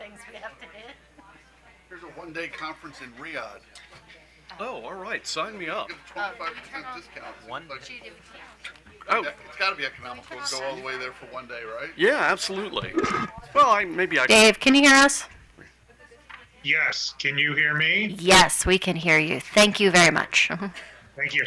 things we have to hit. There's a one-day conference in Riyadh. Oh, all right. Sign me up. Get a 25% discount. One- Like, Oh, it's got to be economical to go all the way there for one day, right? yeah, absolutely. Well, maybe I. Dave, can you hear us? Yes, can you hear me? Yes, we can hear you. Thank you very much. Thank you.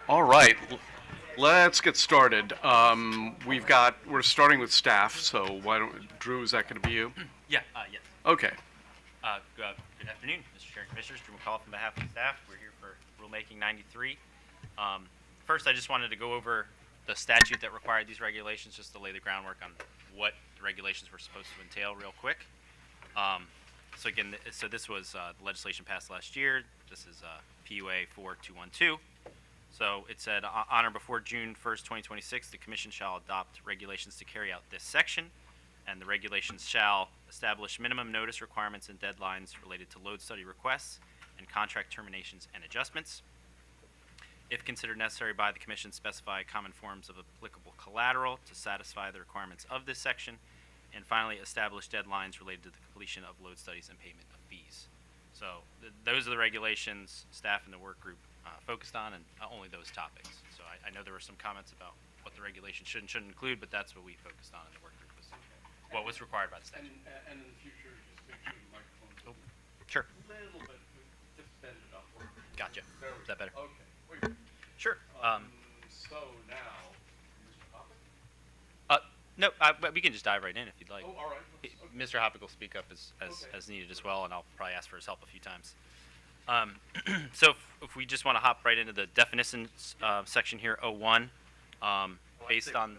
All right. Let's get started. We're starting with staff, so why don't, Drew, is that going to be you? Yes. Okay. Good afternoon, Mr. Chair and Commissioners. Drew McCall from behalf of the staff. We're here for Rulemaking 93. First, I just wanted to go over the statute that required these regulations, just to lay the groundwork on what the regulations were supposed to entail real quick. So this was the legislation passed last year. This is PUA 4212. So it said, on or before June 1st, 2026, the Commission shall adopt regulations to carry out this section, and the regulations shall establish minimum notice requirements and deadlines related to load study requests and contract terminations and adjustments. If considered necessary by the Commission, specify common forms of applicable collateral to satisfy the requirements of this section, and finally, establish deadlines related to the completion of load studies and payment of fees. So those are the regulations staff and the work group focused on, and only those topics. So I know there were some comments about what the regulation should and shouldn't include, but that's what we focused on in the work group, was what was required by the statute. And in the future, just make sure the microphone's open. Sure. A little bit, just bend it upward. Gotcha. There we Is that go. better? Okay. Wait. Sure. So now, No, but we can just dive right in if you'd like. Oh, all right. Mr. Hoppick will speak up as needed as well, and I'll probably ask for his help a few times. So if we just want to hop right into the definitions section here, 01, based on...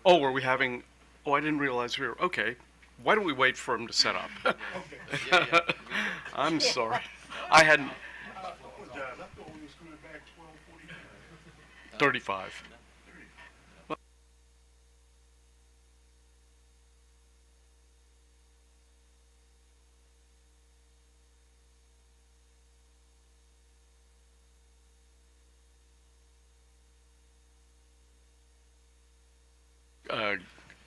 Oh, were we having? Oh, I didn't realize we were. Okay, why don't we wait for him to set up? I'm sorry, I hadn't. 35.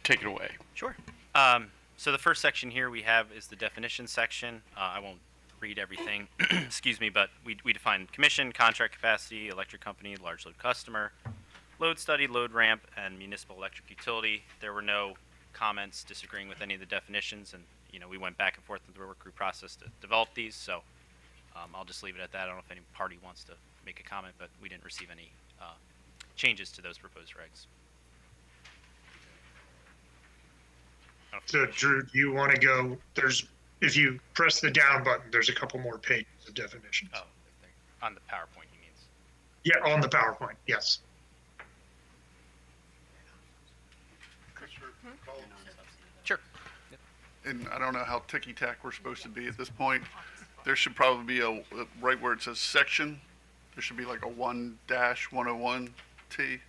Take it away. Sure. So the first section here we have is the definition section. I won't read everything, excuse me, but we define commission, contract capacity, electric company, large load customer, load study, load ramp, and municipal electric utility. There were no comments disagreeing with any of the definitions, and we went back and forth with the work group process to develop these. So I'll just leave it at that. I don't know if any party wants to make a comment, but we didn't receive any changes to those proposed regs. So Drew, do you want to go, if you press the down button, there's a couple more pages of definitions. Oh, on the PowerPoint, you mean? Yeah, on the PowerPoint, yes. Sure. And I don't know how ticky-tack we're supposed to be at this point. There should probably be right where it says section, there should be like a 1-101T.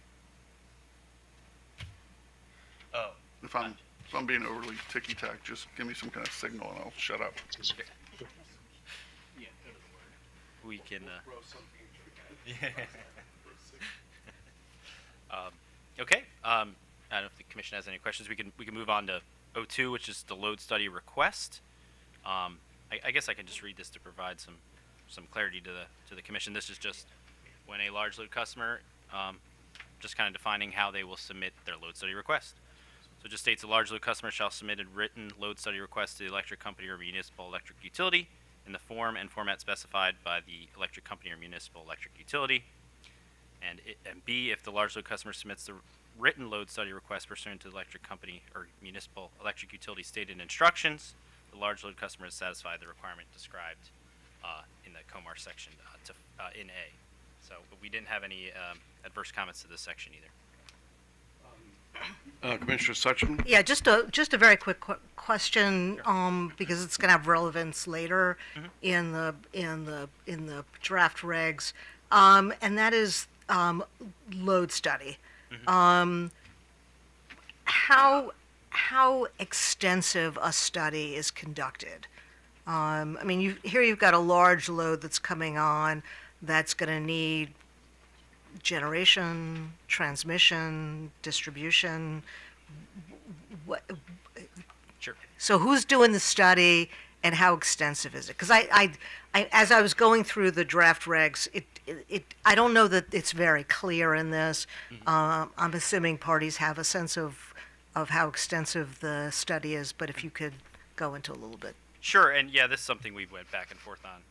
Oh. If I'm being overly ticky-tack, just give me some kind of signal and I'll shut up. We can. Okay. I don't know if the commission has any questions. We can move on to 02, which is the load study request. I guess I can just read this to provide some clarity to the commission. This is just when a large load customer, just kind of defining how they will submit their load study request. So it just states a large load customer shall submit a written load study request to the electric company or municipal electric utility in the form and format specified by the electric company or municipal electric utility. And B, if the large load customer submits the written load study request pursuant to the electric company or municipal electric utility stated instructions, the large load customer has satisfied the requirement described in the COMAR section in A. So we didn't have any adverse comments to this section either. Commissioner Sutchin? Yeah, just a very quick question, because it's going to have relevance later in the draft regs, and that is load study. How extensive a study is conducted? I mean, you've got a large load that's coming on that's going to need generation, transmission, distribution. Sure. So who's doing the study and how extensive is it? Because I as I was going through the draft regs, I don't know that it's very clear in this. I'm assuming parties have a sense of how extensive the study is, but if you could go into a little bit. Sure, and yeah, this is something we went back and forth on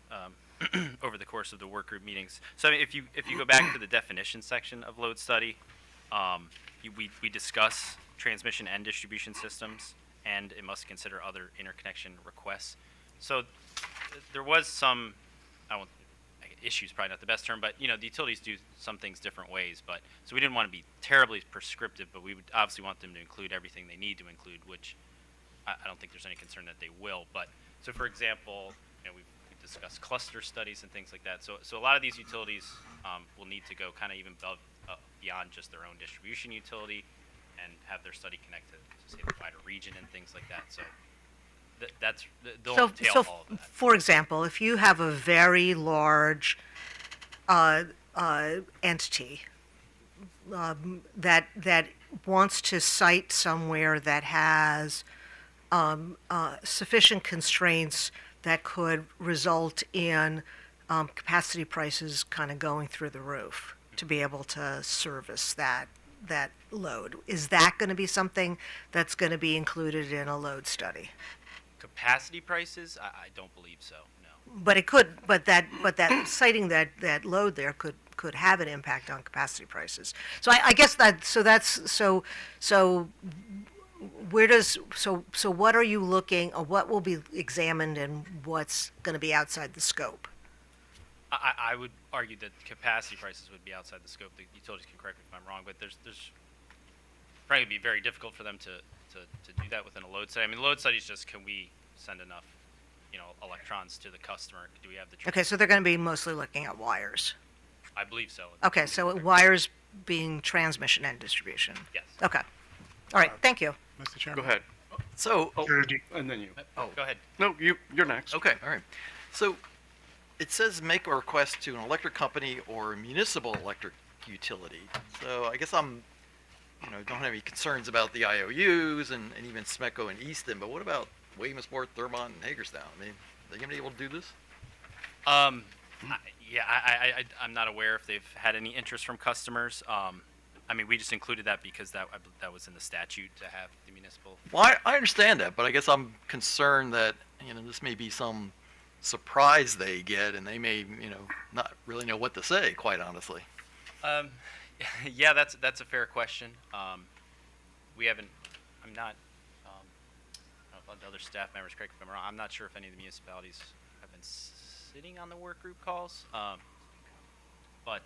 over the course of the work group meetings. So if you go back to the definition section of load study, we discuss transmission and distribution systems, and it must consider other interconnection requests. So there was some, issues probably not the best term, but the utilities do some things different ways. But so we didn't want to be terribly prescriptive, but we would obviously want them to include everything they need to include, which I don't think there's any concern that they will. But so for example, we've discussed cluster studies and things like that. So a lot of these utilities will need to go kind of even beyond just their own distribution utility and have their study connected to say the wider region and things like that. So they'll entail all of that. For example, if you have a very large entity that wants to site somewhere that has sufficient constraints that could result in capacity prices kind of going through the roof to be able to service that load. Is that going to be something that's going to be included in a load study? Capacity prices? I don't believe so. No. But it could. But that citing that load there could have an impact on capacity prices. So I guess so. where does, so what are you looking, or what will be examined and what's going to be outside the scope? I would argue that capacity prices would be outside the scope. The utilities can correct me if I'm wrong, but there's probably be very difficult for them to do that within a load study. I mean, the load study is just, can we send enough, electrons to the customer? Do we have the? Okay, so they're going to be mostly looking at wires. I believe so. Okay, so wires being transmission and distribution. Yes. Okay. All right, thank you. Mr. Chairman? Go ahead. So, Drew, do you- And then you. Go ahead. No, you're next. okay, all right. So, it says make a request to an electric company or municipal electric utility. So, I guess I'm, don't have any concerns about the IOUs and even Smeco and Easton, but what about Williamsport, Thurmont, and Hagerstown? I mean, are they going to be able to do this? I'm not aware if they've had any interest from customers. I mean, we just included that because that was in the statute to have the municipal. Well, I understand that, but I guess I'm concerned that, this may be some surprise they get and they may, not really know what to say, quite honestly. Yeah, that's a fair question. We haven't. I'm not. I don't know if other staff members, correct me if I'm wrong. I'm not sure if any of the municipalities have been sitting on the work group calls. But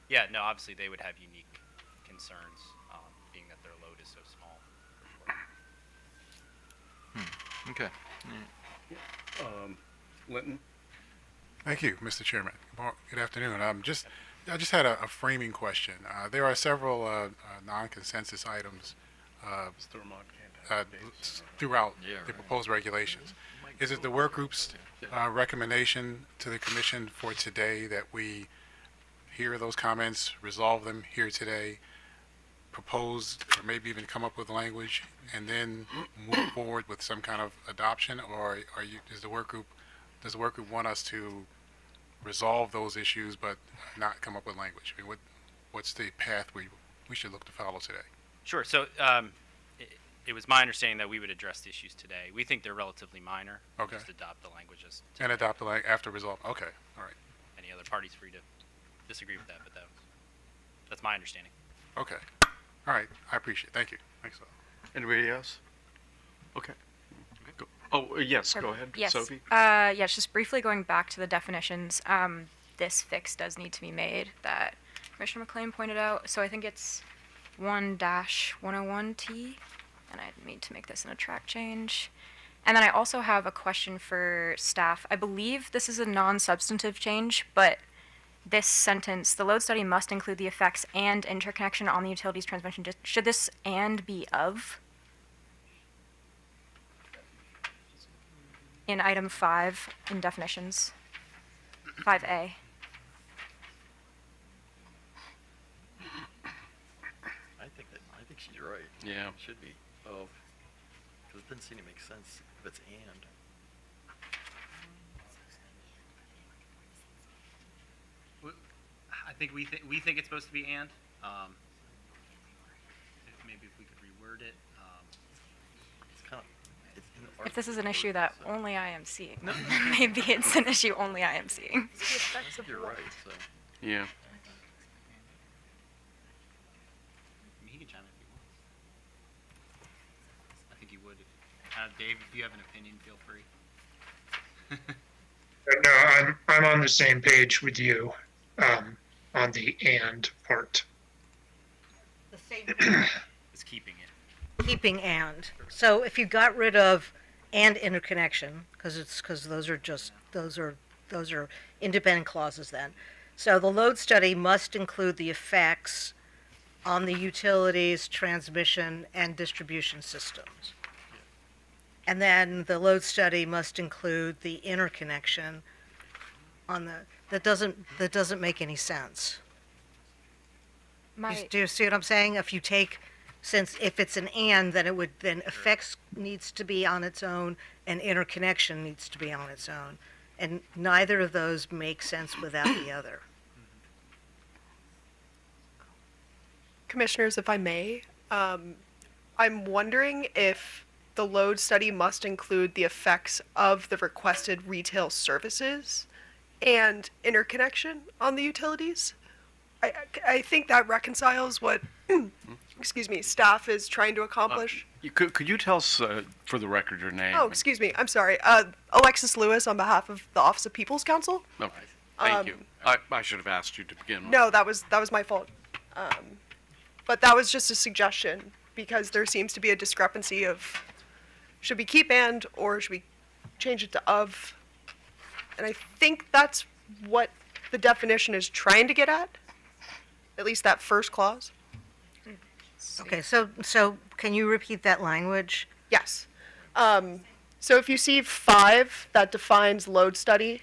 yeah, no. Obviously, they would have unique concerns, being that their load is so small. Okay. Linton? Thank you, Mr. Chairman. Good afternoon. I just had a framing question. There are several non-consensus items throughout Yeah, the right. proposed regulations. Is it the work group's recommendation to the commission for today that we hear those comments, resolve them here today, propose or maybe even come up with language, and then move forward with some kind of adoption, or does the work group want us to resolve those issues but not come up with language? I mean, what's the path we should look to follow today? Sure. So it was my understanding that we would address the issues today. We think they're relatively minor. Okay. Just adopt the language as And adopt the after resolve. Okay, all right. any other parties free to disagree with that, but that's my understanding. Okay. All right. I appreciate it. Thank you. Thanks a lot. Anybody else? Okay. Go. Oh, yes, go ahead. Yes. Sophie? Yes, just briefly going back to the definitions, this fix does need to be made that Commissioner McLean pointed out. So I think it's 1-101T, and I need to make this in a track change. And then I also have a question for staff. I believe this is a non-substantive change, but this sentence, the load study must include the effects and interconnection on the utilities transmission. Should this "and" be "of"? In item 5 in definitions, 5A. I think she's right. Yeah. It should be of, because it doesn't seem to make sense if it's and. I think we think it's supposed to be and. Maybe if we could reword it. It's kind of, it's in the If this is an article, issue that so- only I am seeing, maybe it's an issue only I am seeing. I think you're right, so. Yeah. He can chime in if he wants. I think he would. Dave, if you have an opinion, feel free. No, I'm on the same page with you, on the and part. The same Is keeping it. keeping and. So if you got rid of and interconnection, because those are independent clauses then. So the load study must include the effects on the utilities, transmission, and distribution systems. And then the load study must include the interconnection on that doesn't make any sense. Do you see what I'm saying? If you take, since if it's an and, then effects needs to be on its own and interconnection needs to be on its own. And neither of those make sense without the other. Commissioners, if I may, I'm wondering if the load study must include the effects of the requested retail services and interconnection on the utilities. I think that reconciles what staff is trying to accomplish. Could you tell us, for the record, your name? Oh, excuse me. I'm sorry. Alexis Lewis on behalf of the Office of People's Counsel. Okay, thank you. I should have asked you to begin with. No, that was my fault. But that was just a suggestion because there seems to be a discrepancy of should we keep and or should we change it to of? And I think that's what the definition is trying to get at least that first clause. Okay, so can you repeat that language? Yes. So if you see 5 that defines load study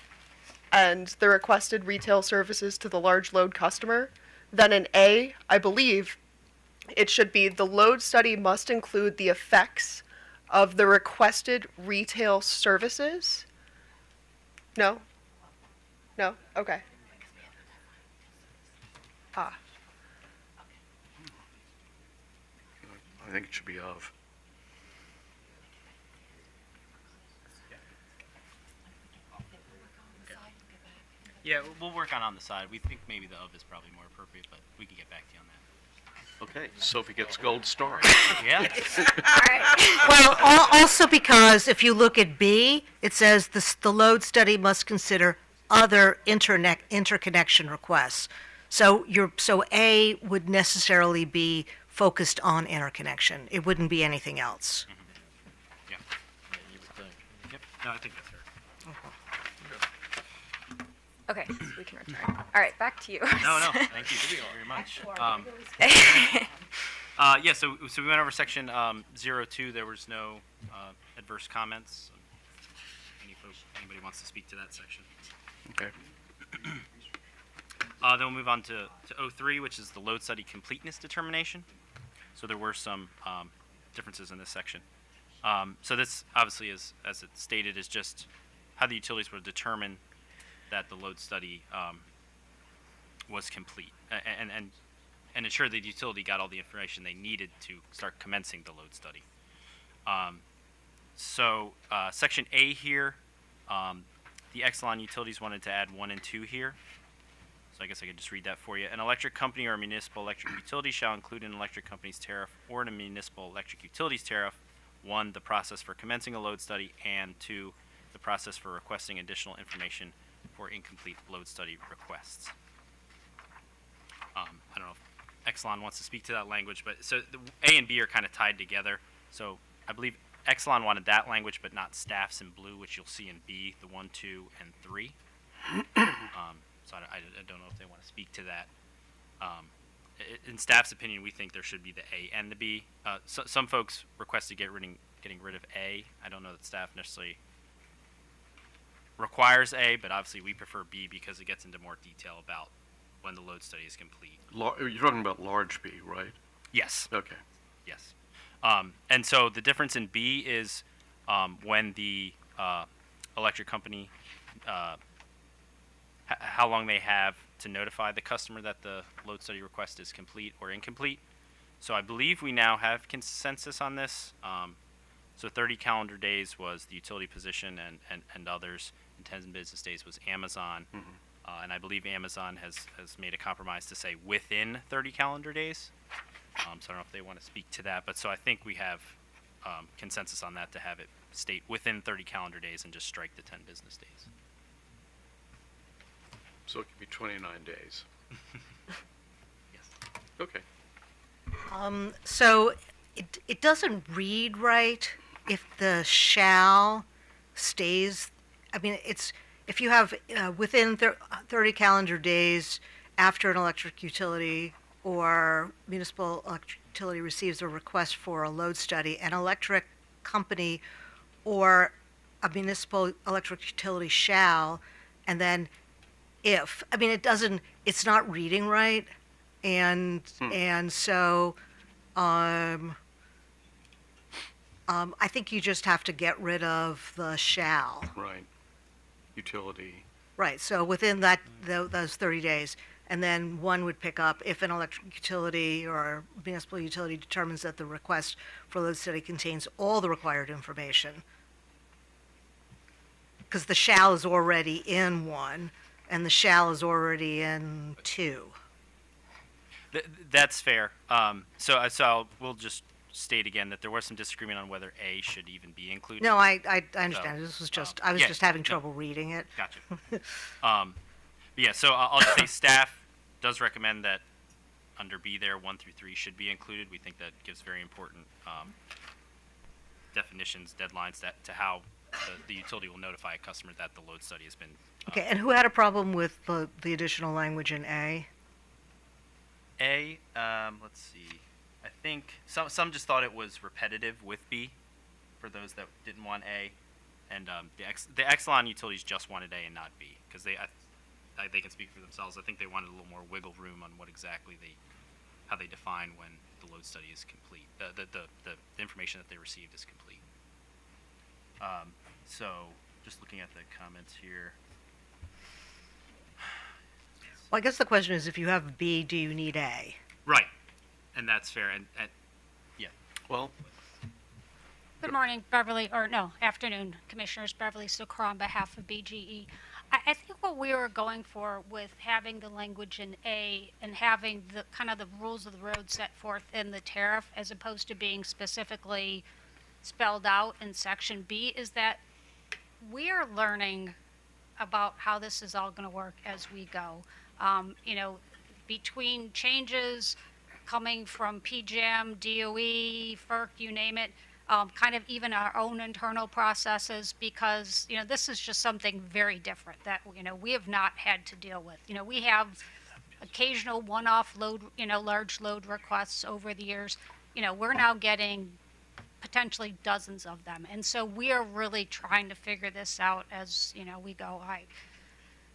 and the requested retail services to the large load customer, then in A, I believe it should be the load study must include the effects of the requested retail services. No? No? Okay. I think it should be of. Yeah, we'll work on the side. We think maybe the of is probably more appropriate, but we can get back to you on that. Okay, Sophie gets gold star. Yeah. Well, also because if you look at B, it says the load study must consider other interconnection requests. So A would necessarily be focused on interconnection. It wouldn't be anything else. Yeah. Yep. No, I think that's fair. Okay, so we can return. All right, back to you. No, thank you very much. Yeah, so we went over section 02. There was no adverse comments. Anybody wants to speak to that section? Okay. Then we'll move on to 03, which is the load study completeness determination. So there were some differences in this section. So this obviously, as it stated, is just how the utilities will determine that the load study was complete and ensure that the utility got all the information they needed to start commencing the load study. Section A here, the Exelon utilities wanted to add 1 and 2 here. So I guess I could just read that for you. An electric company or a municipal electric utility shall include in an electric company's tariff or in a municipal electric utility's tariff, 1, the process for commencing a load study, and 2, the process for requesting additional information for incomplete load study requests. I don't know if Exelon wants to speak to that language, but so the A and B are kind of tied together. So I believe Exelon wanted that language, but not staff's in blue, which you'll see in B, the 1, 2, and 3. So I don't know if they want to speak to that. In staff's opinion, we think there should be the A and the B. Some folks requested getting rid of A. I don't know that staff necessarily requires A, but obviously we prefer B because it gets into more detail about when the load study is complete. You're talking about large B, right? Yes. Okay. Yes. And so the difference in B is when the electric company, how long they have to notify the customer that the load study request is complete or incomplete. So I believe we now have consensus on this. So 30 calendar days was the utility position and others, and 10 business days was Amazon. And I believe Amazon has made a compromise to say within 30 calendar days. So I don't know if they want to speak to that, but so I think we have consensus on that to have it state within 30 calendar days and just strike the 10 business days. So it could be 29 days. Yes. Okay. So it doesn't read right if the shall stays. I mean, it's if you have within 30 calendar days after an electric utility or municipal electric utility receives a request for a load study, an electric company or a municipal electric utility shall, and then if. I mean, it's not reading right. And so I think you just have to get rid of the shall. Right. Utility. Right, so within those 30 days. And then one would pick up if an electric utility or municipal utility determines that the request for load study contains all the required information. Because the shall is already in 1, and the shall is already in 2. That's fair. We'll just state again that there was some disagreement on whether A should even be included. No, I understand. This was just, I was yeah, just having no. trouble reading it. Gotcha. But yeah, so I'll just say staff does recommend that under B there, 1 through 3 should be included. We think that gives very important definitions, deadlines to how the utility will notify a customer that the load study has been. Okay, and who had a problem with the additional language in A? Let's see. I think some just thought it was repetitive with B, for those that didn't want A, and the Exelon utilities just wanted A and not B because they can speak for themselves. I think they wanted a little more wiggle room on what exactly how they define when the load study is complete. The information that they received is complete. So just looking at the comments here. Well, I guess the question is, if you have B, do you need A? Right, and that's fair. And yeah. Well, Good morning, afternoon, Commissioners. Beverly Sucre on behalf of BGE. I think what we were going for with having the language in A and having the kind of the rules of the road set forth in the tariff as opposed to being specifically spelled out in section B is that we are learning about how this is all going to work as we go. Between changes coming from PJM, DOE, FERC, you name it, kind of even our own internal processes, because, this is just something very different that, we have not had to deal with. We have occasional one-off load, large load requests over the years. We're now getting potentially dozens of them. And so we are really trying to figure this out as, we go.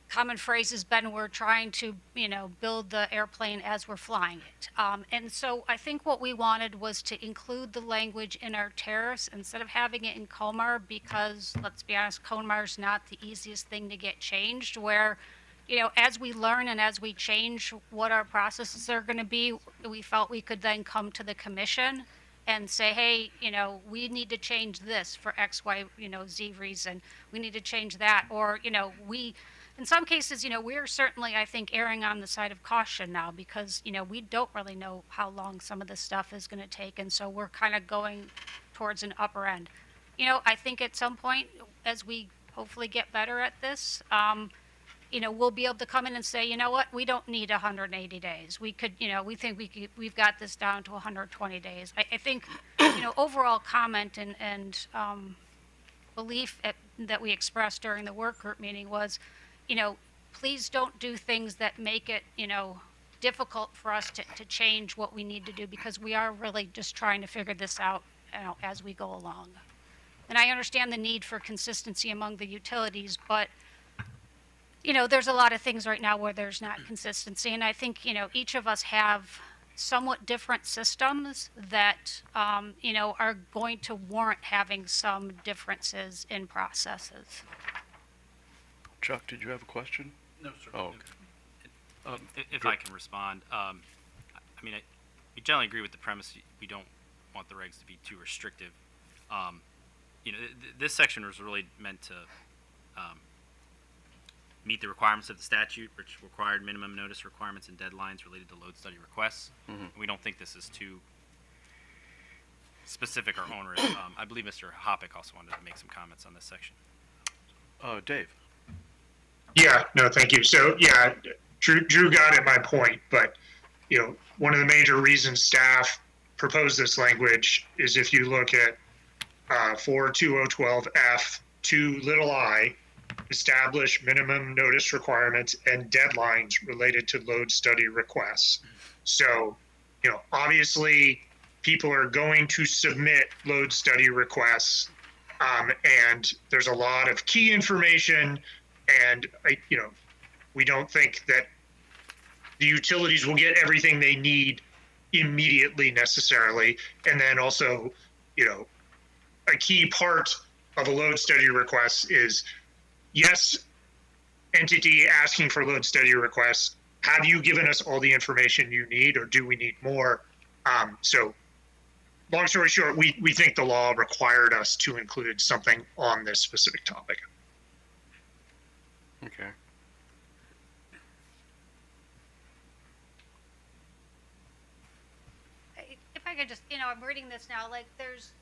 Common phrase has been we're trying to, build the airplane as we're flying it. And so I think what we wanted was to include the language in our tariffs instead of having it in COMAR because, let's be honest, COMAR's not the easiest thing to get changed where, as we learn and as we change what our processes are going to be, we felt we could then come to the commission and say, hey, we need to change this for X, Y, Z reason. We need to change that. Or, in some cases, we're certainly, I think, erring on the side of caution now because, we don't really know how long some of this stuff is going to take. And so we're kind of going towards an upper end. I think at some point, as we hopefully get better at this, we'll be able to come in and say, you know what, we don't need 180 days. We could, we think we've got this down to 120 days. I think, overall comment and belief that we expressed during the work group meeting was, please don't do things that make it, difficult for us to change what we need to do because we are really just trying to figure this out, as we go along. And I understand the need for consistency among the utilities, but, there's a lot of things right now where there's not consistency. And I think, each of us have somewhat different systems that, are going to warrant having some differences in processes. Chuck, did you have a question? No, sir. Oh, okay. If I can respond, we generally agree with the premise. We don't want the regs to be too restrictive. This section was really meant to meet the requirements of the statute, which required minimum notice requirements and deadlines related to load study requests. Mm-hmm. We don't think this is too specific or onerous. I believe Mr. Hoppick also wanted to make some comments on this section. Dave. Yeah, no, thank you. So, yeah, Drew got at my point, but, one of the major reasons staff proposed this language is if you look at 42012F, 2 little I, establish minimum notice requirements and deadlines related to load study requests. So, obviously people are going to submit load study requests, and there's a lot of key information, and we don't think that the utilities will get everything they need immediately necessarily. And then also, a key part of a load study request is, yes, entity asking for load study requests, have you given us all the information you need, or do we need more? So long story short, we think the law required us to include something on this specific topic. Okay. I could just, I'm reading this now, like, there's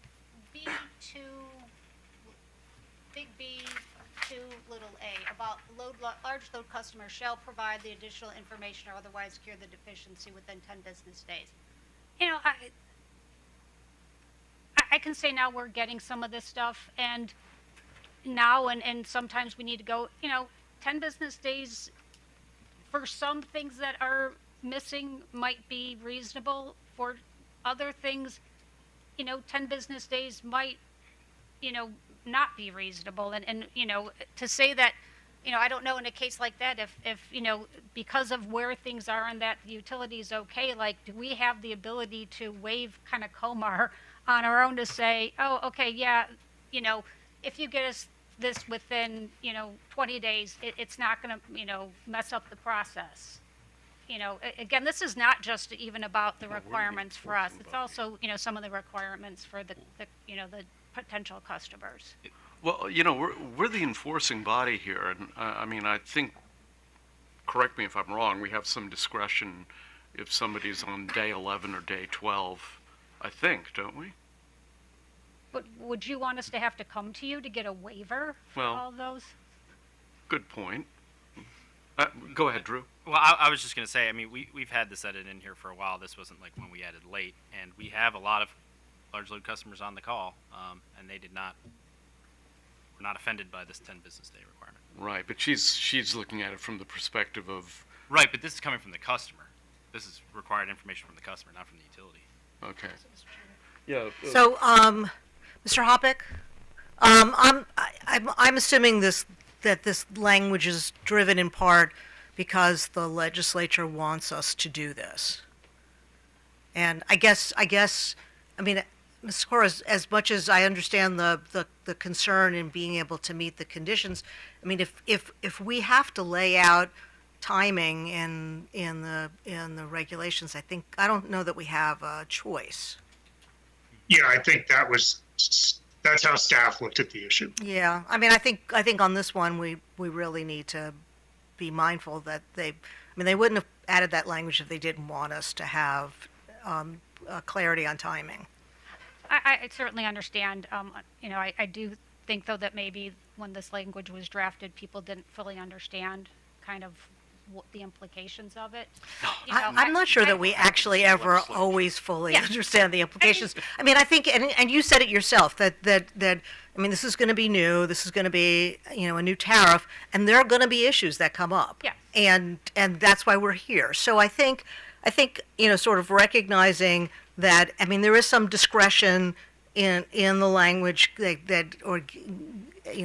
B2, big B, 2, little a, about large load customers shall provide the additional information or otherwise cure the deficiency within 10 business days. I can say now we're getting some of this stuff, and now, and sometimes we need to go, 10 business days for some things that are missing might be reasonable. For other things, 10 business days might, not be reasonable. And to say that, I don't know in a case like that if because of where things are and that the utility is okay, like, do we have the ability to waive kind of COMAR on our own to say, oh, okay, yeah, if you get us this within, 20 days, it's not going to, mess up the process. Again, this is not just even about the requirements for us. It's also, some of the requirements for the potential customers. Well, we're the enforcing body here, and I mean, I think, correct me if I'm wrong, we have some discretion if somebody's on day 11 or day 12, I think, don't we? But would you want us to have to come to you to get a waiver for Well- all those? Good point. Go ahead, Drew. Well, I was just going to say, I mean, we've had this edit in here for a while. This wasn't like when we added late, and we have a lot of large load customers on the call, and they were not offended by this 10 business day requirement. Right, but she's looking at it from the perspective of, Right, but this is coming from the customer. This is required information from the customer, not from the utility. okay. Yeah. So, Mr. Hoppick, I'm assuming that this language is driven in part because the legislature wants us to do this. And I guess, I mean, Ms. Cora, as much as I understand the concern in being able to meet the conditions, I mean, if we have to lay out timing in the regulations, I don't know that we have a choice. Yeah, I think that's how staff looked at the issue. Yeah, I mean, I think on this one, we really need to be mindful that they wouldn't have added that language if they didn't want us to have clarity on timing. I certainly understand. I do think, though, that maybe when this language was drafted, people didn't fully understand kind of what the implications of it. I'm not sure that we actually ever always fully understand the implications. I mean, I think, and you said it yourself, that I mean, this is going to be new. This is going to be, a new tariff, and there are going to be issues that come up. Yeah. And that's why we're here. So I think, sort of recognizing that, I mean, there is some discretion in the language or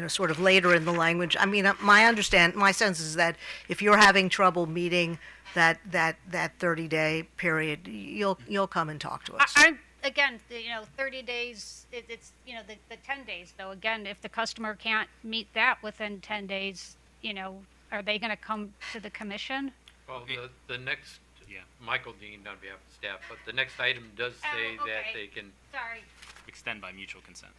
sort of later in the language. I mean, my sense is that if you're having trouble meeting that 30-day period, you'll come and talk to us. Again, 30 days, it's, the 10 days, though. Again, if the customer can't meet that within 10 days, are they going to come to the commission? Well, the next, Yeah. Michael Dean on behalf of staff, but the next item does say that okay. they can Sorry. Extend by mutual consent.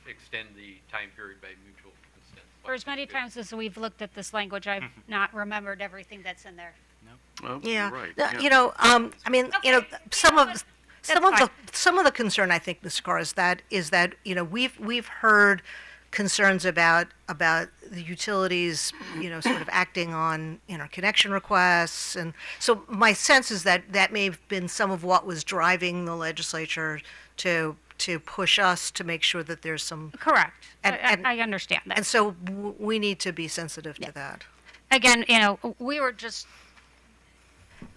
extend the time period by mutual consent. For as many times as we've looked at this language, I've not remembered everything that's in there. Well, Yeah. right. I mean, Okay. some of fine. the concern, I think, Ms. Carr, is that we've heard concerns about the utilities, sort of acting on interconnection requests, and so my sense is that may have been some of what was driving the legislature to push us to make sure that there's some, Correct. And- I understand that. and so we need to be sensitive to that. Again, we were just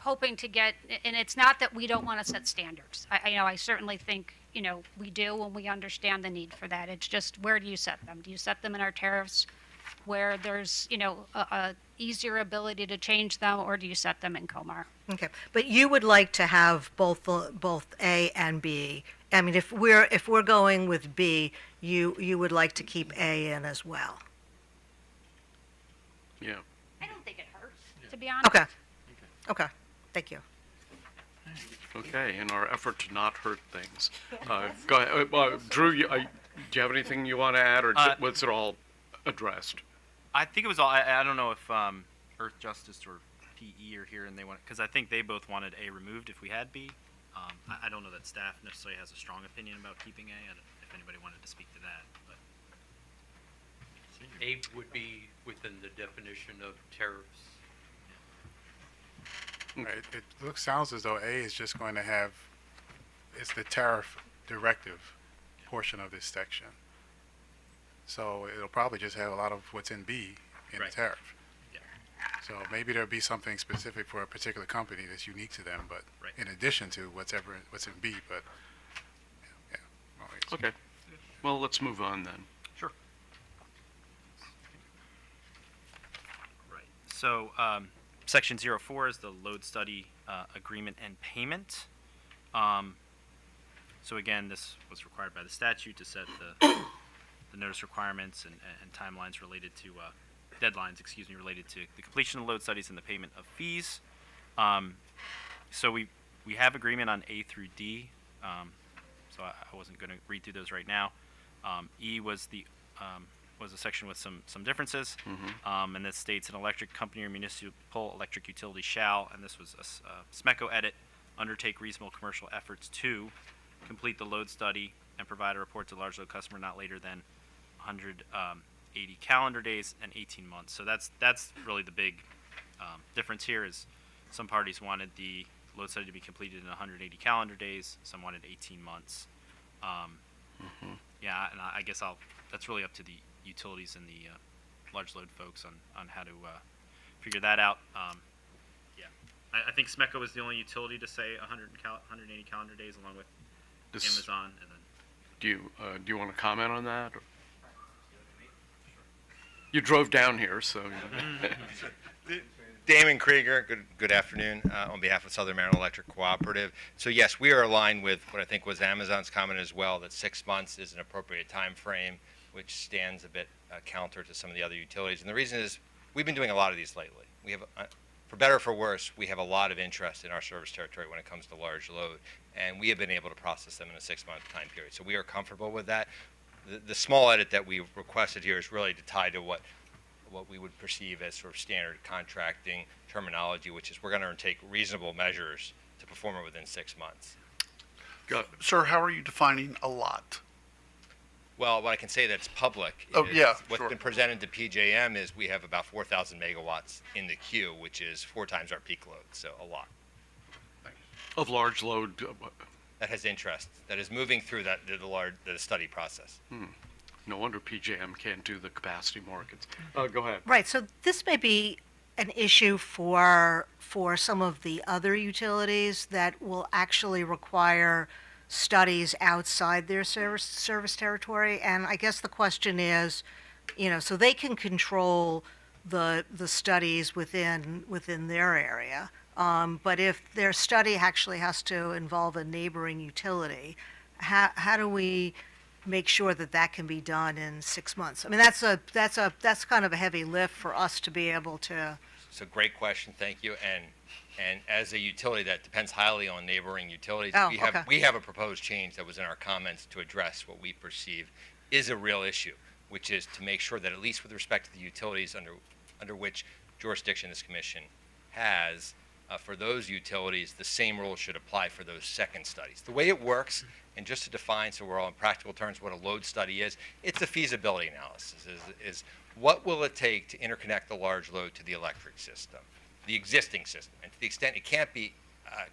hoping to get, and it's not that we don't want to set standards. I certainly think, we do, and we understand the need for that. It's just, where do you set them? Do you set them in our tariffs where there's, a easier ability to change them, or do you set them in COMAR? Okay, but you would like to have both A and B. I mean, if we're going with B, you would like to keep A in as well. Yeah. I don't think it hurts, to be honest. Okay, thank you. Okay, in our effort to not hurt things. Go ahead. Drew, do you have anything you want to add, or was it all addressed? I think it was all. I don't know if Earth Justice or PE are here and they want, because I think they both wanted A removed if we had B. I don't know that staff necessarily has a strong opinion about keeping A. I don't, if anybody wanted to speak to that, but A would be within the definition of tariffs. Right, sounds as though A is just going to have, it's the tariff directive portion of this section. So it'll probably just have a lot of what's in B in Right. the tariff. Yeah. So maybe there'll be something specific for a particular company that's unique to them, but Right. in addition to what's in B, but, yeah. Well, it's- Okay. Well, let's move on then. Sure. Right. So, section 04 is the load study agreement and payment. So again, this was required by the statute to set the notice requirements and timelines related to deadlines, related to the completion of load studies and the payment of fees. So we have agreement on A through D. So I wasn't going to read through those right now. E was a section with some differences, and this states an electric company or municipal electric utility shall, and this was a SMECO edit, undertake reasonable commercial efforts to complete the load study and provide a report to the large load customer not later than 180 calendar days and 18 months. So that's really the big difference here. Is some parties wanted the load study to be completed in 180 calendar days, some wanted 18 months. Yeah, and I guess that's really up to the utilities and the large load folks on how to figure that out. Yeah, I think SMECO was the only utility to say 180 calendar days, along with Amazon, and then Do you want to comment on that? Or? You drove down here, so. Damon Krieger, good afternoon, on behalf of Southern Maryland Electric Cooperative. So yes, we are aligned with what I think was Amazon's comment as well, that 6 months is an appropriate time frame, which stands a bit counter to some of the other utilities. And the reason is we've been doing a lot of these lately. We have, for better or for worse, we have a lot of interest in our service territory when it comes to large load, and we have been able to process them in a 6-month time period. So we are comfortable with that. The small edit that we requested here is really to tie to what we would perceive as sort of standard contracting terminology, which is we're going to take reasonable measures to perform it within 6 months. Sir, how are you defining a lot? Well, what I can say that's public Oh, is yeah, what's sure. been presented to PJM is we have about 4,000 megawatts in the queue, which is 4 times our peak load, so a lot. Of large load. That has interest, that is moving through the study process. No wonder PJM can't do the capacity markets. Go ahead. Right, so this may be an issue for some of the other utilities that will actually require studies outside their service territory. And I guess the question is, so they can control the studies within their area. But if their study actually has to involve a neighboring utility, how do we make sure that can be done in 6 months? I mean, that's kind of a heavy lift for us to be able to. It's a great question, thank you. And as a utility that depends highly on neighboring utilities, Oh, we have a proposed change that was in our comments to address what we perceive is a real issue, which is to make sure that at least with respect to the utilities under which jurisdiction this commission has, for those utilities, the same rules should apply for those second studies. The way it works, and just to define so we're all in practical terms what a load study is, it's a feasibility analysis. Is what will it take to interconnect the large load to the electric system, the existing system, and to the extent it can't be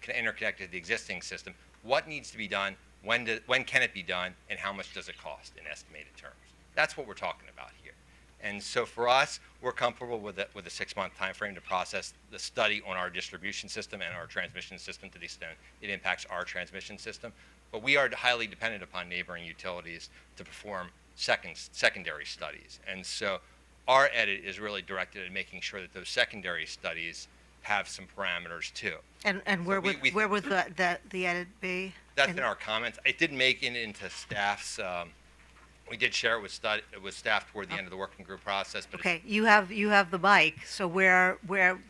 interconnected to the existing system, what needs to be done, when can it be done, and how much does it cost in estimated terms? That's what we're talking about here. And so for us, we're comfortable with a 6-month time frame to process the study on our distribution system and our transmission system to the extent it impacts our transmission system. But we are highly dependent upon neighboring utilities to perform secondary studies. And so our edit is really directed at making sure that those secondary studies have some parameters too. And where would the edit be? That's in our comments. It didn't make it into staff's. We did share it with staff toward the end of the working group process. But Okay, you have the mic, so where?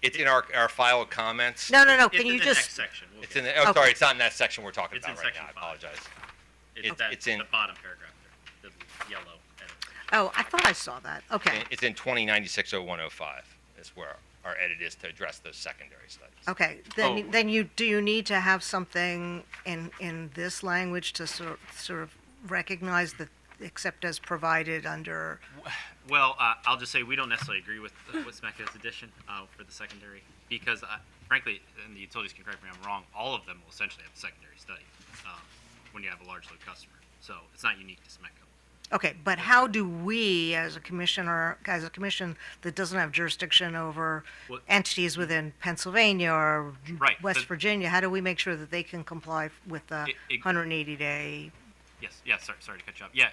it's in our filed comments. No. it's Can in you the just? next section. It's in the. Oh, Okay. sorry, it's not in that section we're talking It's about in right now. section I apologize. It's in the bottom paragraph there, the yellow edit. Oh, I thought I saw that. Okay. It's in 2096-0105 is where our edit is to address those secondary studies. Okay, then do you need to have something in this language to sort of recognize that except as provided under, Well, I'll just say we don't necessarily agree with SMECA's addition for the secondary because, frankly, and the utilities can correct me if I'm wrong, all of them will essentially have a secondary study when you have a large load customer. So it's not unique to SMECA. okay, but how do we, as a commission that doesn't have jurisdiction over Well- entities within Pennsylvania or Right, West but- Virginia, how do we make sure that they can comply with the It- 180-day? Yes, sorry to cut you off. Yeah,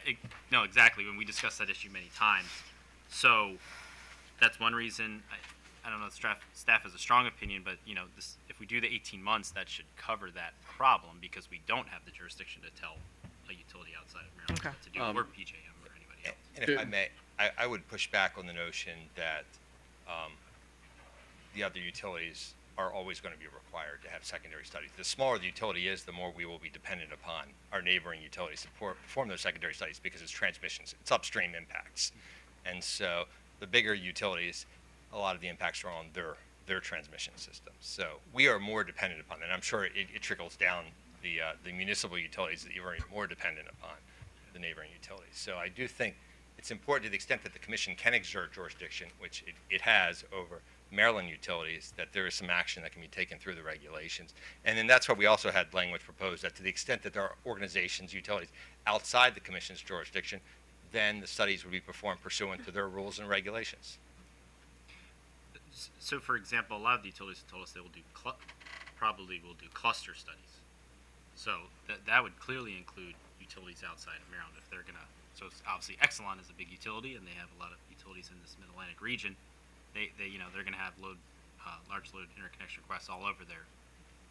no, exactly. When we discussed that issue many times. So that's one reason. I don't know if staff has a strong opinion, but if we do the 18 months, that should cover that problem because we don't have the jurisdiction to tell a utility outside of Maryland Okay. what to do, or PJM or anybody else. And if I may, I would push back on the notion that the other utilities are always going to be required to have secondary studies. The smaller the utility is, the more we will be dependent upon our neighboring utilities to perform those secondary studies because it's transmissions, it's upstream impacts. And so the bigger utilities, a lot of the impacts are on their transmission systems. So we are more dependent upon that. And I'm sure it trickles down the municipal utilities that you're more dependent upon the neighboring utilities. So I do think it's important to the extent that the commission can exert jurisdiction, which it has over Maryland utilities, that there is some action that can be taken through the regulations. And then that's why we also had language proposed that to the extent that there are organizations, utilities outside the commission's jurisdiction, then the studies would be performed pursuant to their rules and regulations. So, for example, a lot of the utilities have told us they will do probably will do cluster studies. So that would clearly include utilities outside of Maryland if they're gonna. So it's obviously Exelon is a big utility, and they have a lot of utilities in this Mid-Atlantic region. They're gonna have large load interconnection requests all over their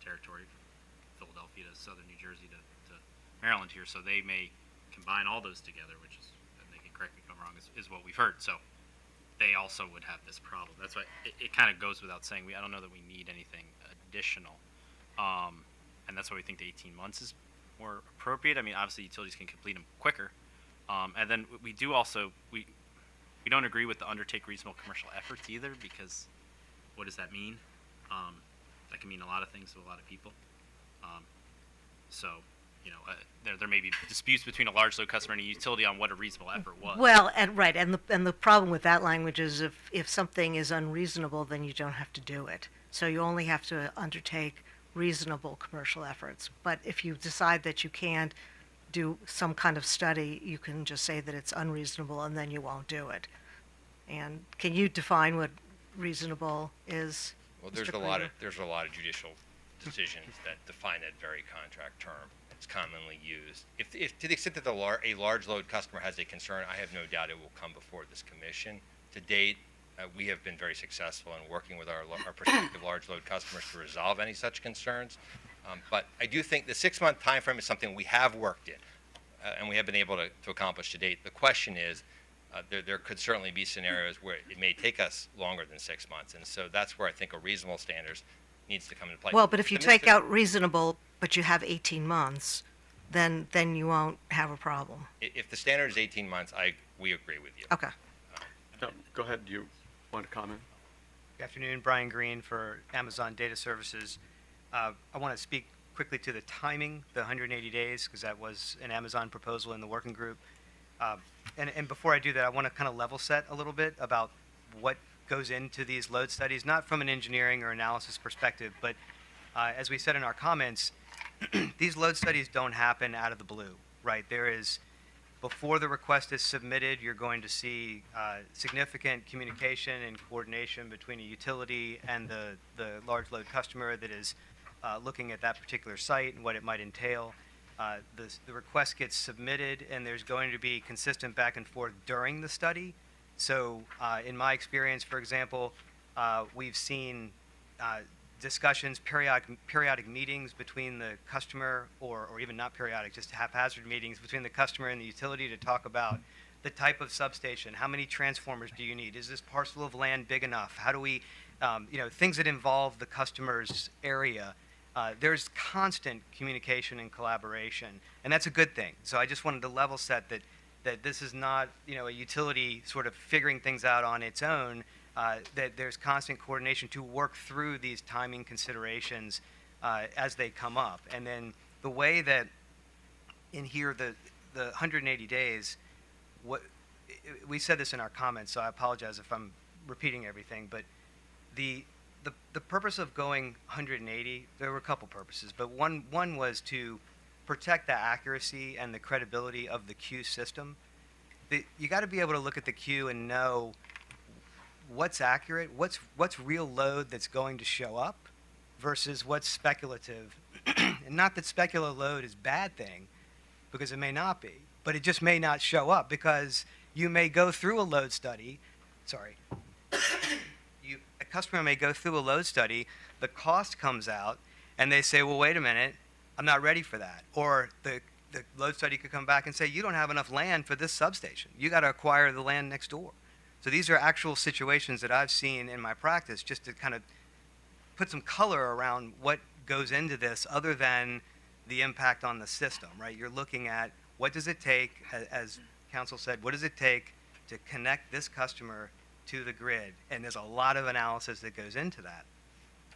territory, from Philadelphia to southern New Jersey to Maryland here. So they may combine all those together, which is, and they can correct me if I'm wrong, is what we've heard. So they also would have this problem. That's why it kind of goes without saying. I don't know that we need anything additional, and that's why we think the 18 months is more appropriate. I mean, obviously utilities can complete them quicker, and then we do also we don't agree with the undertake reasonable commercial efforts either, because what does that mean? That can mean a lot of things to a lot of people. So there may be disputes between a large load customer and a utility on what a reasonable effort was. Well, and the problem with that language is if something is unreasonable, then you don't have to do it. So you only have to undertake reasonable commercial efforts. But if you decide that you can't do some kind of study, you can just say that it's unreasonable and then you won't do it. And can you define what reasonable is? Well, Mr. Krieger? there's a lot of judicial decisions that define that very contract term. It's commonly used. If to the extent that a large load customer has a concern, I have no doubt it will come before this commission. To date, we have been very successful in working with our prospective large load customers to resolve any such concerns. But I do think the 6-month time frame is something we have worked in, and we have been able to accomplish to date. The question is, there could certainly be scenarios where it may take us longer than 6 months, and so that's where I think a reasonable standards needs to come into play. Well, but if you The take Mr. out reasonable, but you have 18 months, then you won't have a problem. If the standard is 18 months, we agree with you. Okay. No, go ahead. Do you want to comment? Good afternoon, Brian Green for Amazon Data Services. I want to speak quickly to the timing, the 180 days, because that was an Amazon proposal in the working group. And before I do that, I want to kind of level set a little bit about what goes into these load studies, not from an engineering or analysis perspective, but as we said in our comments, these load studies don't happen out of the blue, right? There is, before the request is submitted, you're going to see significant communication and coordination between a utility and the large load customer that is looking at that particular site and what it might entail. The request gets submitted, and there's going to be consistent back and forth during the study. So in my experience, for example, we've seen discussions, periodic meetings between the customer, or even not periodic, just haphazard meetings between the customer and the utility to talk about the type of substation, how many transformers do you need, is this parcel of land big enough, how do we, things that involve the customer's area. There's constant communication and collaboration, and that's a good thing. So I just wanted to level set that this is not, a utility sort of figuring things out on its own. that there's constant coordination to work through these timing considerations as they come up. And then the way that in here, the 180 days, we said this in our comments, so I apologize if I'm repeating everything, but the purpose of going 180, there were a couple purposes, but one was to protect the accuracy and the credibility of the queue system. You got to be able to look at the queue and know what's accurate, what's real load that's going to show up versus what's speculative. And not that speculative load is a bad thing, because it may not be, but it just may not show up because you may go through a load study, a customer may go through a load study, the cost comes out, and they say, well, wait a minute, I'm not ready for that. Or the load study could come back and say, you don't have enough land for this substation. You got to acquire the land next door. So these are actual situations that I've seen in my practice, just to kind of put some color around what goes into this other than the impact on the system, right? You're looking at what does it take, as council said, what does it take to connect this customer to the grid? And there's a lot of analysis that goes into that.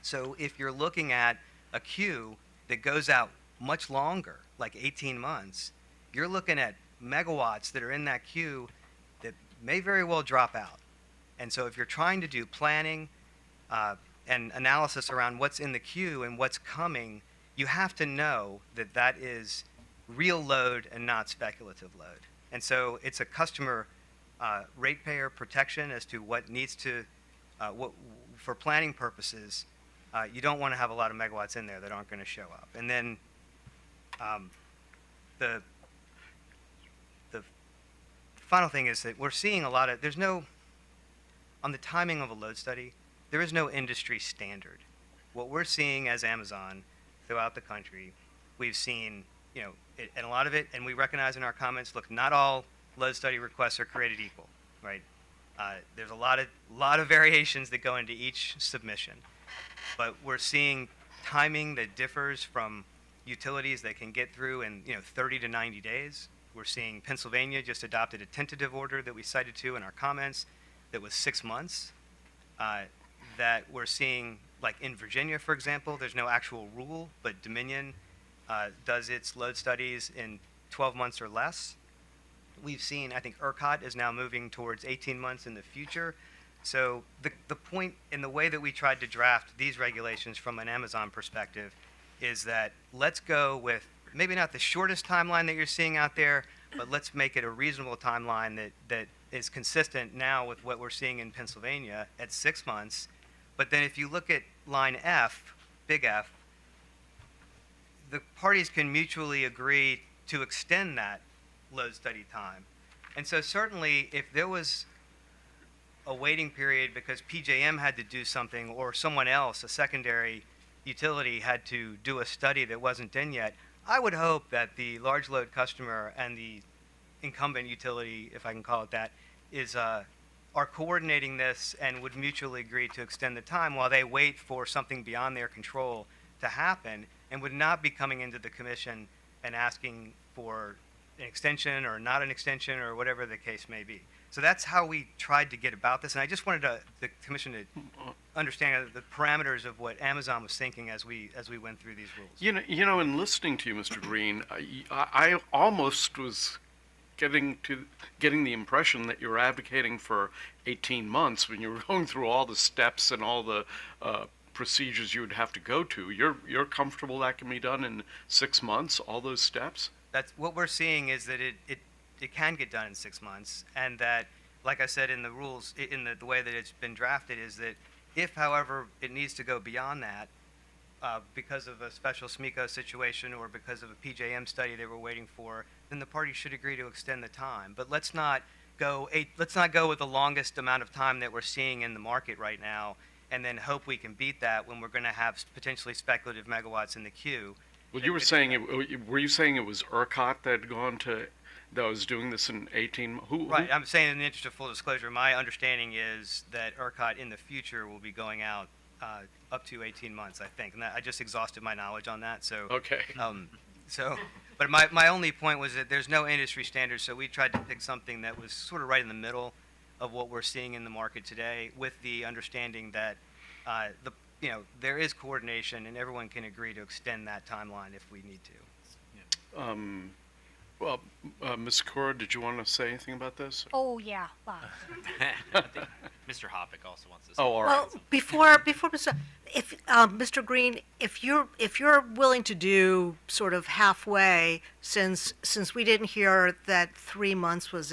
So if you're looking at a queue that goes out much longer, like 18 months, you're looking at megawatts that are in that queue that may very well drop out. And so if you're trying to do planning and analysis around what's in the queue and what's coming, you have to know that that is real load and not speculative load. And so it's a customer ratepayer protection as to what needs to, for planning purposes, you don't want to have a lot of megawatts in there that aren't going to show up. And then the final thing is that we're seeing a lot of, on the timing of a load study, there is no industry standard. What we're seeing as Amazon throughout the country, we've seen, and a lot of it, and we recognize in our comments, look, not all load study requests are created equal, right? There's a lot of variations that go into each submission. But we're seeing timing that differs from utilities that can get through in 30 to 90 days. We're seeing Pennsylvania just adopted a tentative order that we cited to in our comments that was 6 months. That we're seeing, like in Virginia, for example, there's no actual rule, but Dominion does its load studies in 12 months or less. We've seen, I think ERCOT is now moving towards 18 months in the future. So the point in the way that we tried to draft these regulations from an Amazon perspective is that let's go with maybe not the shortest timeline that you're seeing out there, but let's make it a reasonable timeline that is consistent now with what we're seeing in Pennsylvania at 6 months. But then if you look at line F, big F, the parties can mutually agree to extend that load study time. And so certainly if there was a waiting period because PJM had to do something or someone else, a secondary utility, had to do a study that wasn't done yet, I would hope that the large load customer and the incumbent utility, if I can call it that, are coordinating this and would mutually agree to extend the time while they wait for something beyond their control to happen, and would not be coming into the commission and asking for an extension or not an extension or whatever the case may be. So that's how we tried to get about this, and I just wanted the commission to understand the parameters of what Amazon was thinking as we went through these rules. In listening to you, Mr. Green, I almost was getting the impression that you were advocating for 18 months when you were going through all the steps and all the procedures you would have to go to. You're comfortable that can be done in 6 months, all those steps? That's what we're seeing, is that it can get done in 6 months, and that, like I said in the rules, in the way that it's been drafted, is that if, however, it needs to go beyond that, because of a special SMECO situation or because of a PJM study that we're waiting for, then the parties should agree to extend the time. But let's not go with the longest amount of time that we're seeing in the market right now, and then hope we can beat that when we're going to have potentially speculative megawatts in the queue. Well, you were saying were you saying it was ERCOT that was doing this in 18? Right. I'm saying, in the interest of full disclosure, my understanding is that ERCOT in the future will be going out up to 18 months, I think, and I just exhausted my knowledge on that. So okay. But my only point was that there's no industry standard, so we tried to pick something that was sort of right in the middle of what we're seeing in the market today, with the understanding that there is coordination and everyone can agree to extend that timeline if we need to. Well, Ms. Cora, did you want to say anything about this? Oh, yeah. Wow. I think Mr. Hoppick also wants to say. Oh, all right. Well, before Mr. Green, if you're willing to do sort of halfway, since we didn't hear that 3 months was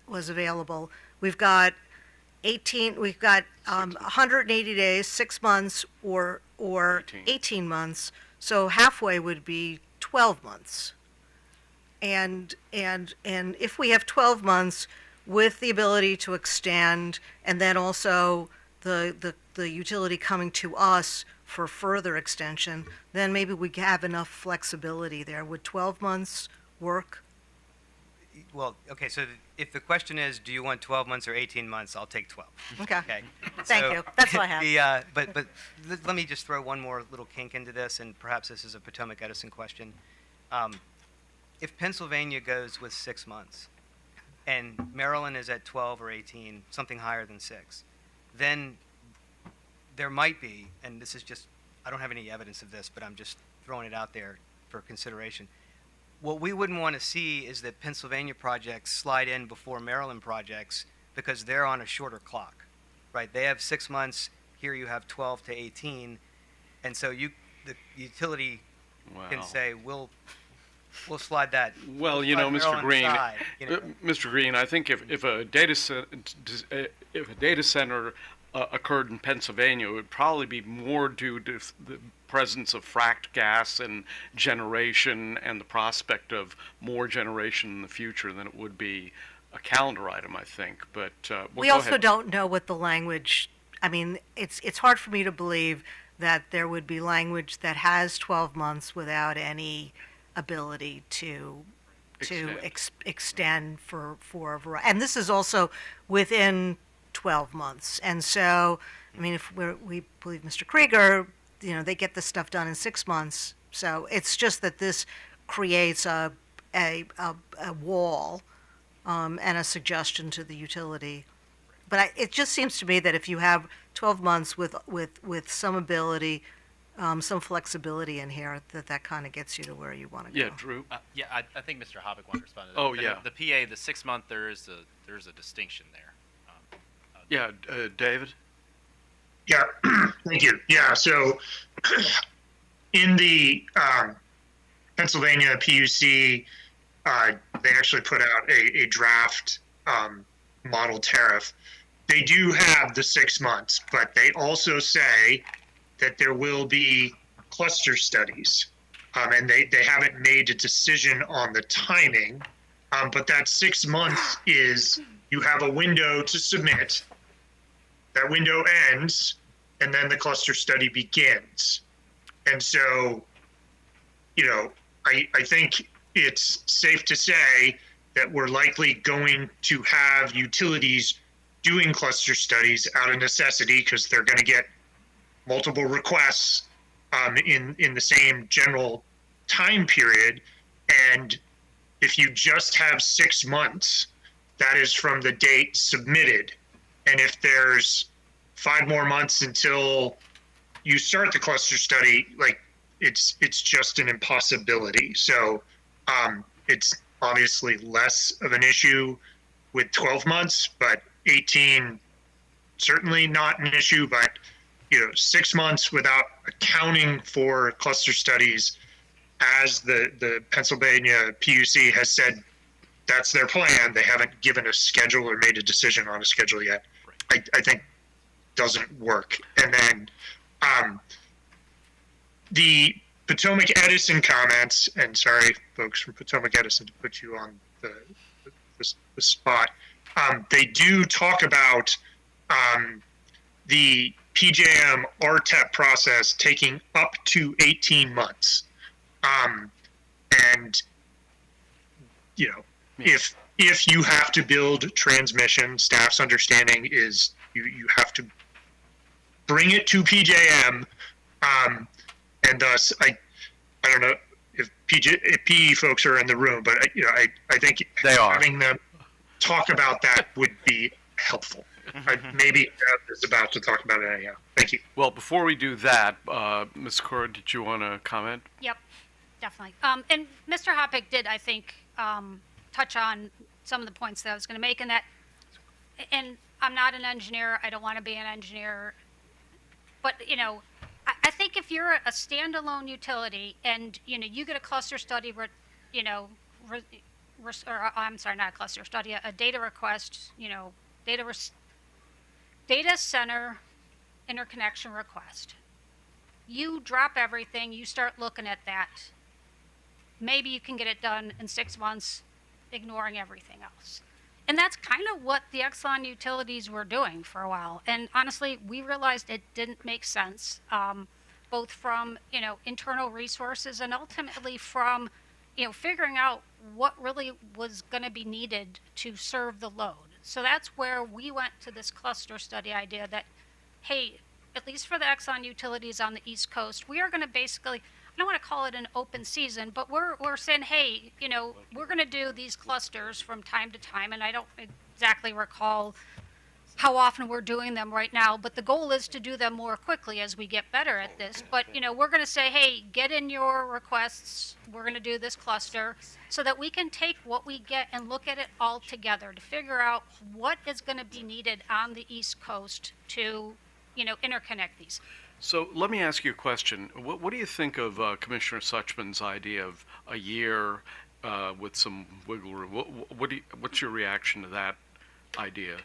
available, we've got 180 days, 6 months, or 18 months. So halfway would be 12 months. And if we have 12 months with the ability to extend, and then also the utility coming to us for further extension, then maybe we have enough flexibility there. Would 12 months work? Well, okay, so if the question is, do you want 12 months or 18 months, I'll take 12. Okay. Okay. Thank So you. That's all I have. But let me just throw one more little kink into this, and perhaps this is a Potomac Edison question. If Pennsylvania goes with 6 months, and Maryland is at 12 or 18, something higher than 6, then there might be, and this is just, I don't have any evidence of this, but I'm just throwing it out there for consideration. What we wouldn't want to see is that Pennsylvania projects slide in before Maryland projects because they're on a shorter clock, right? They have 6 months, here you have 12 to 18, and so the utility can say, we'll slide that. Well, you know, slide Mr. Maryland Green, aside, Mr. Green, I think if a data center occurred in Pennsylvania, it would probably be more due to the presence of fracked gas and generation and the prospect of more generation in the future than it would be a calendar item, I think. But We also don't know what the language, I mean, it's hard for me to believe that there would be language that has 12 months without any ability to extend for a variety. And this is also within 12 months. And so, I mean, if we believe Mr. Krieger, they get this stuff done in 6 months. So it's just that this creates a wall and a suggestion to the utility. But it just seems to me that if you have 12 months with some ability, some flexibility in here, that kind of gets you to where you want to go. Yeah, Drew? I think Mr. Hoppick wanted to respond to that. Oh, But yeah. The PA, the 6 month, there's a distinction there. Yeah, David? Yeah, thank you. Yeah, so in the Pennsylvania PUC, they actually put out a draft model tariff. They do have the 6 months, but they also say that there will be cluster studies. And they haven't made a decision on the timing, but that 6 months is you have a window to submit. That window ends, and then the cluster study begins. And so, I think it's safe to say that we're likely going to have utilities doing cluster studies out of necessity because they're going to get multiple requests in the same general time period. And if you just have 6 months, that is from the date submitted. And if there's 5 more months until you start the cluster study, it's just an impossibility. So it's obviously less of an issue with 12 months, but 18 certainly not an issue. But 6 months without accounting for cluster studies, as the Pennsylvania PUC has said, that's their plan. They haven't given a schedule or made a decision on a schedule yet. I think doesn't work. And then the Potomac Edison comments, and sorry, folks from Potomac Edison, to put you on the spot. They do talk about the PJM RTEP process taking up to 18 months. And if you have to build transmission, staff's understanding is you have to bring it to PJM, and thus I don't know if PE folks are in the room, but I think They are. having them talk about that would be helpful. Maybe Jeff is about to talk about it anyhow. Thank you. Well, before we do that, Ms. Cora, did you want to comment? Yep, definitely. And Mr. Hoppick did, I think, touch on some of the points that I was going to make, and I'm not an engineer. I don't want to be an engineer. But, I think if you're a standalone utility and, you get a cluster study, I'm sorry, not a cluster study, a data request, data center interconnection request. You drop everything, you start looking at that. Maybe you can get it done in 6 months, ignoring everything else. And that's kind of what the Exelon utilities were doing for a while. And honestly, we realized it didn't make sense, both from, internal resources and ultimately from, figuring out what really was going to be needed to serve the load. So that's where we went to this cluster study idea that, hey, at least for the Exxon utilities on the East Coast, we are going to basically, I don't want to call it an open season, but we're saying, hey, we're going to do these clusters from time to time, and I don't exactly recall how often we're doing them right now, but the goal is to do them more quickly as we get better at this. But, we're going to say, hey, get in your requests. We're going to do this cluster so that we can take what we get and look at it all together to figure out what is going to be needed on the East Coast to, interconnect these. So let me ask you a question. What do you think of Commissioner Suchman's idea of a year with some wiggle room? What's your reaction to that idea?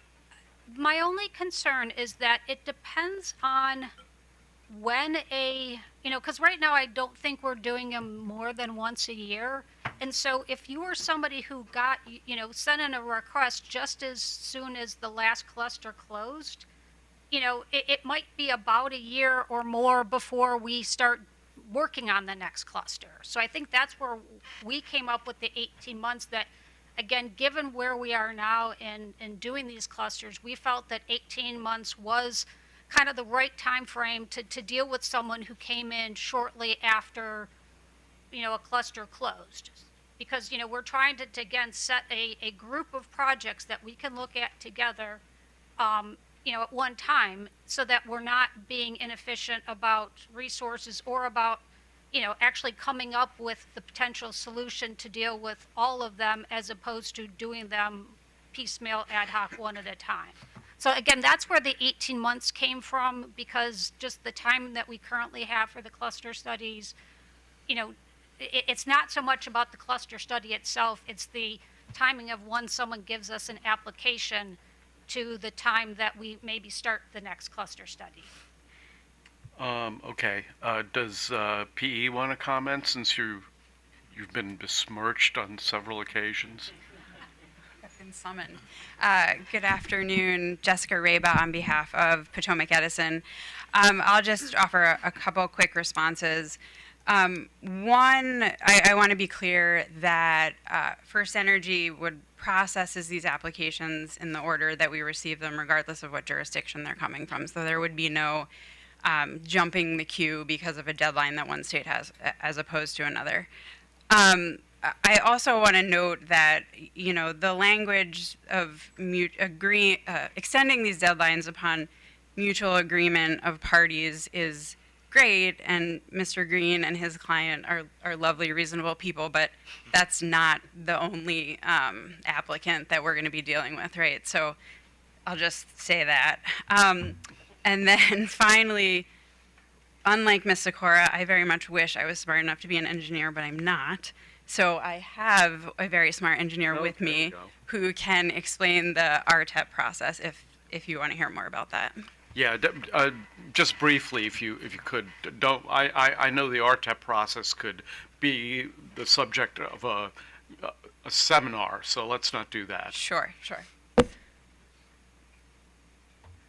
My only concern is that it depends on when because right now I don't think we're doing them more than once a year. And so if you were somebody who got, sent in a request just as soon as the last cluster closed, it might be about a year or more before we start working on the next cluster. So I think that's where we came up with the 18 months that, again, given where we are now in doing these clusters, we felt that 18 months was kind of the right time frame to deal with someone who came in shortly after, a cluster closed. Because, we're trying to again, set a group of projects that we can look at together, at one time so that we're not being inefficient about resources or about actually coming up with the potential solution to deal with all of them as opposed to doing them piecemeal ad hoc one at a time. So again, that's where the 18 months came from, because just the time that we currently have for the cluster studies, it's not so much about the cluster study itself, it's the timing of when someone gives us an application to the time that we maybe start the next cluster study. Okay. Does PE want to comment, since you've been besmirched on several occasions? I've been summoned. Good afternoon, Jessica Raba on behalf of Potomac Edison. I'll just offer a couple quick responses. One, I want to be clear that First Energy processes these applications in the order that we receive them, regardless of what jurisdiction they're coming from. So there would be no jumping the queue because of a deadline that one state has as opposed to another. I also want to note that, the language of extending these deadlines upon mutual agreement of parties is great, and Mr. Green and his client are lovely, reasonable people, but that's not the only applicant that we're going to be dealing with, right? So I'll just say that. And then finally, unlike Ms. Sikora, I very much wish I was smart enough to be an engineer, but I'm not. So I have a very smart engineer with me who can explain the RTEP process if you want to hear more about that. Yeah, just briefly, if you could, don't. I know the RTEP process could be the subject of a seminar, so let's not do that. Sure.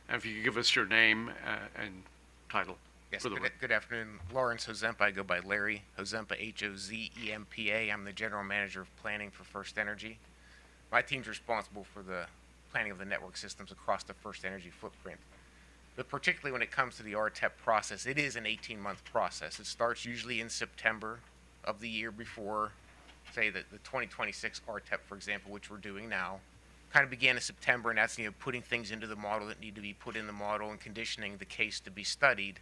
And if you could give us your name and title. Yes, for the good afternoon. Lawrence Hozempa. I go by Larry Hozempa, Hozempa. I'm the General Manager of Planning for First Energy. My team's responsible for the planning of the network systems across the First Energy footprint. But particularly when it comes to the RTEP process, it is an 18-month process. It starts usually in September of the year before, say, the 2026 RTEP, for example, which we're doing now, kind of began in September, and that's, putting things into the model that need to be put in the model and conditioning the case to be studied.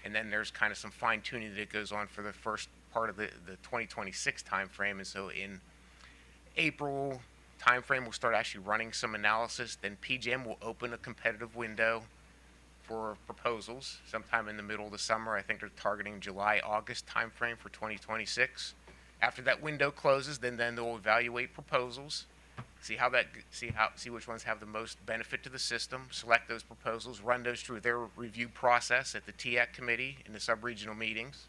And then there's kind of some fine tuning that goes on for the first part of the 2026 timeframe. And so in April timeframe, we'll start actually running some analysis. Then PJM will open a competitive window for proposals sometime in the middle of the summer. I think they're targeting July, August timeframe for 2026. After that window closes, then they'll evaluate proposals, see which ones have the most benefit to the system, select those proposals, run those through their review process at the TEAC committee in the subregional meetings,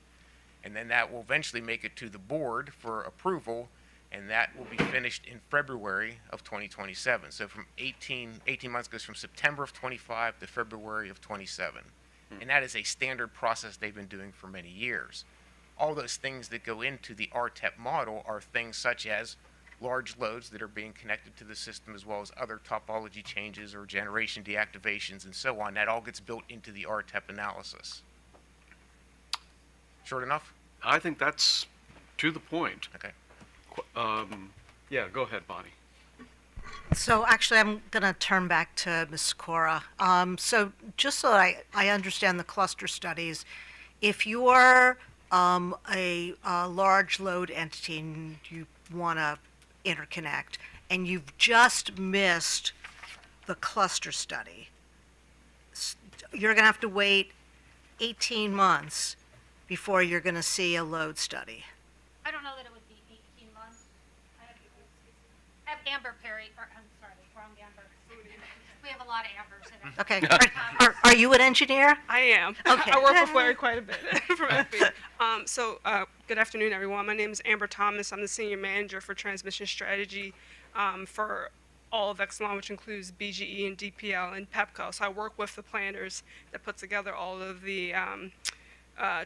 and then that will eventually make it to the board for approval, and that will be finished in February of 2027. So from 18 months goes from September of 25 to February of 27. And that is a standard process they've been doing for many years. All those things that go into the RTEP model are things such as large loads that are being connected to the system, as well as other topology changes or generation deactivations and so on. That all gets built into the RTEP analysis. Short enough? I think that's to the point. Okay. Yeah, go ahead, Bonnie. So actually, I'm going to turn back to Ms. Cora. So just so I understand the cluster studies, if you're a large load entity and you want to interconnect and you've just missed the cluster study, you're going to have to wait 18 months before you're going to see a load study. I don't know that it would be 18 months. I have Amber Perry, I'm sorry, wrong Amber. We have a lot of Ambers in our. Okay. Are you an engineer? I am. Okay. I work with Larry quite a bit from FB. Good afternoon, everyone. My name is Amber Thomas. I'm the Senior Manager for Transmission Strategy for all of Exelon, which includes BGE and DPL and PEPCO. So I work with the planners that put together all of the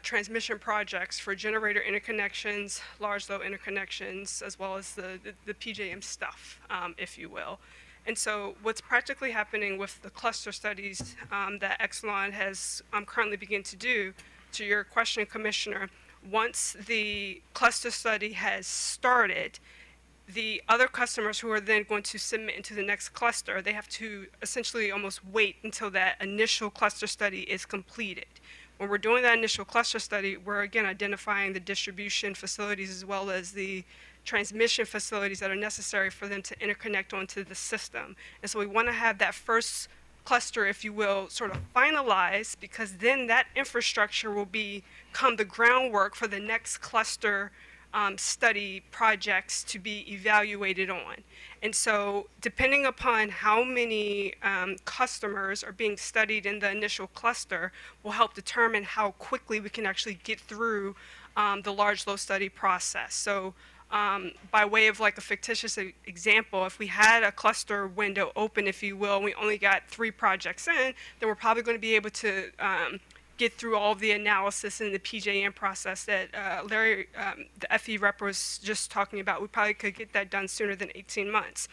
transmission projects for generator interconnections, large load interconnections, as well as the PJM stuff, if you will. And so what's practically happening with the cluster studies that Exelon has currently begun to do, to your question, Commissioner, once the cluster study has started, the other customers who are then going to submit into the next cluster, they have to essentially almost wait until that initial cluster study is completed. When we're doing that initial cluster study, we're again identifying the distribution facilities as well as the transmission facilities that are necessary for them to interconnect onto the system. And so we want to have that first cluster, if you will, sort of finalized, because then that infrastructure will become the groundwork for the next cluster study projects to be evaluated on. And so depending upon how many customers are being studied in the initial cluster will help determine how quickly we can actually get through the large load study process. So by way of like a fictitious example, if we had a cluster window open, if you will, and we only got 3 projects in, then we're probably going to be able to get through all of the analysis in the PJM process that Larry, the FE rep, was just talking about. We probably could get that done sooner than 18 months.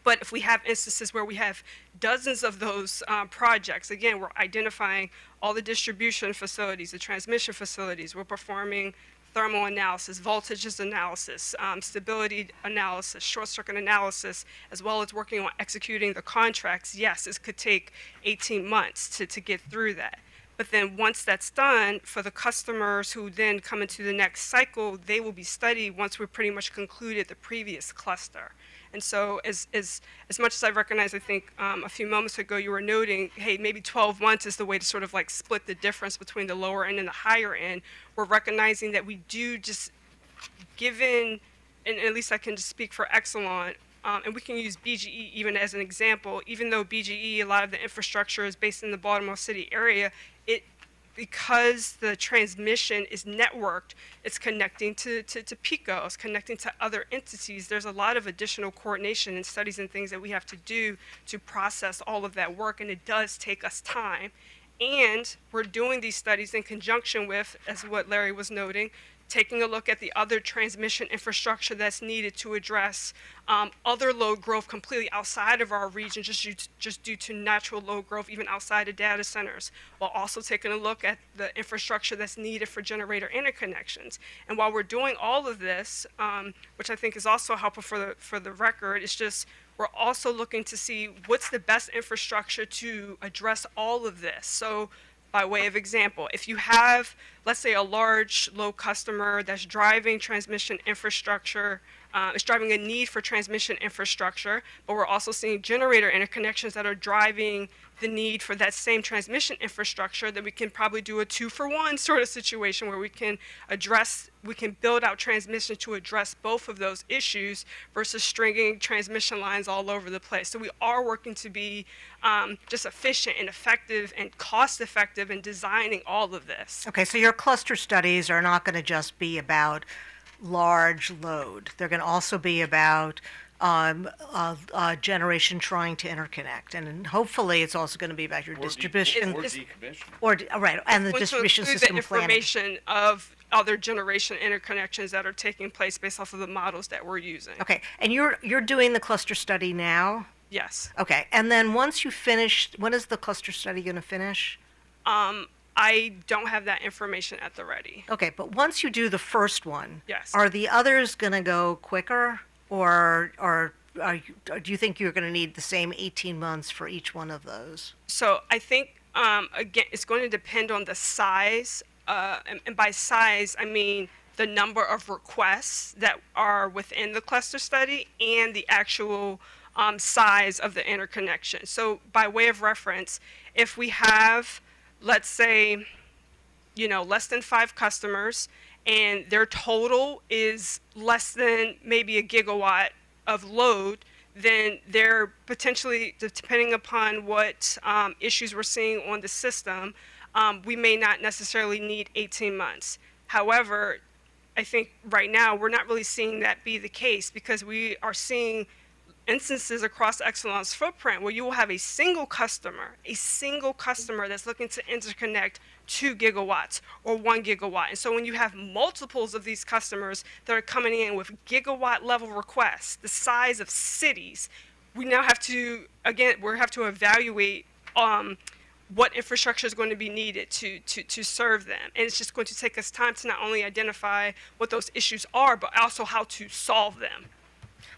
But if we have instances where we have dozens of those projects, again, we're identifying all the distribution facilities, the transmission facilities, we're performing thermal analysis, voltages analysis, stability analysis, short circuit analysis, as well as working on executing the contracts. Yes, this could take 18 months to get through that. But then once that's done, for the customers who then come into the next cycle, they will be studied once we've pretty much concluded the previous cluster. And so as much as I recognize, I think a few moments ago you were noting, hey, maybe 12 months is the way to sort of like split the difference between the lower end and the higher end. We're recognizing that we do just, given, and at least I can just speak for Exelon, and we can use BGE even as an example. Even though BGE, a lot of the infrastructure is based in the Baltimore City area, because the transmission is networked, it's connecting to PECO, it's connecting to other entities. There's a lot of additional coordination and studies and things that we have to do to process all of that work, and it does take us time. And we're doing these studies in conjunction with, as what Larry was noting, taking a look at the other transmission infrastructure that's needed to address other load growth completely outside of our region, just due to natural load growth, even outside of data centers, while also taking a look at the infrastructure that's needed for generator interconnections. And while we're doing all of this, which I think is also helpful for the record, it's just we're also looking to see what's the best infrastructure to address all of this. So by way of example, if you have, let's say, a large load customer that's driving transmission infrastructure, is driving a need for transmission infrastructure, but we're also seeing generator interconnections that are driving the need for that same transmission infrastructure, then we can probably do a 2-for-1 sort of situation where we can build out transmission to address both of those issues versus stringing transmission lines all over the place. So we are working to be just efficient and effective and cost effective in designing all of this. Okay, so your cluster studies are not going to just be about large load. They're going to also be about generation trying to interconnect, and hopefully it's also going to be about your distribution right, and the Going to distribution include system the planning. information of other generation interconnections that are taking place based off of the models that we're using. Okay, and you're doing the cluster study now? Yes. Okay, and then once you finish, when is the cluster study going to finish? I don't have that information at the ready. Okay, but once you do the first one, Yes. are the others going to go quicker, or do you think you're going to need the same 18 months for each one of those? So I think, again, it's going to depend on the size, and by size, I mean the number of requests that are within the cluster study and the actual size of the interconnection. So by way of reference, if we have, let's say, less than 5 customers, and their total is less than maybe a gigawatt of load, then they're potentially, depending upon what issues we're seeing on the system, we may not necessarily need 18 months. However, I think right now we're not really seeing that be the case, because we are seeing instances across Exelon's footprint where you will have a single customer that's looking to interconnect 2 gigawatts or 1 gigawatt. And so when you have multiples of these customers that are coming in with gigawatt level requests, the size of cities, we now have to, again, evaluate what infrastructure is going to be needed to serve them. And it's just going to take us time to not only identify what those issues are, but also how to solve them.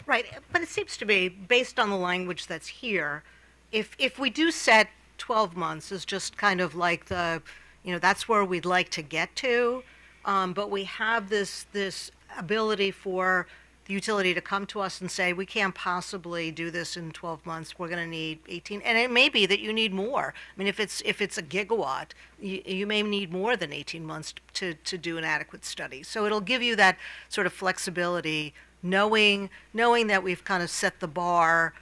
Right, but it seems to me, based on the language that's here, if we do set 12 months as just kind of like that's where we'd like to get to, but we have this ability for the utility to come to us and say, we can't possibly do this in 12 months, we're going to need 18, and it may be that you need more. I mean, if it's a gigawatt, you may need more than 18 months to do an adequate study. So it'll give you that sort of flexibility, knowing that we've kind of set the bar.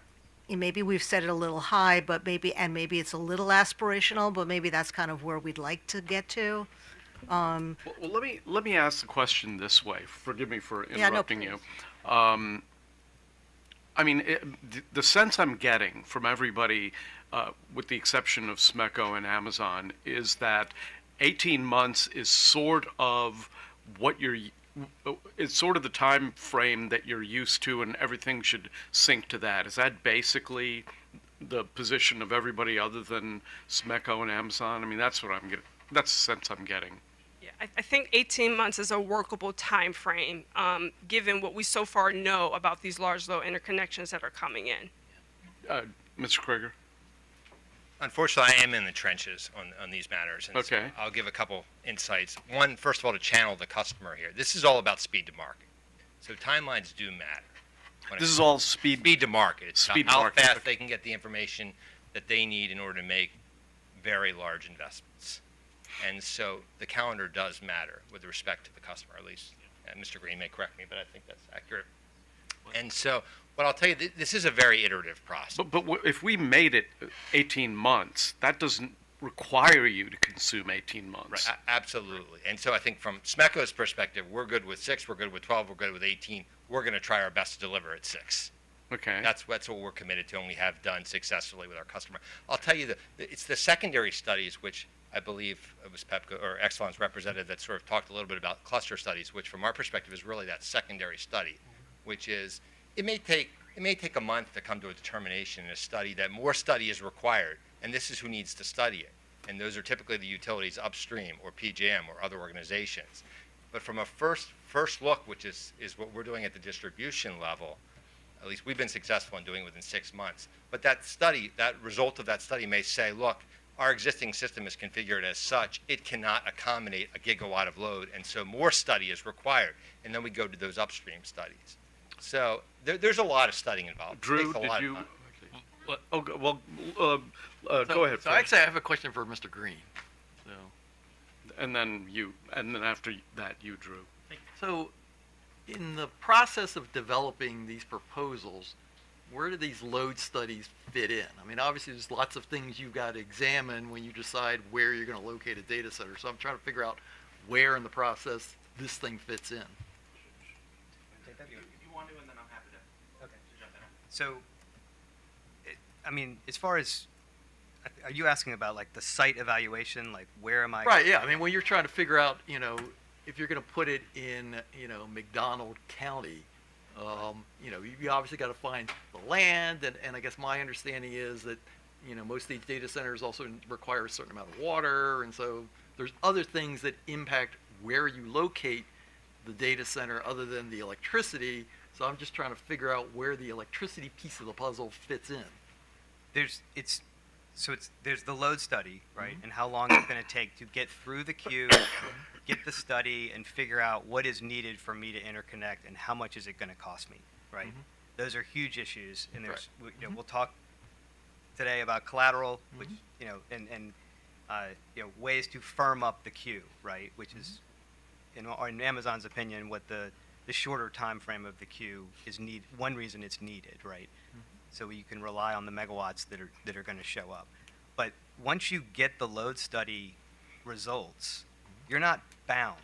Maybe we've set it a little high, but maybe it's a little aspirational, but maybe that's kind of where we'd like to get to. Well, let me ask the question this way. Forgive me for Yeah, no, interrupting you. I mean, the sense I'm getting from everybody, with the exception of SMECO and Amazon, is that 18 months is sort of it's sort of the time frame that you're used to, and everything should sync to that. Is that basically the position of everybody other than SMECO and Amazon? I mean, that's what I'm getting. That's the sense I'm getting. Yeah, I think 18 months is a workable time frame, given what we so far know about these large load interconnections that are coming in. Mr. Krieger? Unfortunately, I am in the trenches on these matters. And Okay. So I'll give a couple insights. One, first of all, to channel the customer here. This is all about speed to market. So timelines do matter. This is all speed to market. It's speed to how market, fast okay. they can get the information that they need in order to make very large investments. And so the calendar does matter with respect to the customer, at least. Mr. Green may correct me, but I think that's accurate. And so what I'll tell you, this is a very iterative process. But if we made it 18 months, that doesn't require you to consume 18 months. Right, absolutely. And so I think from SMECO's perspective, we're good with 6, we're good with 12, we're good with 18. We're going to try our best to deliver at 6. Okay. That's what we're committed to, and we have done successfully with our customer. I'll tell you, it's the secondary studies, which I believe it was Pepco or Exelon's representative that sort of talked a little bit about cluster studies, which from our perspective is really that secondary study, which is it may take a month to come to a determination in a study that more study is required, and this is who needs to study it. And those are typically the utilities upstream or PJM or other organizations. But from a first look, which is what we're doing at the distribution level, At least we've been successful in doing it within 6 months. But that study, that result of that study may say, look, our existing system is configured as such, it cannot accommodate a gigawatt of load, and so more study is required. And then we go to those upstream studies. So there's a lot of studying involved. It Drew, takes a did lot of you? time. Oh, well, go ahead. So Fred. actually, I have a question for Mr. Green. So, And then you, and then after that, you, Drew. so in the process of developing these proposals, where do these load studies fit in? I mean, obviously, there's lots of things you've got to examine when you decide where you're going to locate a data center. So I'm trying to figure out where in the process this thing fits in. So, I mean, as far as, are you asking about like the site evaluation, like where am I? Right, yeah. I mean, when you're trying to figure out, if you're going to put it in, McDonald County, you obviously got to find the land, and I guess my understanding is that, most of these data centers also require a certain amount of water, and so there's other things that impact where you locate the data center other than the electricity. So I'm just trying to figure out where the electricity piece of the puzzle fits in. There's the load study, right? And how long it's going to take to get through the queue, get the study, and figure out what is needed for me to interconnect and how much is it going to cost me, right? Those are huge issues, and there's we'll talk today about collateral, which and ways to firm up the queue, right? Which is, in Amazon's opinion, what the shorter time frame of the queue is one reason it's needed, right? So you can rely on the megawatts that are going to show up. But once you get the load study results, you're not bound.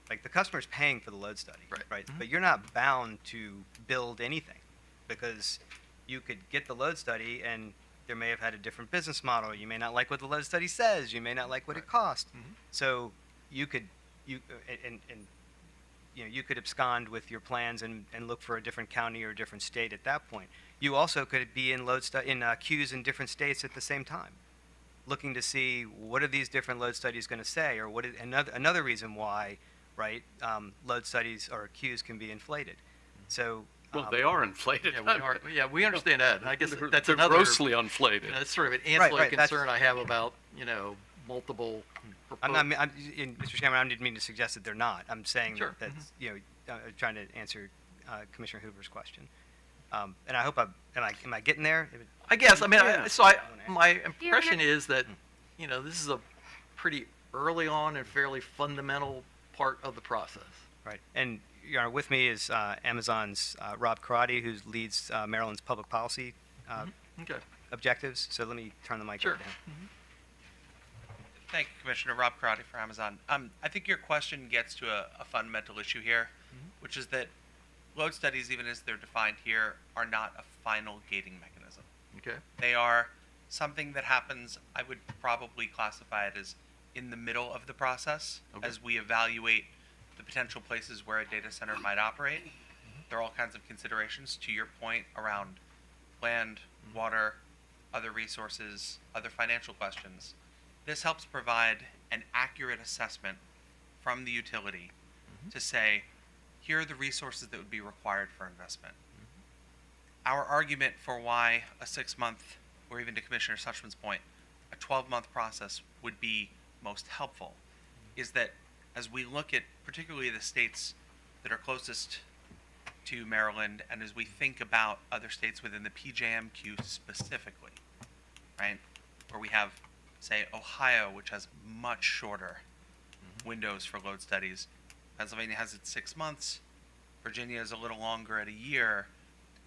Like, the customer's paying for the load study, right? But you're not bound to build anything, because you could get the load study and there may have had a different business model. You may not like what the load study says. You may not like what it costs. So you could you could abscond with your plans and look for a different county or a different state at that point. You also could be in queues in different states at the same time, looking to see what are these different load studies going to say, or what is another reason why, right? Load studies or queues can be inflated. So. Well, they are inflated. Yeah, we understand that. And I guess that's they're another grossly inflated. That's sort of an ancillary concern I have about multiple. Mr. Chairman, I didn't mean to suggest that they're not. I'm saying Sure. that trying to answer Commissioner Hoover's question. And I hope am I getting there? I guess. I mean, Yeah. my impression is that this is a pretty early on and fairly fundamental part of the process. Right. And with me is Amazon's Rob Karate, who leads Maryland's public policy objectives. So let me turn the mic over to him. Thank you, Commissioner. Rob Karate for Amazon. I think your question gets to a fundamental issue here, which is that load studies, even as they're defined here, are not a final gating mechanism. Okay. They are something that happens, I would probably classify it as in the middle of the process, as we evaluate the potential places where a data center might operate. There are all kinds of considerations, to your point, around land, water, other resources, other financial questions. This helps provide an accurate assessment from the utility to say, here are the resources that would be required for investment. Our argument for why a 6-month, or even to Commissioner Suchman's point, a 12-month process would be most helpful is that as we look at particularly the states that are closest to Maryland, and as we think about other states within the PJM queue specifically, right, where we have, say, Ohio, which has much shorter windows for load studies. Pennsylvania has it 6 months. Virginia is a little longer at a year.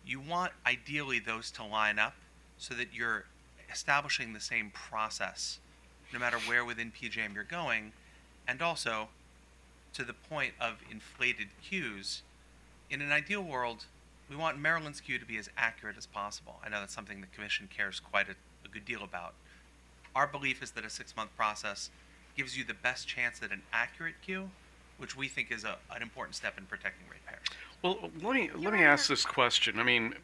You want, ideally, those to line up so that you're establishing the same process no matter where within PJM you're going. And also, to the point of inflated queues, in an ideal world, we want Maryland's queue to be as accurate as possible. I know that's something the Commission cares quite a good deal about. Our belief is that a 6-month process gives you the best chance at an accurate queue, which we think is an important step in protecting ratepayers. Well, let me ask this question. I mean,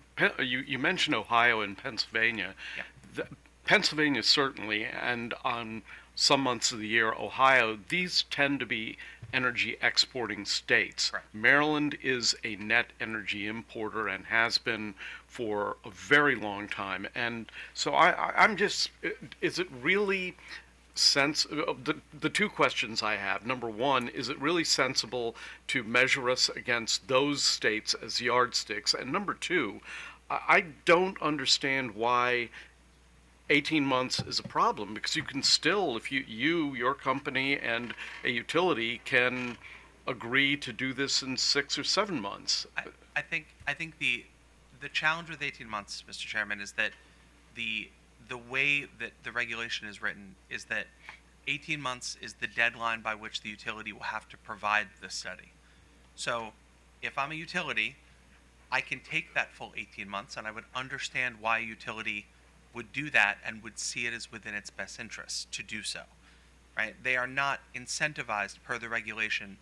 you mentioned Ohio and Pennsylvania. Yeah. Pennsylvania certainly, and on some months of the year, Ohio, these tend to be energy exporting states. Maryland is a net energy importer and has been for a very long time. And so I'm just, is it really the two questions I have? Number one, is it really sensible to measure us against those states as yardsticks? And number two, I don't understand why 18 months is a problem, because you can still, if your company and a utility can agree to do this in 6 or 7 months. I think the challenge with 18 months, Mr. Chairman, is that the way that the regulation is written is that 18 months is the deadline by which the utility will have to provide the study. So if I'm a utility, I can take that full 18 months, and I would understand why a utility would do that and would see it as within its best interest to do so, right? They are not incentivized per the regulation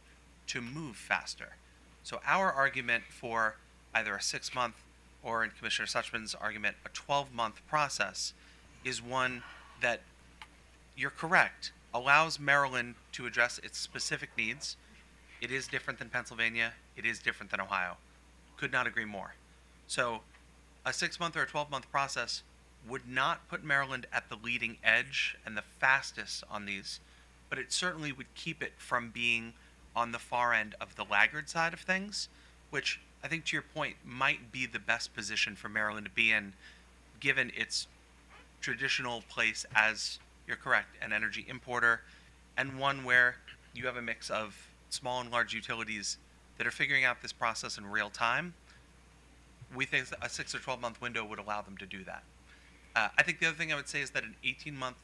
to move faster. So our argument for either a 6-month or, in Commissioner Suchman's argument, a 12-month process is one that, you're correct, allows Maryland to address its specific needs. It is different than Pennsylvania. It is different than Ohio. Could not agree more. So a 6-month or a 12-month process would not put Maryland at the leading edge and the fastest on these, but it certainly would keep it from being on the far end of the laggard side of things, which I think, to your point, might be the best position for Maryland to be in, given its traditional place as, you're correct, an energy importer, and one where you have a mix of small and large utilities that are figuring out this process in real time. We think a 6 or 12-month window would allow them to do that. I think the other thing I would say is that an 18-month,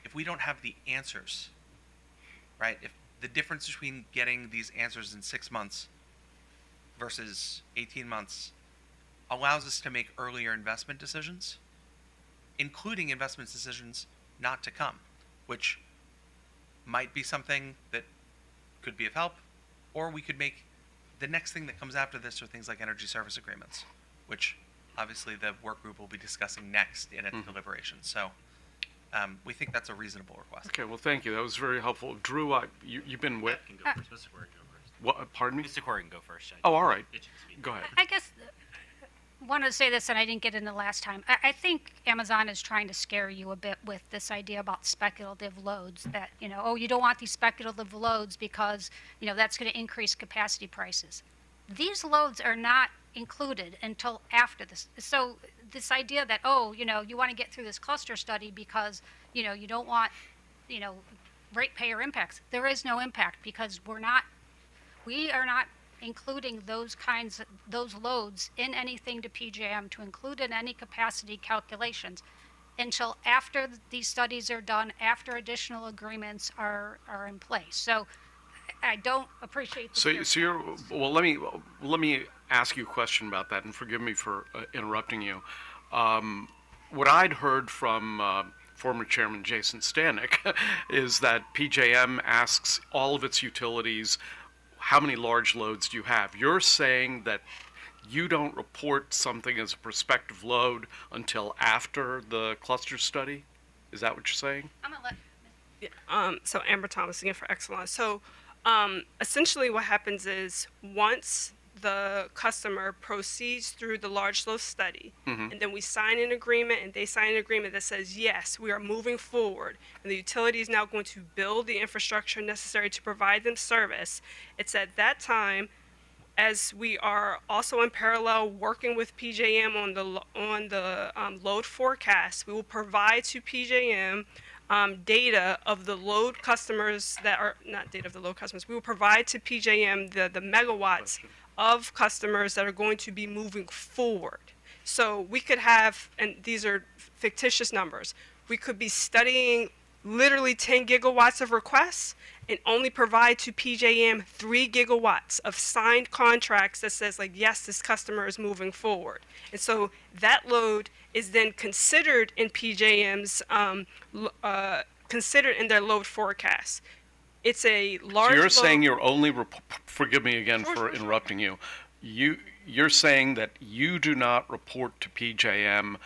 if we don't have the answers, right, if the difference between getting these answers in 6 months versus 18 months allows us to make earlier investment decisions, including investment decisions not to come, which might be something that could be of help, or we could make the next thing that comes after this are things like energy service agreements, which obviously the work group will be discussing next in its deliberations. So we think that's a reasonable request. Okay, well, thank you. That was very helpful. Drew, you've been with... Can go first. Mr. Corrigan go first. What, pardon me? Mr. Corrigan go first. Oh, all right. Go ahead. I guess wanted to say this, and I didn't get into last time. I think Amazon is trying to scare you a bit with this idea about speculative loads. That you don't want these speculative loads because that's going to increase capacity prices. These loads are not included until after this. So this idea that you want to get through this cluster study because you don't want ratepayer impacts. There is no impact because we are not including those loads in anything to PJM to include in any capacity calculations until after these studies are done, after additional agreements are in place. So I don't appreciate the So you're, well, let me ask you a question about that, and forgive me for interrupting you. What I'd heard from former Chairman Jason Stanek is that PJM asks all of its utilities, how many large loads do you have? You're saying that you don't report something as a prospective load until after the cluster study? Is that what you're saying? I'm gonna let. So Amber Thomas again for Exelon. So essentially what happens is once the customer proceeds through the large load study, and then we sign an agreement and they sign an agreement that says, yes, we are moving forward, and the utility is now going to build the infrastructure necessary to provide them service. It's at that time, as we are also in parallel working with PJM on the load forecast, we will provide to PJM data of the load customers that are not data of the load customers. We will provide to PJM the megawatts of customers that are going to be moving forward. So we could have, and these are fictitious numbers, we could be studying literally 10 gigawatts of requests and only provide to PJM 3 gigawatts of signed contracts that says like, yes, this customer is moving forward. And so that load is then considered in PJM's, considered in their load forecast. It's a large So you're load. saying you're only, forgive me again for interrupting you. You're saying that you do not report to PJM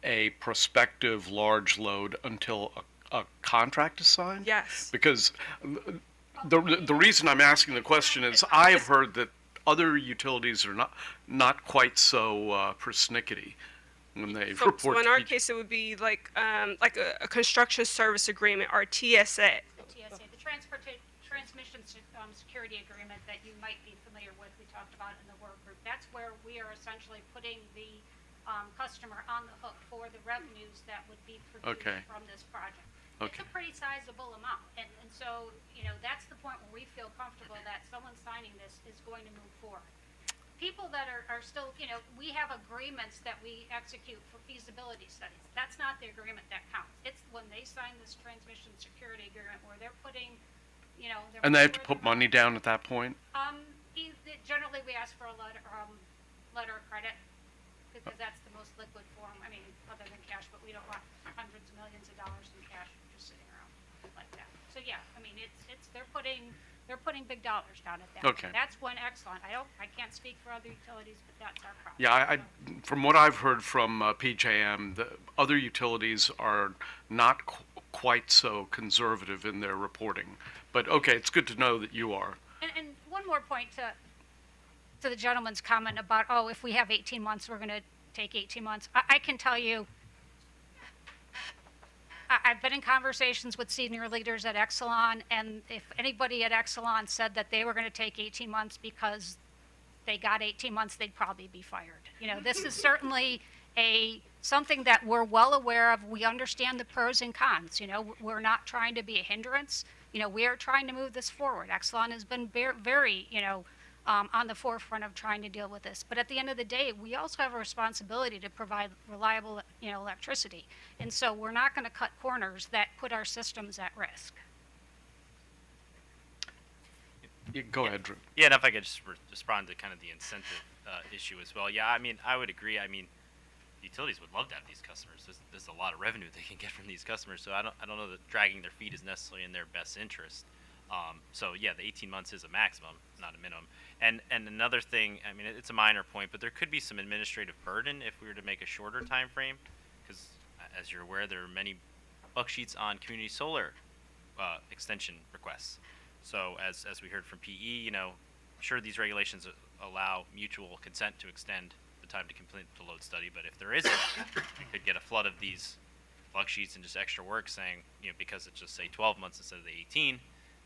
a prospective large load until a contract is signed? Yes. Because the reason I'm asking the question is I have heard that other utilities are not quite so persnickety when they So report in to our PG. case, it would be like a construction service agreement, or TSA. TSA, the transmission security agreement that you might be familiar with, we talked about in the work group. That's where we are essentially putting the customer on the hook for the revenues that would be produced Okay. from this project. It's Okay. a pretty sizable amount, and so, you know, that's the point where we feel comfortable that someone signing this is going to move forward. People that are still, you know, we have agreements that we execute for feasibility studies. That's not the agreement that counts. It's when they sign this transmission security agreement where they're putting, you know, they're And they have to putting put money down at that point? Generally, we ask for a letter of credit, because that's the most liquid form, I mean, other than cash, but we don't want hundreds of millions of dollars in cash just sitting around like that. So, yeah, I mean, they're putting big dollars down at that. Okay. That's when Exelon, I can't speak for other utilities, but that's our problem. Yeah, from what I've heard from PJM, the other utilities are not quite so conservative in their reporting. But okay, it's good to know that you are. And one more point to the gentleman's comment about, oh, if we have 18 months, we're going to take 18 months. I can tell you, I've been in conversations with senior leaders at Exelon, and if anybody at Exelon said that they were going to take 18 months because they got 18 months, they'd probably be fired. You know, this is certainly something that we're well aware of. We understand the pros and cons. You know, we're not trying to be a hindrance. You know, we are trying to move this forward. Exelon has been very, you know, on the forefront of trying to deal with this. But at the end of the day, we also have a responsibility to provide reliable, you know, electricity. And so we're not going to cut corners that put our systems at risk. Go ahead, Drew. Yeah, and if I could just respond to kind of the incentive issue as well. Yeah, I mean, I would agree. I mean, utilities would love to have these customers. There's a lot of revenue they can get from these customers. So I don't know that dragging their feet is necessarily in their best interest. So yeah, the 18 months is a maximum, not a minimum. And another thing, I mean, it's a minor point, but there could be some administrative burden if we were to make a shorter time frame, because as you're aware, there are many buck sheets on community solar extension requests. So as we heard from PE, you know, sure, these regulations allow mutual consent to extend the time to complete the load study, but if there isn't, we could get a flood of these buck sheets and just extra work saying, you know, because it's just say 12 months instead of the 18,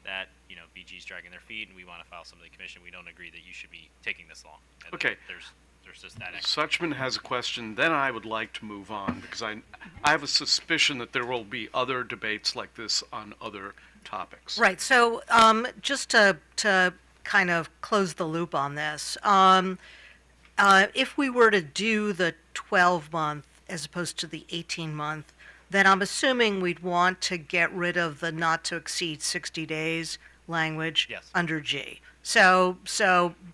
that, you know, BG's dragging their feet and we want to file something to the commission. We don't agree that you should be taking this long. And Okay. There's just that extra. Suchman has a question, then I would like to move on, because I have a suspicion that there will be other debates like this on other topics. Right. So just to kind of close the loop on this, if we were to do the 12-month as opposed to the 18-month, then I'm assuming we'd want to get rid of the not to exceed 60 days language under G. So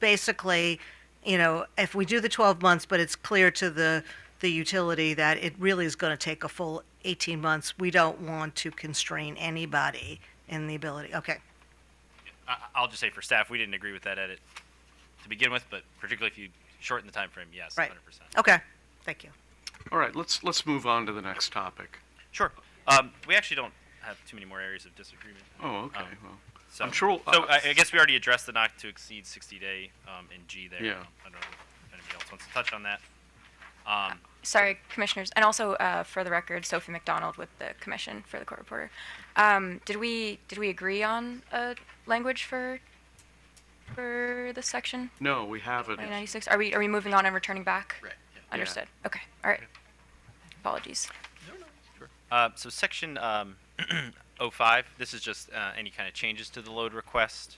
basically, you know, if we do the 12 months, but it's clear to the utility that it really is going to take a full 18 months, we don't want to constrain anybody in the ability. Okay. I'll just say for staff, we didn't agree with that edit to begin with, but particularly if you shorten the time frame, yes, Right. 100%. Okay. Thank you. All right, let's move on to the next topic. Sure. We actually don't have too many more areas of disagreement. Oh, okay. Well, So, I'm sure. So I guess we already addressed the not to exceed 60-day in G there. Yeah. I don't know if anybody else wants to touch on that. Sorry, commissioners, and also for the record, Sophie McDonald with the commission for the court reporter. Did we agree on a language for this section? No, we haven't. 2096. Are we moving on and returning back? Right. Yeah. Understood. Okay. All right. Apologies. So section 05, this is just any kind of changes to the load request.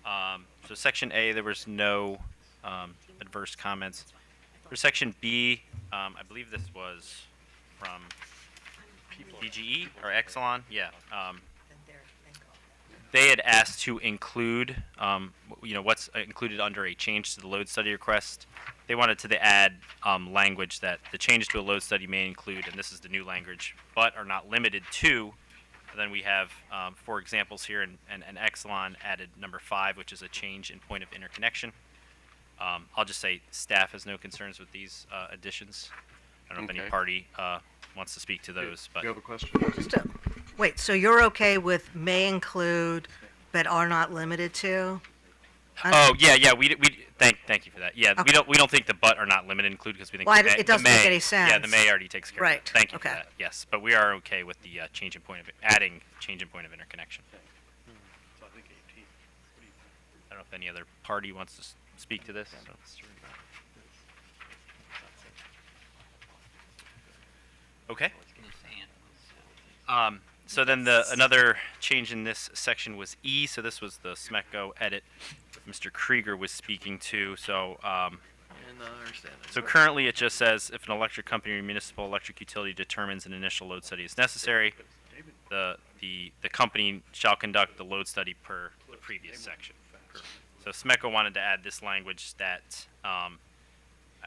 So section A, there was no adverse comments. For section B, I believe this was from BGE or Exelon. Yeah. They had asked to include, you know, what's included under a change to the load study request. They wanted to add language that the change to a load study may include, and this is the new language, but are not limited to. And then we have 4 examples here, and Exelon added number 5, which is a change in point of interconnection. I'll just say staff has no concerns with these additions. I don't know if any Okay. party wants to speak to those, but You have a question? Wait, so you're okay with may include, but are not limited to? Oh, yeah, thank you for that. Yeah, we don't think the but are not limited include because we think Well, the may, it doesn't the may, make any Yeah, the sense. may already takes care of Right, it. Thank you okay. for that. Yes, but we are okay with the change in point of adding change in point of interconnection. I don't know if any other party wants to speak to this. So. Okay. So then another change in this section was E. So this was the SMECO edit Mr. Krieger was speaking to. So so currently it just says if an electric company or municipal electric utility determines an initial load study is necessary, the company shall conduct the load study per the previous section. So SMECO wanted to add this language that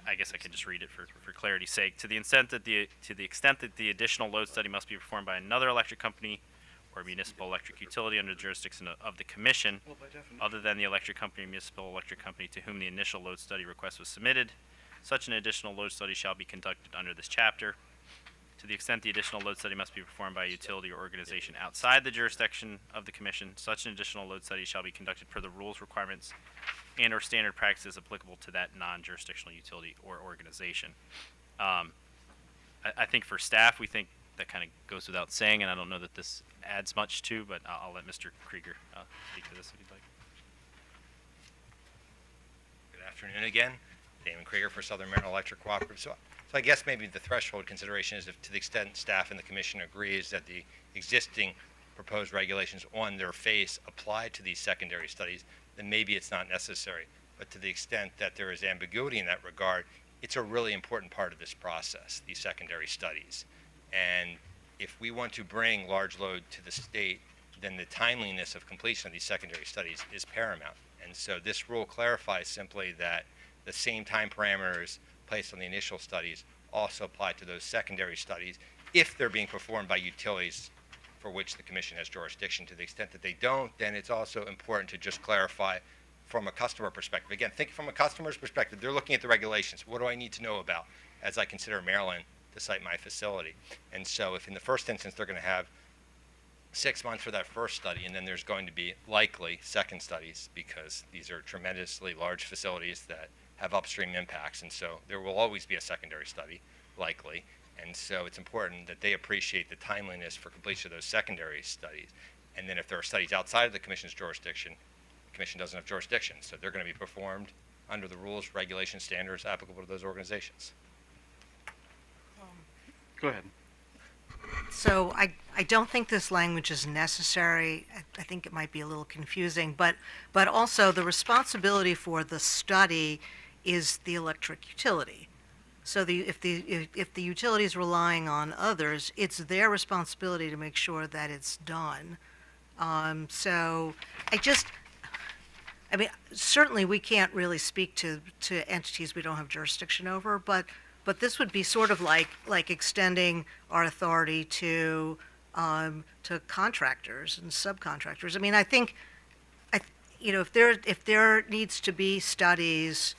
I guess I could just read it for clarity's sake. To the extent that the additional load study must be performed by another electric company or municipal electric utility under the jurisdiction of the commission, other than the electric company or municipal electric company to whom the initial load study request was submitted, such an additional load study shall be conducted under this chapter. To the extent the additional load study must be performed by a utility or organization outside the jurisdiction of the commission, such an additional load study shall be conducted per the rules, requirements, and or standard practices applicable to that non-jurisdictional utility or organization. I think for staff, we think that kind of goes without saying, and I don't know that this adds much to, but I'll let Mr. Krieger speak to this if you'd like. Good afternoon again. Damon Krieger for Southern Maryland Electric Cooperative. So I guess maybe the threshold consideration is if to the extent staff and the commission agrees that the existing proposed regulations on their face apply to these secondary studies, then maybe it's not necessary. But to the extent that there is ambiguity in that regard, it's a really important part of this process, these secondary studies. And if we want to bring large load to the state, then the timeliness of completion of these secondary studies is paramount. And so this rule clarifies simply that the same time parameters placed on the initial studies also apply to those secondary studies if they're being performed by utilities for which the commission has jurisdiction. To the extent that they don't, then it's also important to just clarify from a customer perspective. Again, think from a customer's perspective. They're looking at the regulations. What do I need to know about as I consider Maryland to site my facility? And so if in the first instance they're going to have 6 months for that first study, and then there's going to be likely second studies because these are tremendously large facilities that have upstream impacts, and so there will always be a secondary study, likely. And so it's important that they appreciate the timeliness for completion of those secondary studies. And then if there are studies outside of the commission's jurisdiction, the commission doesn't have jurisdiction, so they're going to be performed under the rules, regulations, standards applicable to those organizations. Go ahead. So I don't think this language is necessary. I think it might be a little confusing, but also the responsibility for the study is the electric utility. So if the utility is relying on others, it's their responsibility to make sure that it's done. So I mean, certainly we can't really speak to entities we don't have jurisdiction over, but this would be sort of like extending our authority to contractors and subcontractors. I mean, I think, if there needs to be studies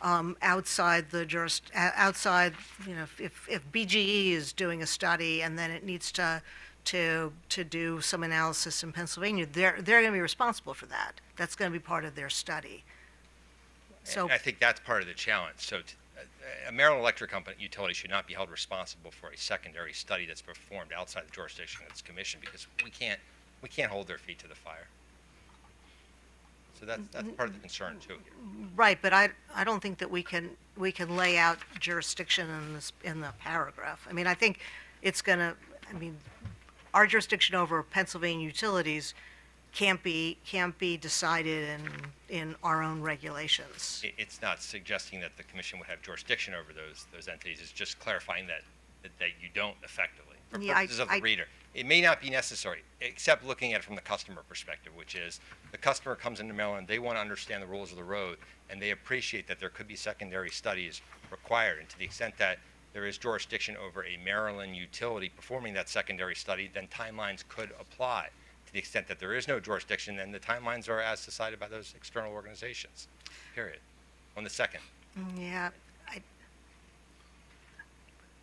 outside outside, if BGE is doing a study and then it needs to do some analysis in Pennsylvania, they're going to be responsible for that. That's going to be part of their study. So And I think that's part of the challenge. So a Maryland Electric Company utility should not be held responsible for a secondary study that's performed outside the jurisdiction of its commission, because we can't hold their feet to the fire. So that's part of the concern too. right, but I don't think that we can lay out jurisdiction in the paragraph. I mean, I think it's going to. I mean, our jurisdiction over Pennsylvania utilities can't be decided in our own regulations. It's not suggesting that the commission would have jurisdiction over those entities. It's just clarifying that you don't effectively. For purposes of the reader, it may not be necessary, except looking at it from the customer perspective, which is the customer comes into Maryland, they want to understand the rules of the road, and they appreciate that there could be secondary studies required. And to the extent that there is jurisdiction over a Maryland utility performing that secondary study, then timelines could apply. To the extent that there is no jurisdiction, then the timelines are as decided by those external organizations, period. On the second. Yeah,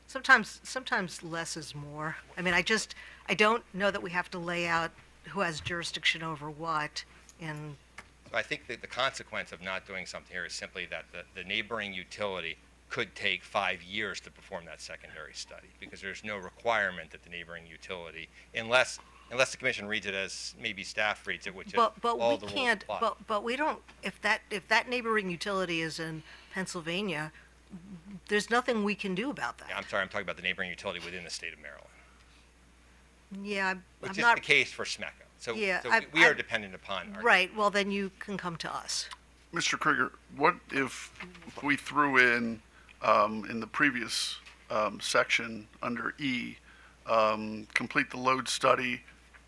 sometimes less is more. I mean, I don't know that we have to lay out who has jurisdiction over what in. So I think that the consequence of not doing something here is simply that the neighboring utility could take 5 years to perform that secondary study, because there's no requirement that the neighboring utility, unless the commission reads it as maybe staff reads it, which is But all we the rules can't. apply. But we don't. If that neighboring utility is in Pennsylvania, there's nothing we can do about that. Yeah, I'm sorry, I'm talking about the neighboring utility within the state of Maryland, Yeah, I'm which is not. the case for SMECO. So, Yeah, so I- we are I- dependent upon our. Right. Well, then you can come to us. Mr. Krieger, what if we threw in the previous section under E, complete the load study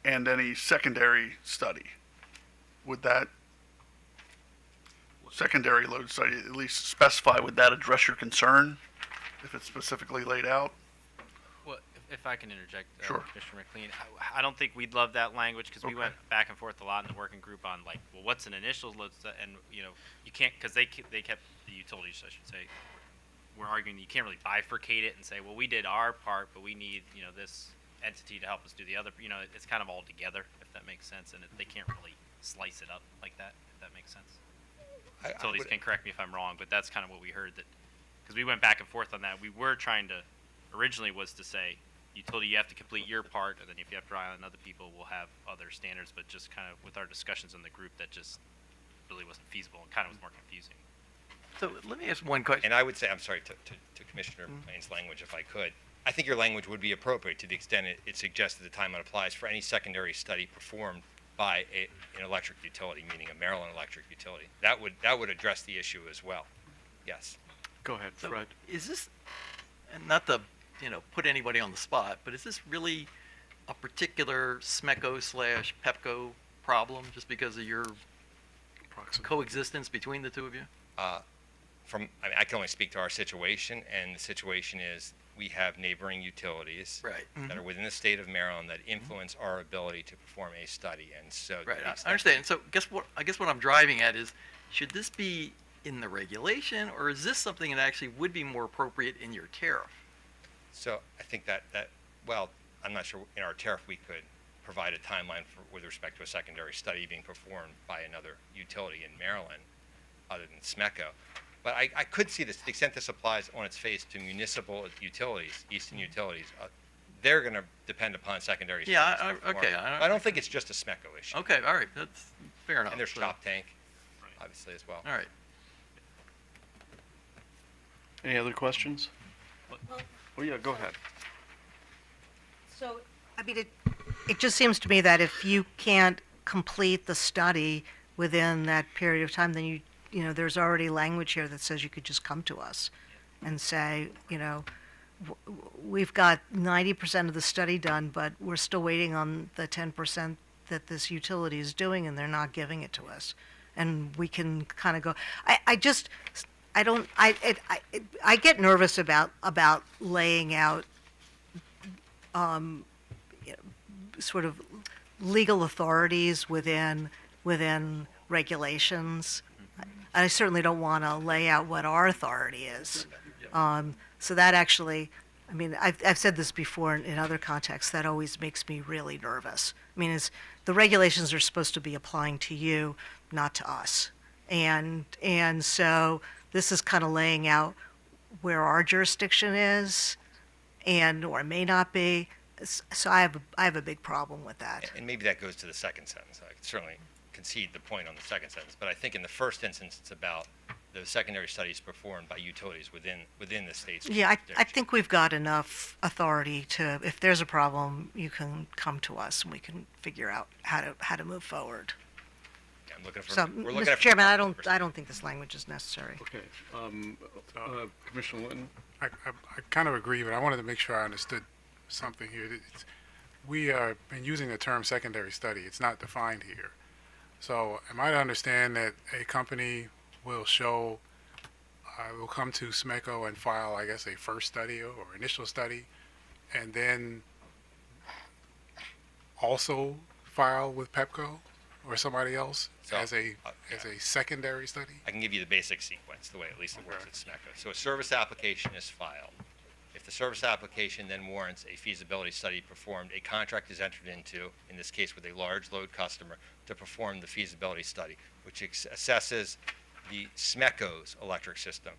and any secondary study? Would that secondary load study at least specify, would that address your concern if it's specifically laid out? Well, if I can interject, Sure. Commissioner McLean, I don't think we'd love that language because we Okay. went back and forth a lot in the working group on like, well, what's an initial load and you know, you can't because they kept the utilities, I should say. We're arguing you can't really bifurcate it and say, well, we did our part, but we need this entity to help us do the other. It's kind of all together, if that makes sense, and they can't really slice it up like that, if that makes sense. Utilities can correct me if I'm wrong, but that's kind of what we heard, that because we went back and forth on that. We were trying to originally was to say utility, you have to complete your part, and then if you have to rely on other people, we'll have other standards. But just kind of with our discussions in the group, that just really wasn't feasible and kind of was more confusing. So let me ask one question. And I would say, I'm sorry, to Commissioner McLean's language, if I could, I think your language would be appropriate to the extent it suggests that the time it applies for any secondary study performed by an electric utility, meaning a Maryland electric utility. That would address the issue as well. Yes. Go ahead, So Fred. is this, and not to, put anybody on the spot, but is this really a particular SMECO/PEPCO problem just because of your coexistence between the two of you? I can only speak to our situation, and the situation is we have neighboring utilities that are within the state of Maryland that influence our ability to perform a study, and so. to Right, the I extent- understand. So I guess what I'm driving at is, should this be in the regulation, or is this something that actually would be more appropriate in your tariff? So I think that well, I'm not sure in our tariff we could provide a timeline with respect to a secondary study being performed by another utility in Maryland other than SMECO. But I could see this, to the extent this applies on its face to municipal utilities, Easton utilities, they're going to depend upon secondary studies. Yeah, to perform. okay. I don't think it's just a SMECO issue. Okay, all right, that's fair enough. And there's So- Chop Tank, obviously, as well. All right. Any other questions? Oh, yeah, go ahead. So, I mean, it just seems to me that if you can't complete the study within that period of time, then you know, there's already language here that says you could just come to us and say, we've got 90% of the study done, but we're still waiting on the 10% that this utility is doing, and they're not giving it to us. And we can kind of go, I get nervous about laying out sort of legal authorities within regulations. I certainly don't want to lay out what our authority is. So that actually, I mean, I've said this before in other contexts, that always makes me really nervous. I mean, the regulations are supposed to be applying to you, not to us. And so this is kind of laying out where our jurisdiction is or may not be. So I have a big problem with that. And maybe that goes to the second sentence. I could certainly concede the point on the second sentence, but I think in the first instance, it's about the secondary studies performed by utilities within the state's Yeah, I jurisdiction. think we've got enough authority to, if there's a problem, you can come to us and we can figure out how to move forward. Yeah, I'm looking for, So, we're looking Mr. at Chairman, I don't think this language is necessary. Okay. Commissioner Linton? I kind of agree, but I wanted to make sure I understood something here. We have been using the term secondary study. It's not defined here. So am I to understand that a company will will come to SMECO and file, I guess, a first study or initial study, and then also file with PEPCO or somebody else So, as a secondary study? I can give you the basic sequence, the way at least it works at SMECO. So a service application is filed. If the service application then warrants a feasibility study performed, a contract is entered into, in this case with a large load customer, to perform the feasibility study, which assesses the SMECO's electric system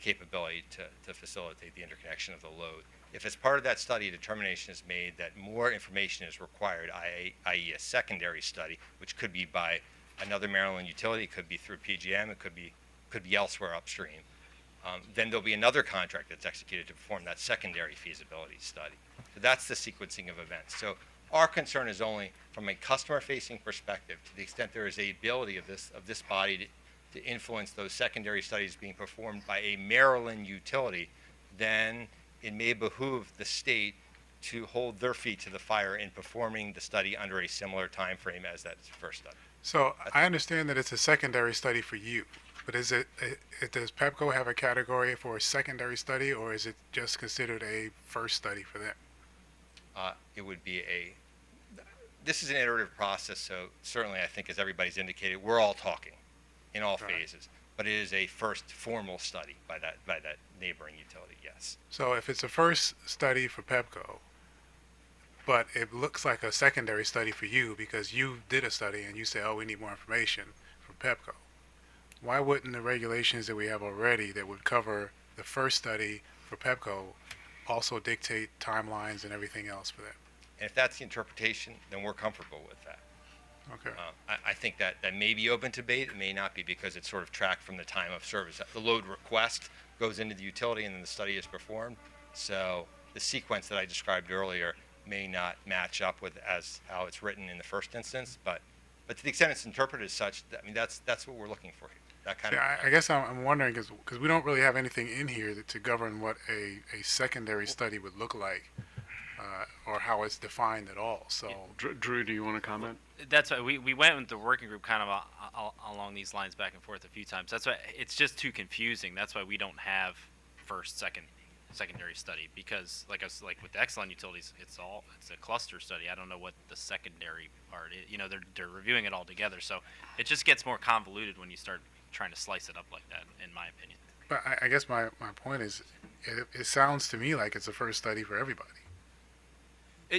capability to facilitate the interconnection of the load. If as part of that study, a determination is made that more information is required, i.e. a secondary study, which could be by another Maryland utility, it could be through PGM, it could be elsewhere upstream, then there'll be another contract that's executed to perform that secondary feasibility study. So that's the sequencing of events. So our concern is only from a customer-facing perspective, to the extent there is a ability of this body to influence those secondary studies being performed by a Maryland utility, then it may behoove the state to hold their feet to the fire in performing the study under a similar time frame as that first study. So I understand that it's a secondary study for you, but does PEPCO have a category for a secondary study, or is it just considered a first study for them? It would be this is an iterative process, so certainly I think, as everybody's indicated, we're all talking in all phases, but it is a first formal study by that neighboring utility, yes. So if it's a first study for PEPCO, but it looks like a secondary study for you because you did a study and you say, oh, we need more information from PEPCO, why wouldn't the regulations that we have already that would cover the first study for PEPCO also dictate timelines and everything else for that? And if that's the interpretation, then we're comfortable with that. Okay. I think that may be open to debate. It may not be, because it's sort of tracked from the time of service. The load request goes into the utility and then the study is performed. So the sequence that I described earlier may not match up with as how it's written in the first instance, but to the extent it's interpreted as such, that's what we're looking for here. That kind of. I guess I'm wondering, because we don't really have anything in here to govern what a secondary study would look like, or how it's defined at all. So, Drew, do you want to comment? That's why we went with the working group kind of along these lines back and forth a few times. That's why it's just too confusing. That's why we don't have first, secondary study, because like with the Exelon utilities, it's a cluster study. I don't know what the secondary part is. You know, they're reviewing it all together, so it just gets more convoluted when you start trying to slice it up like that, in my opinion. but I guess my point is, it sounds to me like it's a first study for everybody.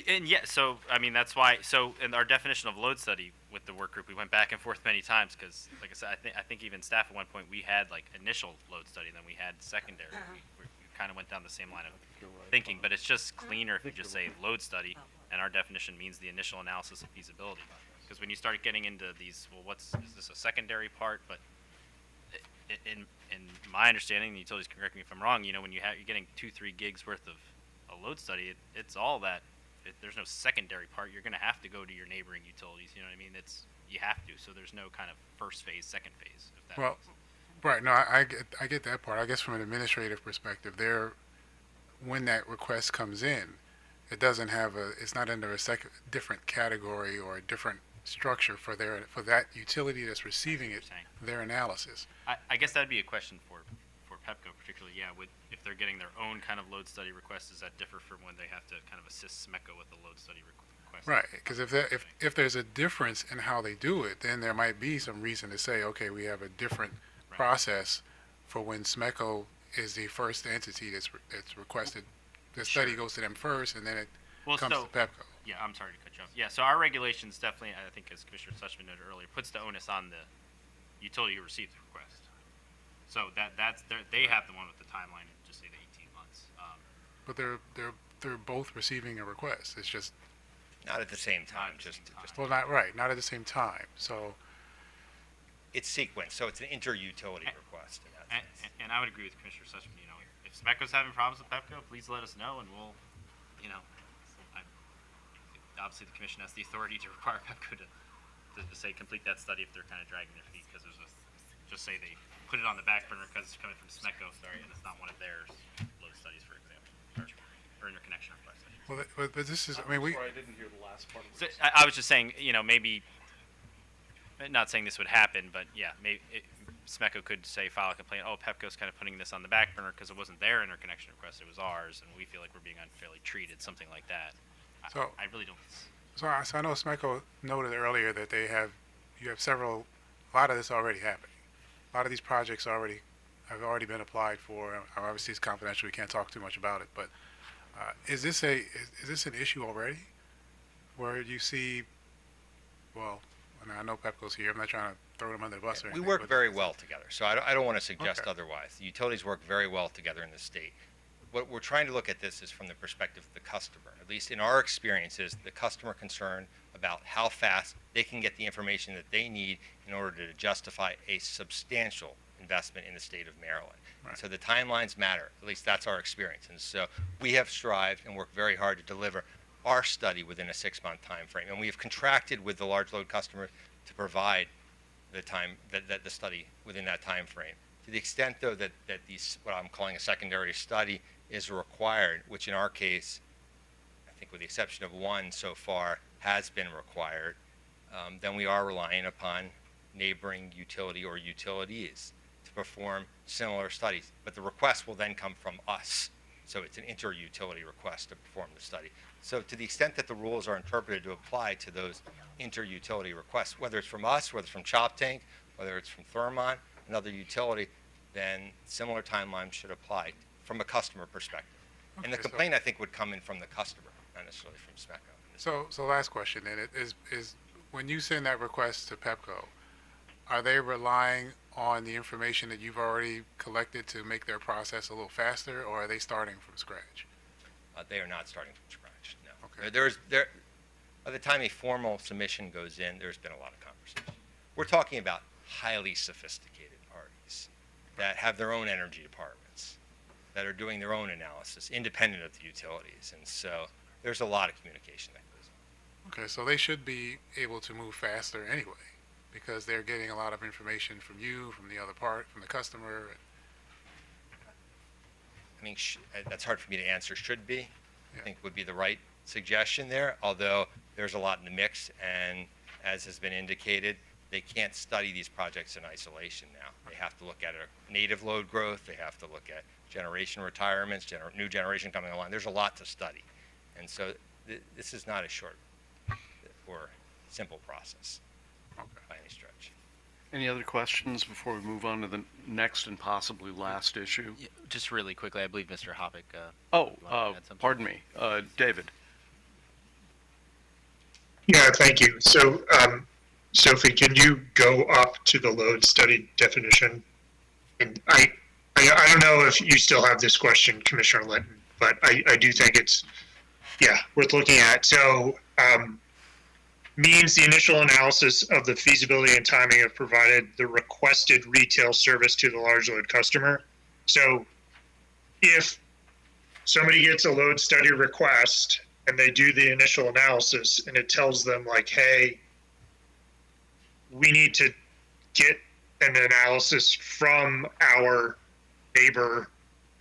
And yeah, so I mean that's why. So in our definition of load study with the work group, we went back and forth many times because, like I said, I think even staff at one point we had like initial load study, then we had secondary. We kind of went down the same line of thinking, but it's just cleaner if you just say load study, and our definition means the initial analysis of feasibility. Because when you start getting into these, well, is this a secondary part? But in my understanding, the utilities can correct me if I'm wrong. You know, when you're getting 2-3 gigs worth of a load study, it's all that. There's no secondary part. You're going to have to go to your neighboring utilities. You know what I mean? You have to. So there's no kind of first phase, second phase. If that Well, right. No, I get that part. I guess from an administrative perspective, when that request comes in, it doesn't have it's not under a different category or a different structure for that utility that's receiving it, their analysis. I guess that'd be a question for PEPCO particularly. Yeah, if they're getting their own kind of load study request, does that differ from when they have to kind of assist SMECO with the load study request? Right, because if there's a difference in how they do it, then there might be some reason to say, okay, we have a different process for when SMECO is the first entity that's requested. The study goes to them first, and then it comes to PEPCO. Yeah, I'm sorry to cut you off. Yeah, so our regulations definitely, I think as Commissioner Sussman noted earlier, puts the onus on the utility who received the request. So they have the one with the timeline, just say the 18 months. But they're both receiving a request. It's just not at the same time. Well, not at the same time. So it's sequenced. So it's an inter-utility request in that sense. And I would agree with Commissioner Sussman. You know, if SMECO's having problems with PEPCO, please let us know, and we'll, you know, obviously the commission has the authority to require PEPCO to say complete that study if they're kind of dragging their feet, because there's just say they put it on the back burner because it's coming from SMECO, and it's not one of their load studies, for example, or interconnection requests. Well, but this is, I mean, I didn't hear the last part of So I was just saying, you know, maybe, not saying this would happen, but yeah, maybe SMECO could file a complaint, oh, PEPCO's kind of putting this on the back burner because it wasn't their interconnection request, it was ours, and we feel like we're being unfairly treated, something like that. So I really don't. So I know SMECO noted earlier that you have a lot of this already happening. A lot of these projects already have already been applied for. Obviously, it's confidential. We can't talk too much about it. But is this an issue already, where you see? Well, and I know Pepco's here. I'm not trying to throw them under the bus or We anything. work but- very well together, so I don't want to suggest Okay. otherwise. The utilities work very well together in the state. What we're trying to look at this is from the perspective of the customer. At least in our experiences, the customer concerned about how fast they can get the information that they need in order to justify a substantial investment in the state of Maryland. Right. So the timelines matter. At least that's our experience. And so we have strived and worked very hard to deliver our study within a 6-month time frame. And we have contracted with the large load customer to provide the time that the study within that time frame. To the extent, though, that these, what I'm calling a secondary study is required, which in our case, I think with the exception of one so far, has been required, then we are relying upon neighboring utility or utilities to perform similar studies. But the request will then come from us. So it's an inter-utility request to perform the study. So to the extent that the rules are interpreted to apply to those inter-utility requests, whether it's from us, whether it's from Chop Tank, whether it's from Thermon, another utility, then similar timelines should apply from a customer perspective. And the Okay, so- complaint, I think, would come in from the customer, not necessarily from SMECO. So last question then is when you send that request to Pepco, are they relying on the information that you've already collected to make their process a little faster, or are they starting from scratch? They are not starting from scratch, no. Okay. By the time a formal submission goes in, there's been a lot of conversation. We're talking about highly sophisticated parties that have their own energy departments, that are doing their own analysis, independent of the utilities. And so there's a lot of communication that goes on. Okay, so they should be able to move faster anyway, because they're getting a lot of information from you, from the other part, from the customer. I mean, that's hard for me to answer. Should be, I think, would be the right suggestion there. Although there's a lot in the mix, and as has been indicated, they can't study these projects in isolation now. They have to look at a native load growth. They have to look at generation retirements, new generation coming along. There's a lot to study, and so this is not a short or simple process by any stretch. Any other questions before we move on to the next and possibly last issue? Yeah, just really quickly, I believe Mr. Hoppick. Oh, wanted to add something. pardon me. David. Yeah, thank you. So, Sophie, can you go up to the load study definition? And I don't know if you still have this question, Commissioner Linton, but I do think it's, worth looking at. So, means the initial analysis of the feasibility and timing of provided the requested retail service to the large load customer. So, if somebody gets a load study request and they do the initial analysis and it tells them like, hey, we need to get an analysis from our neighbor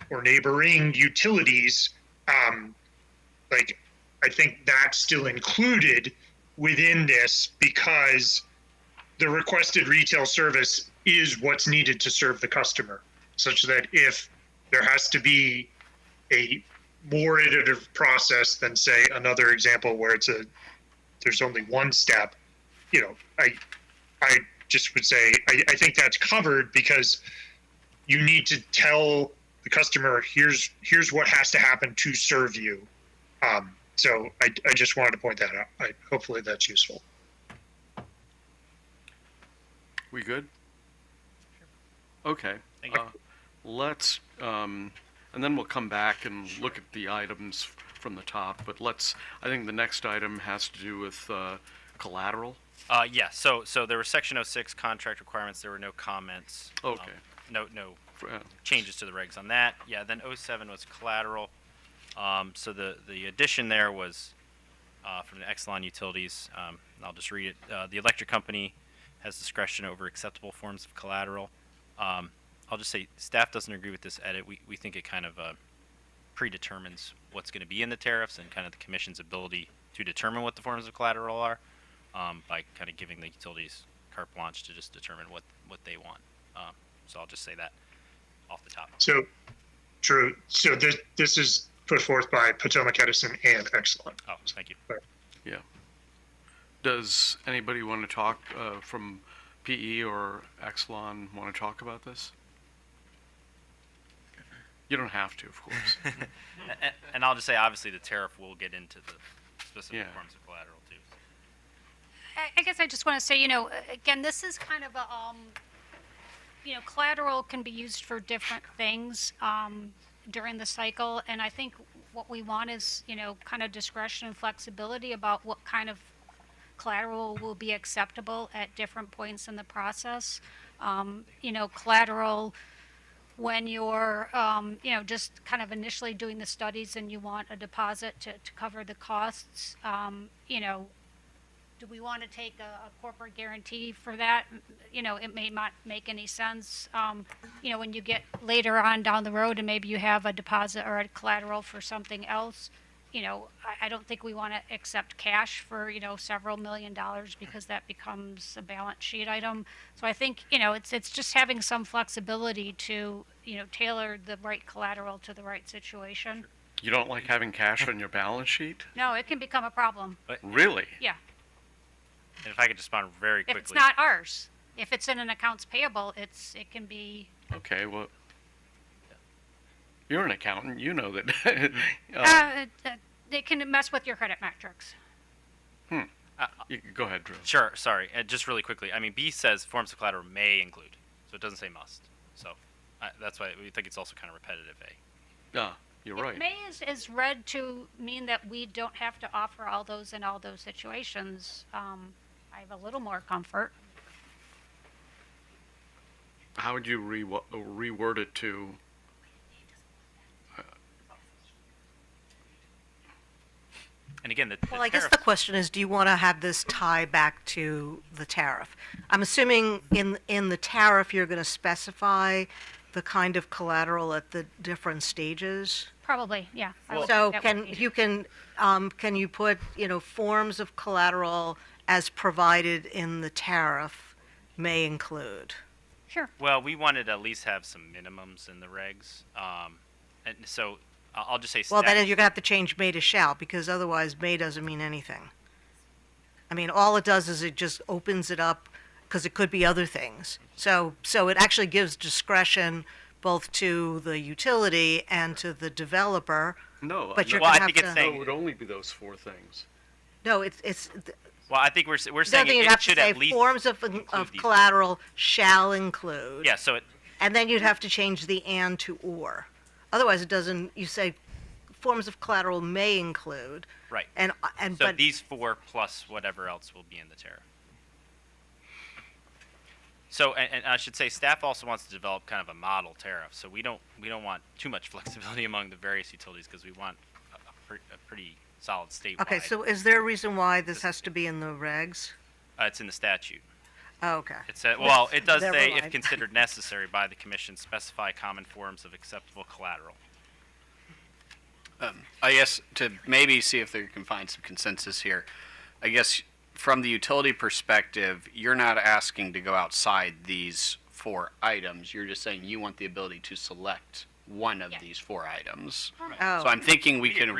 or neighboring utilities, I think that's still included within this because the requested retail service is what's needed to serve the customer, such that if there has to be a more iterative process than, say, another example where there's only one step, I just would say I think that's covered because you need to tell the customer here's what has to happen to serve you. So I just wanted to point that out. Hopefully that's useful. We good? Okay. Thank you. Let's, and then we'll come back and look at the items from the top, but I think the next item has to do with collateral. Yeah, so there were Section 06 contract requirements. There were no comments. Okay. No changes to the regs on that. Yeah, then 07 was collateral. So the addition there was from the Exelon Utilities. I'll just read it. The electric company has discretion over acceptable forms of collateral. I'll just say staff doesn't agree with this edit. We think it kind of predetermines what's going to be in the tariffs and kind of the commission's ability to determine what the forms of collateral are by kind of giving the utilities carte blanche to just determine what they want. So I'll just say that off the top. So, true. So this is put forth by Potomac Edison and Exelon. Oh, thank you. Yeah. Does anybody want to talk from PE or Exelon want to talk about this? You don't have to, of course. And I'll just say, obviously, the tariff will get into the specific Yeah. forms of collateral too. I guess I just want to say, again, this is kind of a, collateral can be used for different things during the cycle, and I think what we want is, kind of discretion and flexibility about what kind of collateral will be acceptable at different points in the process. Collateral when you're, just kind of initially doing the studies and you want a deposit to cover the costs, do we want to take a corporate guarantee for that? It may not make any sense. When you get later on down the road and maybe you have a deposit or a collateral for something else, I don't think we want to accept cash for, several $1 million because that becomes a balance sheet item. So I think, it's just having some flexibility to, tailor the right collateral to the right situation. You don't like having cash on your balance sheet? No, it can become a problem. But, Really? Yeah. and if I could respond very If quickly. it's not ours, if it's in an accounts payable, it can be, Okay, well, you're an accountant. You know that. it can mess with your credit metrics. Go ahead, Drew. Sure, sorry. Just really quickly. I mean, B says forms of collateral may include, so it doesn't say must. So that's why we think it's also kind of repetitive, A. Yeah, you're right. May is read to mean that we don't have to offer all those in all those situations. I have a little more comfort. How would you reword it to? And again, the Well, I guess tariff- the question is, do you want to have this tie back to the tariff? I'm assuming in the tariff, you're going to specify the kind of collateral at the different stages? Probably, yeah. I would So think that would be- can you put, forms of collateral as provided in the tariff may include? Sure. Well, we wanted to at least have some minimums in the regs. And so I'll just say Well, then stat- you're going to have to change may to shall, because otherwise may doesn't mean anything. I mean, all it does is it just opens it up, because it could be other things. So it actually gives discretion both to the utility and to the developer. No, But you're no, gonna I have think it's to- saying it would only be those four things. No, it's Well, I think we're saying then you'd it have to should say at least forms of these. collateral shall include. Yeah, so it And then you'd have to change the and to or. Otherwise, it doesn't. You say forms of collateral may include. right. And So but these four plus whatever else will be in the tariff. So, and I should say, staff also wants to develop kind of a model tariff. So we don't want too much flexibility among the various utilities because we want a pretty solid statewide. okay. So is there a reason why this has to be in the regs? It's in the statute. Oh, okay. It said, well, it does Never say if mind. considered necessary by the commission, specify common forms of acceptable collateral. I guess to maybe see if they can find some consensus here. I guess from the utility perspective, you're not asking to go outside these four items. You're just saying you want the ability to select one of these four items. Oh. So I'm thinking we can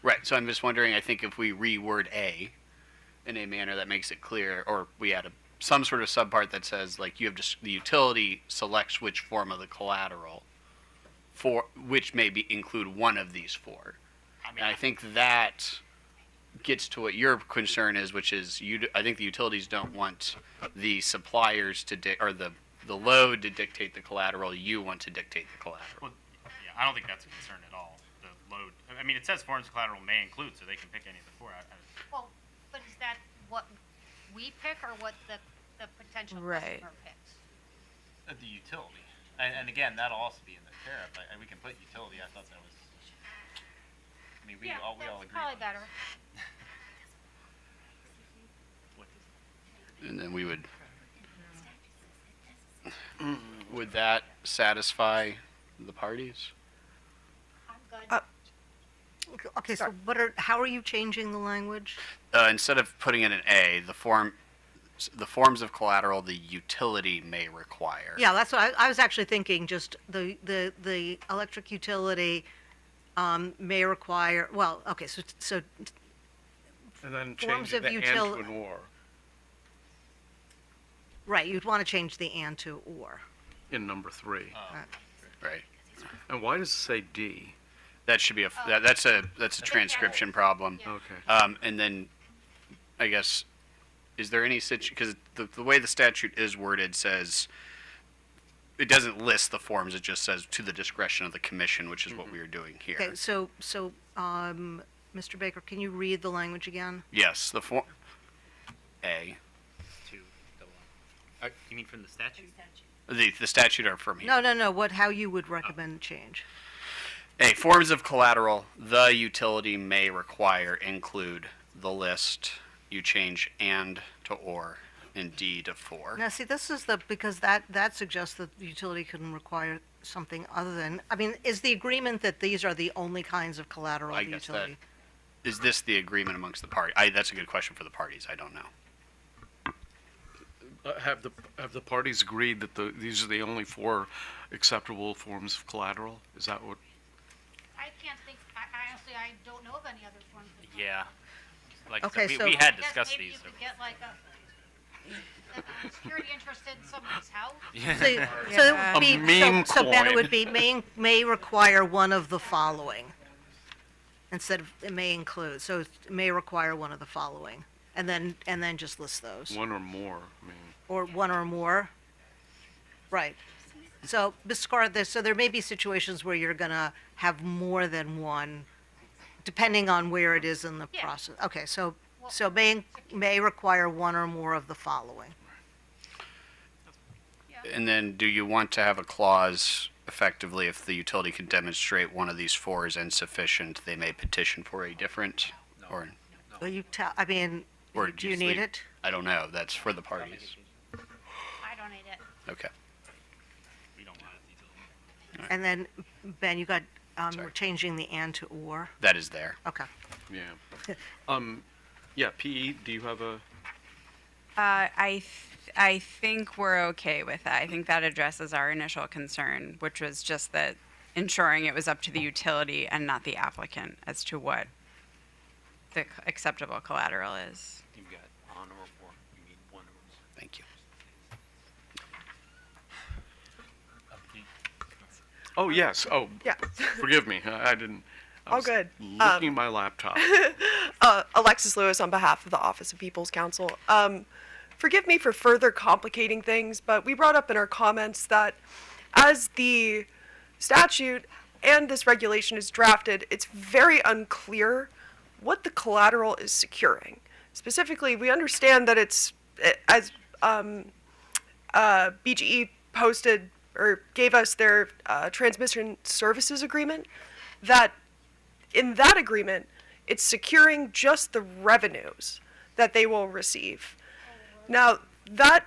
right. So I'm just wondering. I think if we reword A in a manner that makes it clear, or we add some sort of subpart that says like you have just the utility selects which form of the collateral for which may include one of these four. And I think that gets to what your concern is, which is I think the utilities don't want the suppliers to or the load to dictate the collateral. You want to dictate the collateral. Well, yeah, I don't think that's a concern at all. The load. I mean, it says forms of collateral may include, so they can pick any of the four. Well, but is that what we pick or what the potential Right. customer picks? The utility, and again, that'll also be in the tariff. We can put utility. I thought that was. I mean, we all that's agree. probably on better. And then we would that satisfy the parties? I'm good. Okay. So how are you changing the language? Instead of putting in an A, the forms of collateral the utility may require. Yeah, that's what I was actually thinking. Just the electric utility may require. Well, okay. So And then Forms change of the and util- to an or right, you'd want to change the and to or. in number 3. Right. And why does it say D? That should be that's a transcription problem. Okay. And then, I guess, is there any because the way the statute is worded says it doesn't list the forms. It just says to the discretion of the commission, which is what we are doing here. Okay, so, Mr. Baker, can you read the language again? Yes, the form A. You mean from the statute? The statute are from here. No, how you would recommend change. A, forms of collateral the utility may require include the list. You change and to or, and D to for. Now, see, this is because that suggests that the utility can require something other than, I mean, is the agreement that these are the only kinds of collateral I the guess utility? Is this the agreement amongst the parties? That's a good question for the parties. I don't know. Have the parties agreed that these are the only 4 acceptable forms of collateral? Is that what? I can't think, I honestly, I don't know of any other forms of. Yeah. Like I Okay, said, so- we had I guess discussed maybe these. you could get like a security interest in somebody's house. So it would be, meme so Ben, it coin. would be may require one of the following. Instead of, it may include, so it may require one of the following. And then just list those. One or more, I mean. Or one or more. Right. So, discard this, so there may be situations where you're gonna have more than one, depending on where it is in the process. Okay, so may require one or more of the following. And then, do you want to have a clause, effectively, if the utility can demonstrate one of these 4 is insufficient, they may petition for a different, or Well, I mean, or do you just need leave- it? I don't know. That's for the parties. I don't need it. Okay. We don't want it. And then, Ben, you got, we're changing the and to or. That is there. Okay. Yeah. Yeah, PE, do you have a? I think we're okay with that. I think that addresses our initial concern, which was just that ensuring it was up to the utility and not the applicant as to what the acceptable collateral is. You've got on or for, you need one or. Thank you. Oh, yes. Oh, Yeah. forgive me. I didn't. I All was good. Looking at my laptop. Alexis Lewis on behalf of the Office of People's Counsel. Forgive me for further complicating things, but we brought up in our comments that as the statute and this regulation is drafted, it's very unclear what the collateral is securing. Specifically, we understand that it's, as BGE posted or gave us their transmission services agreement, that in that agreement, it's securing just the revenues that they will receive. Now, that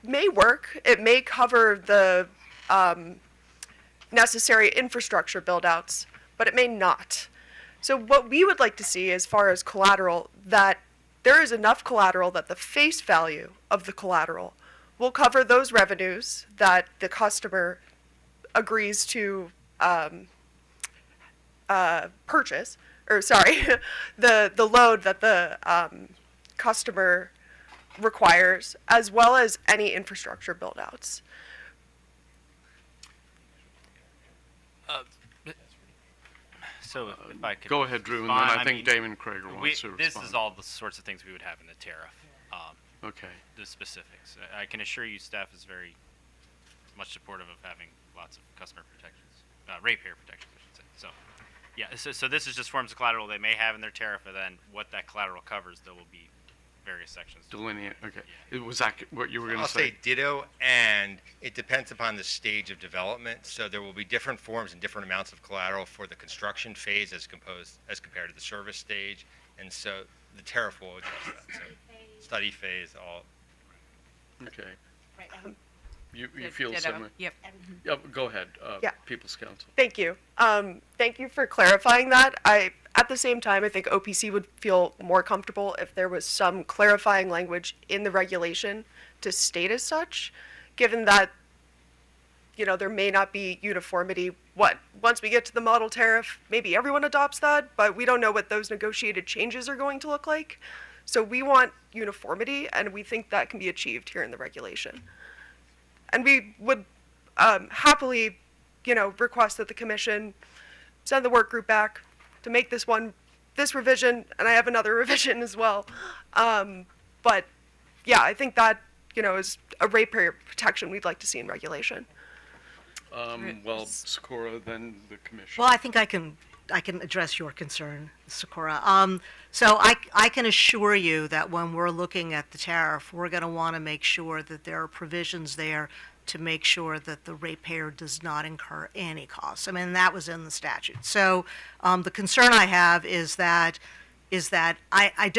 may work. It may cover the necessary infrastructure build-outs, but it may not. So what we would like to see as far as collateral, that there is enough collateral that the face value of the collateral will cover those revenues that the customer agrees to purchase, or sorry, the load that the customer requires, as well as any infrastructure build-outs. So if I could. Go ahead, Drew, and then respond, I think mean, Damon Krager wants to This respond. is all the sorts of things we would have in the tariff. Okay. The specifics. I can assure you, staff is very much supportive of having lots of customer protections, ratepayer protections, I should say. So, yeah. So this is just forms of collateral they may have in their tariff, and then what that collateral covers, there will be various sections. Delineate. Okay. Was that what you were going I'll to say? say ditto, and it depends upon the stage of development. So there will be different forms and different amounts of collateral for the construction phase as compared to the service stage, and so the tariff will address that. So study phase, all. Okay. Right. You feel Ditto. similar? Yep. Yeah, go ahead. Yeah. People's Counsel. Thank you. Thank you for clarifying that. At the same time, I think OPC would feel more comfortable if there was some clarifying language in the regulation to state as such, given that, there may not be uniformity. Once we get to the model tariff, maybe everyone adopts that, but we don't know what those negotiated changes are going to look like. So we want uniformity, and we think that can be achieved here in the regulation. And we would happily request that the commission send the work group back to make this revision, and I have another revision as well. But yeah, I think that, is a ratepayer protection we'd like to see in regulation. Well, Socorro, then the commission. Well, I think I can address your concern, Sakura. So I can assure you that when we're looking at the tariff, we're going to want to make sure that there are provisions there to make sure that the ratepayer does not incur any costs. I mean, that was in the statute. So the concern I have is that I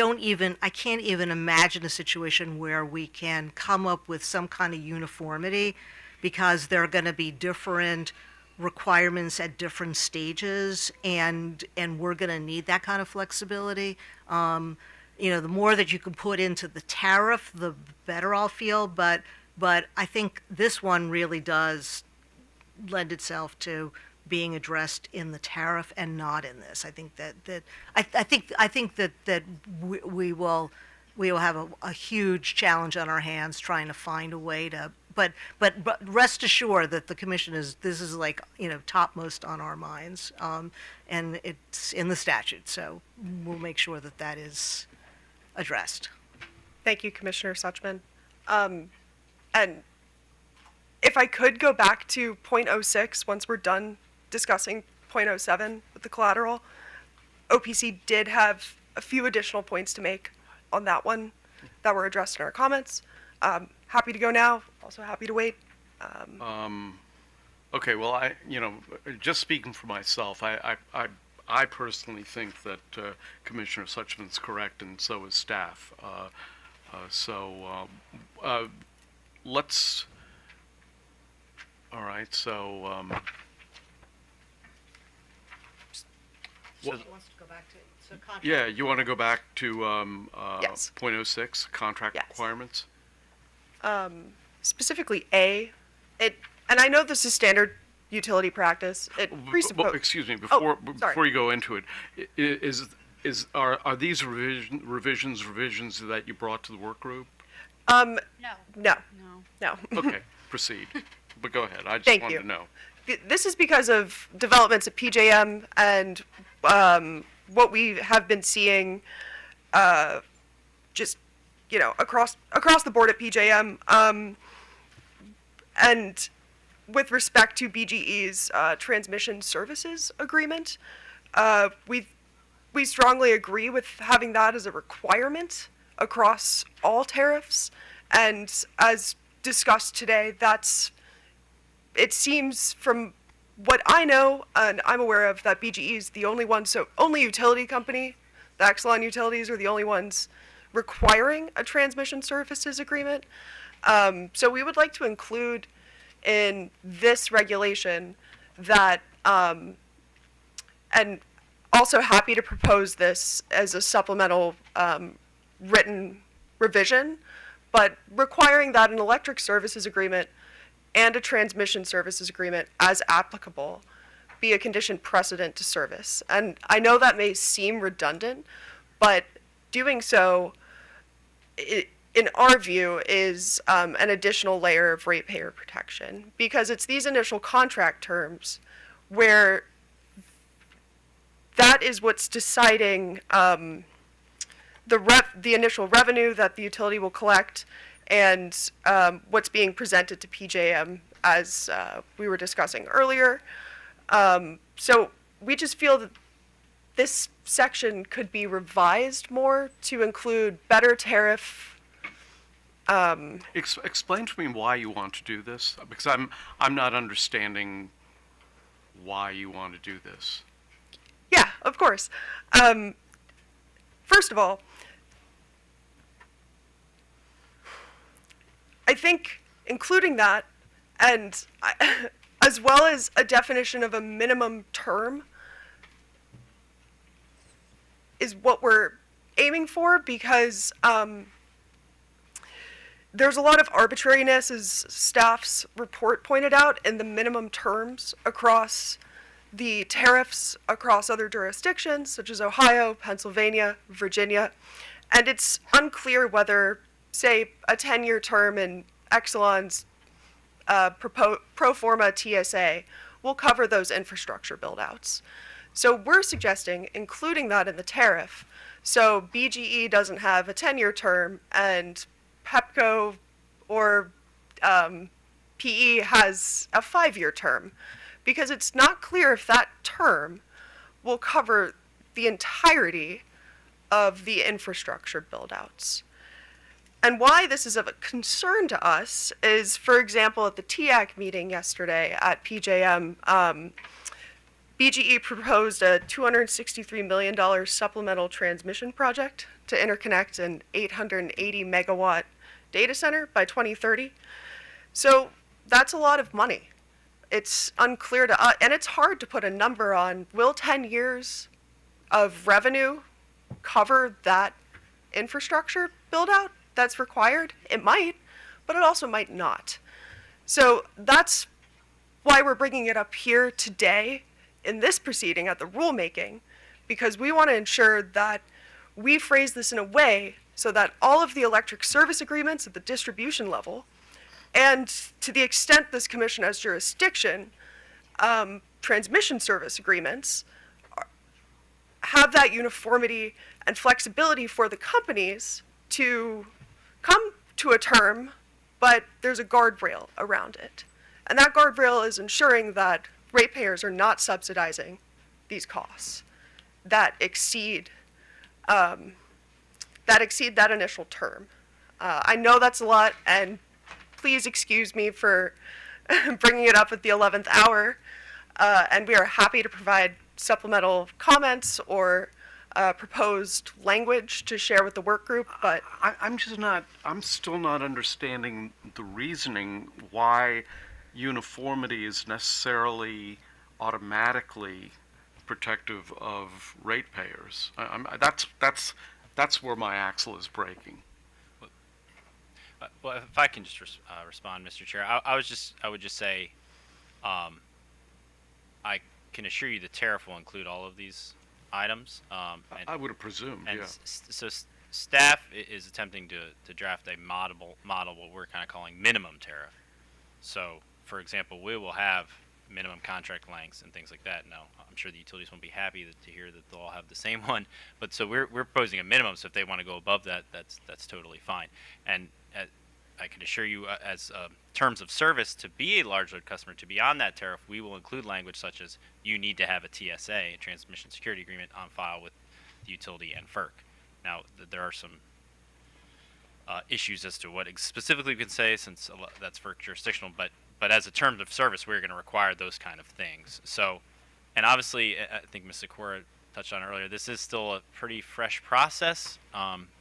can't even imagine a situation where we can come up with some kind of uniformity, because there are going to be different requirements at different stages, and we're going to need that kind of flexibility. The more that you can put into the tariff, the better I'll feel. But I think this one really does lend itself to being addressed in the tariff and not in this. I think that we will have a huge challenge on our hands trying to find a way to. But rest assured that the commission this is like, topmost on our minds, and it's in the statute, so we'll make sure that is addressed. Thank you, Commissioner Suchman. And if I could go back to .06 once we're done discussing .07 with the collateral, OPC did have a few additional points to make on that one that were addressed in our comments. Happy to go now. Also happy to wait. Okay, well, just speaking for myself, I personally think that Commissioner Suchman's correct, and so is staff. Let's. All right, so. So he wants to go back to contract. Yeah, you want to go back to Yes. .06 contract Yes. requirements? Specifically A, and I know this is standard utility practice. It presupposes. Excuse me, sorry. before you go into it, are these revisions that you brought to the work group? No. Okay, proceed. But go ahead. I just Thank wanted you. to know. This is because of developments at PJM and what we have been seeing, just across the board at PJM, and with respect to BGE's transmission services agreement, we strongly agree with having that as a requirement across all tariffs, and as discussed today, it seems from what I know and I'm aware of that BGE is the only utility company, the Exelon utilities are the only ones requiring a transmission services agreement. So we would like to include in this regulation that, and also happy to propose this as a supplemental written revision, but requiring that an electric services agreement and a transmission services agreement, as applicable, be a condition precedent to service. And I know that may seem redundant, but doing so, in our view, is an additional layer of ratepayer protection, because it's these initial contract terms where that is what's deciding the initial revenue that the utility will collect, and what's being presented to PJM, as we were discussing earlier. So we just feel that this section could be revised more to include better tariff. Explain to me why you want to do this, because I'm not understanding why you want to do this. Yeah, of course. First of all, I think including that, and as well as a definition of a minimum term, is what we're aiming for, because there's a lot of arbitrariness, as staff's report pointed out, in the minimum terms across the tariffs across other jurisdictions, such as Ohio, Pennsylvania, Virginia, and it's unclear whether, say, a 10-year term in Exelon's pro forma TSA will cover those infrastructure build-outs. So we're suggesting including that in the tariff. So BGE doesn't have a 10-year term and PEPCO or PE has a 5-year term, because it's not clear if that term will cover the entirety of the infrastructure build-outs. And why this is of a concern to us is, for example, at the TIAC meeting yesterday at PJM, BGE proposed a $263 million supplemental transmission project to interconnect an 880 megawatt data center by 2030. So that's a lot of money. It's unclear to us, and it's hard to put a number on, will 10 years of revenue cover that infrastructure build out that's required? It might, but it also might not. So that's why we're bringing it up here today in this proceeding at the rulemaking, because we want to ensure that we phrase this in a way so that all of the electric service agreements at the distribution level, and to the extent this commission has jurisdiction, transmission service agreements have that uniformity and flexibility for the companies to come to a term, but there's a guardrail around it. And that guardrail is ensuring that ratepayers are not subsidizing these costs that exceed that initial term. I know that's a lot, and please excuse me for bringing it up at the 11th hour, and we are happy to provide supplemental comments or proposed language to share with the work group, but I'm still not understanding the reasoning why uniformity is necessarily automatically protective of ratepayers. That's where my axle is breaking. Well, if I can just respond, Mr. Chair, I would just say, I can assure you the tariff will include all of these items. I would have presumed, and yeah. So staff is attempting to draft a model what we're kind of calling minimum tariff. So, for example, we will have minimum contract lengths and things like that. Now, I'm sure the utilities won't be happy to hear that they'll all have the same one, but so we're proposing a minimum. So if they want to go above that, that's totally fine. And I can assure you, as terms of service, to be a large load customer, to be on that tariff, we will include language such as you need to have a TSA, a Transmission Security Agreement, on file with the utility and FERC. Now, there are some issues as to what specifically we can say, since that's FERC jurisdictional, but as a term of service, we're going to require those kind of things. So, and obviously, I think Ms. Sikora touched on earlier, this is still a pretty fresh process.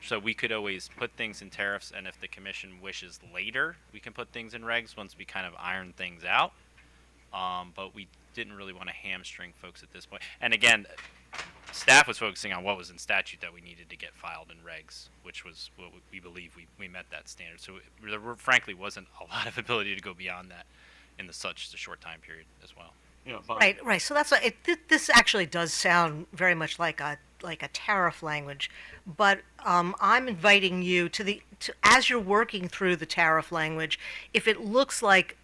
So we could always put things in tariffs, and if the commission wishes later, we can put things in regs once we kind of iron things out. But we didn't really want to hamstring folks at this point. And again, staff was focusing on what was in statute that we needed to get filed in regs, which was what we believe we met that standard. So there frankly wasn't a lot of ability to go beyond that in such a short time period as well. Yeah, Right. So that's what this actually does sound very much like a tariff language, but I'm inviting you to as you're working through the tariff language, if it looks like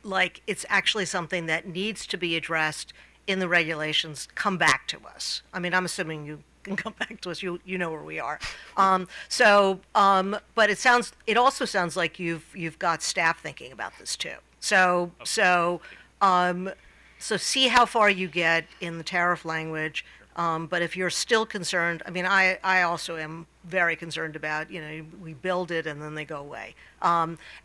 it's actually something that needs to be addressed in the regulations, come back to us. I mean, I'm assuming you can come back to us. You know where we are. But it also sounds like you've got staff thinking about this too. So see how far you get in the tariff language. But if you're still concerned, I mean, I also am very concerned about, we build it and then they go away.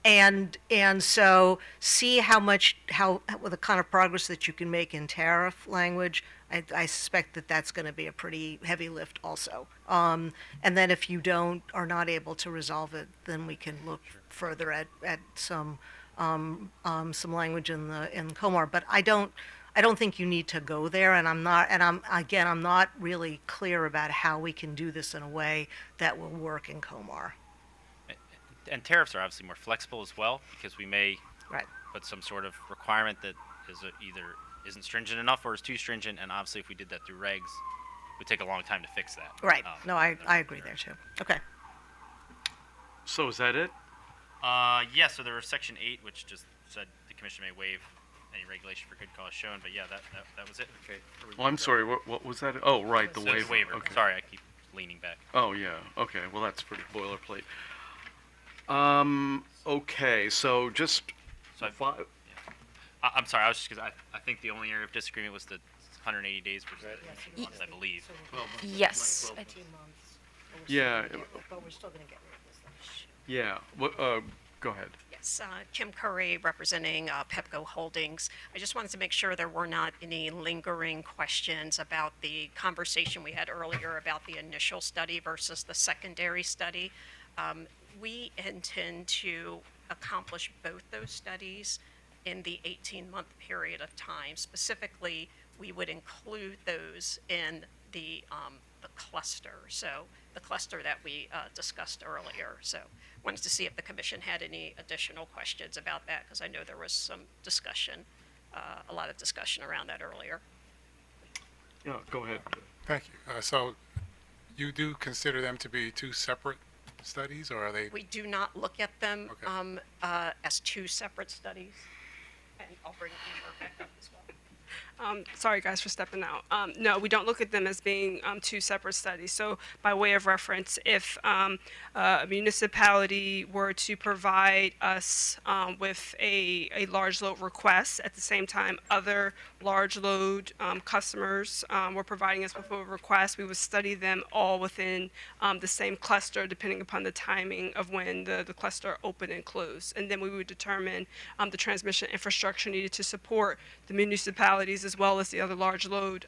And so see how the kind of progress that you can make in tariff language. I suspect that's going to be a pretty heavy lift also. And then if you are not able to resolve it, then we can look further at some language in COMAR, but I don't think you need to go there, and I'm not really clear about how we can do this in a way that will work in COMAR. And tariffs are obviously more flexible as well, because we may put some sort of requirement that is either isn't stringent enough or is too stringent, and obviously if we did that through regs, it would take a long time to fix that. Right. No, I agree there too. Okay. So is that it? Yeah, so there was Section 8, which just said the commission may waive any regulation for good cause shown. But yeah, that was it. Okay. Well, I'm sorry. What was that? Oh, right, the So waiver. waiver. Okay. Sorry, I keep leaning back. Oh, yeah. Okay. Well, that's pretty boilerplate. Okay. So just So five. I'm sorry. I was just because I think the only area of disagreement was the 180 days versus the 18 months, I believe. Yes. Yeah. But we're still going to get rid of this. Yeah. Go ahead. Yes, Kim Curry representing Pepco Holdings. I just wanted to make sure there were not any lingering questions about the conversation we had earlier about the initial study versus the secondary study. We intend to accomplish both those studies in the 18-month period of time. Specifically, we would include those in the cluster, so the cluster that we discussed earlier. So wanted to see if the commission had any additional questions about that, because I know there was some discussion, a lot of discussion around that earlier. Yeah. Go ahead. Thank you. So you do consider them to be two separate studies, or are they? We do not look at them as two separate studies. And I'll bring Amber back up as well. Sorry, guys, for stepping out. No, we don't look at them as being two separate studies. So, by way of reference, if a municipality were to provide us with a large load request, at the same time other large load customers were providing us with a request, we would study them all within the same cluster, depending upon the timing of when the cluster opened and closed. And then we would determine the transmission infrastructure needed to support the municipalities as well as the other large load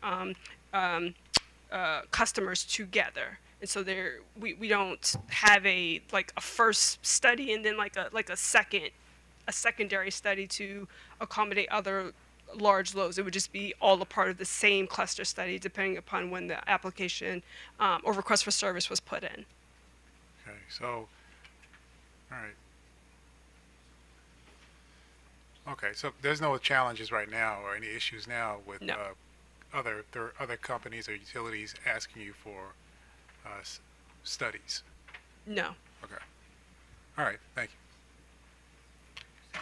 customers together. And so there, we don't have a first study and then a secondary study to accommodate other large loads. It would just be all a part of the same cluster study, depending upon when the application or request for service was put in. Okay. So, all right. Okay, so there's no challenges right now or any issues now with No. There are other companies or utilities asking you for studies? No. Okay. All right, thank you.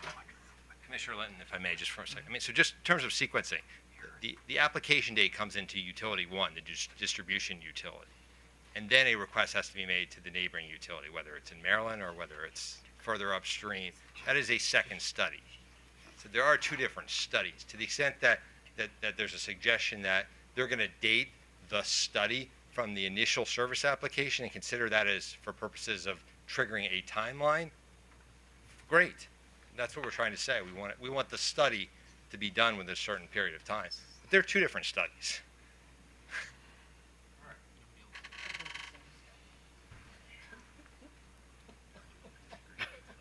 Commissioner Linton, if I may, just for a second. I mean, so just in terms of sequencing, the application date comes into utility one, the distribution utility. And then a request has to be made to the neighboring utility, whether it's in Maryland or whether it's further upstream. That is a second study. So there are two different studies. To the extent that there's a suggestion that they're going to date the study from the initial service application and consider that as for purposes of triggering a timeline, great. That's what we're trying to say. We want the study to be done within a certain period of time. But they're two different studies.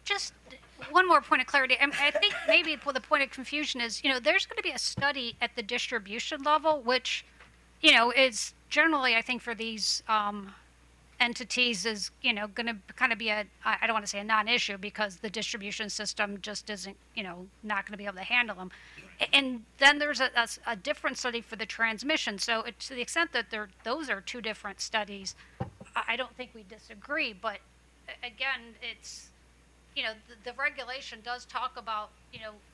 Just one more point of clarity. I think maybe the point of confusion is, there's going to be a study at the distribution level, which, is generally, I think, for these entities is, going to kind of be I don't want to say a non-issue because the distribution system just isn't, not going to be able to handle them. And then there's a different study for the transmission. So to the extent that those are two different studies, I don't think we disagree. But again, it's, the regulation does talk about,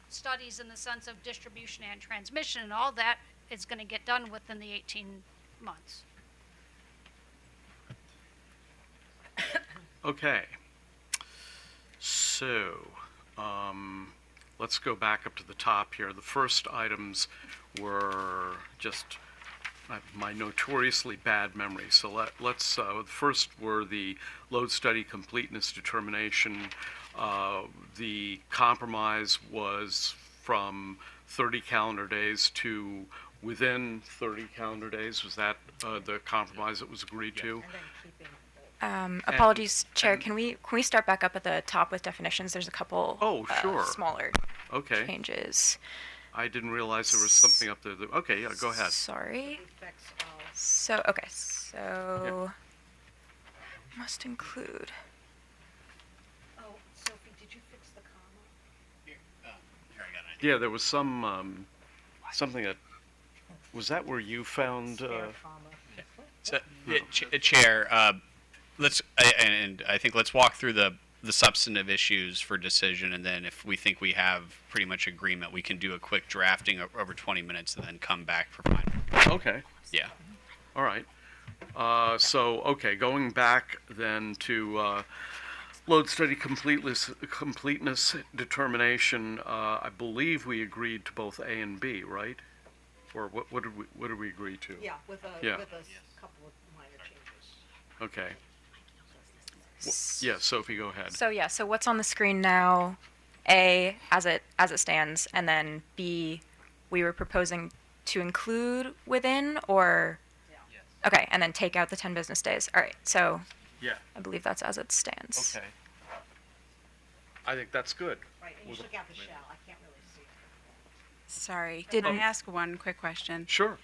studies in the sense of distribution and transmission, and all that is going to get done within the 18 months. Okay. So, let's go back up to the top here. The first items were just my notoriously bad memory. So let's the first were the load study completeness determination. The compromise was from 30 calendar days to within 30 calendar days. Was that the compromise that was agreed to? Apologies, Chair. Can we start back up at the top with definitions? There's a couple sure. smaller Okay. changes. I didn't realize there was something up there. Okay, yeah, go ahead. Sorry. So must include. Oh, Sophie, did you fix the comma? Yeah, there was some something that was that where you found. So, Chair, let's and I think let's walk through the the substantive issues for decision, and then if we think we have pretty much agreement, we can do a quick drafting over 20 minutes and then come back for final. Okay. Yeah. All right. Okay, going back then to load study completeness determination, I believe we agreed to both A and B, right? Or what did we agree to? Yeah, with a Yeah. couple of minor changes. Okay. Yeah, Sophie, go ahead. So yeah, so what's on the screen now? A as it stands, and then B, we were proposing to include within, or okay, and then take out the 10 business days. All right, so Yeah. I believe that's as it stands. Okay. I think that's good. Right, and you took out the shall, I can't really see it. Sorry, did I ask one quick question? Sure.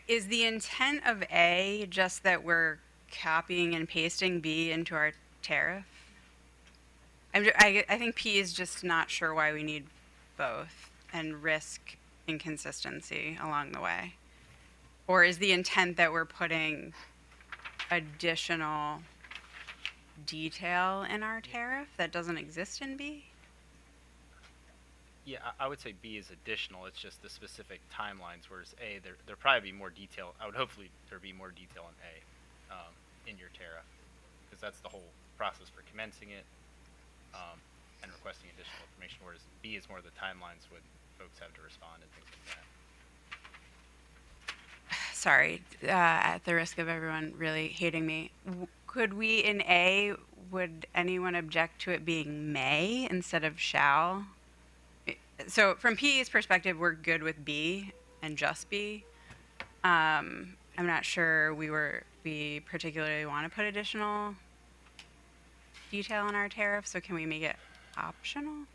Is the intent of A just that we're copying and pasting B into our tariff? I think P is just not sure why we need both and risk inconsistency along the way. Or is the intent that we're putting additional detail in our tariff that doesn't exist in B? Yeah, I would say B is additional. It's just the specific timelines, whereas A, there probably be more detail. I would hopefully there be more detail in A in your tariff, because that's the whole process for commencing it and requesting additional information, whereas B is more the timelines when folks have to respond and things like that. Sorry, at the risk of everyone really hating me, could we in A, would anyone object to it being may instead of shall? So from P's perspective, we're good with B and just B. I'm not sure we particularly want to put additional detail in our tariff, so can we make it optional?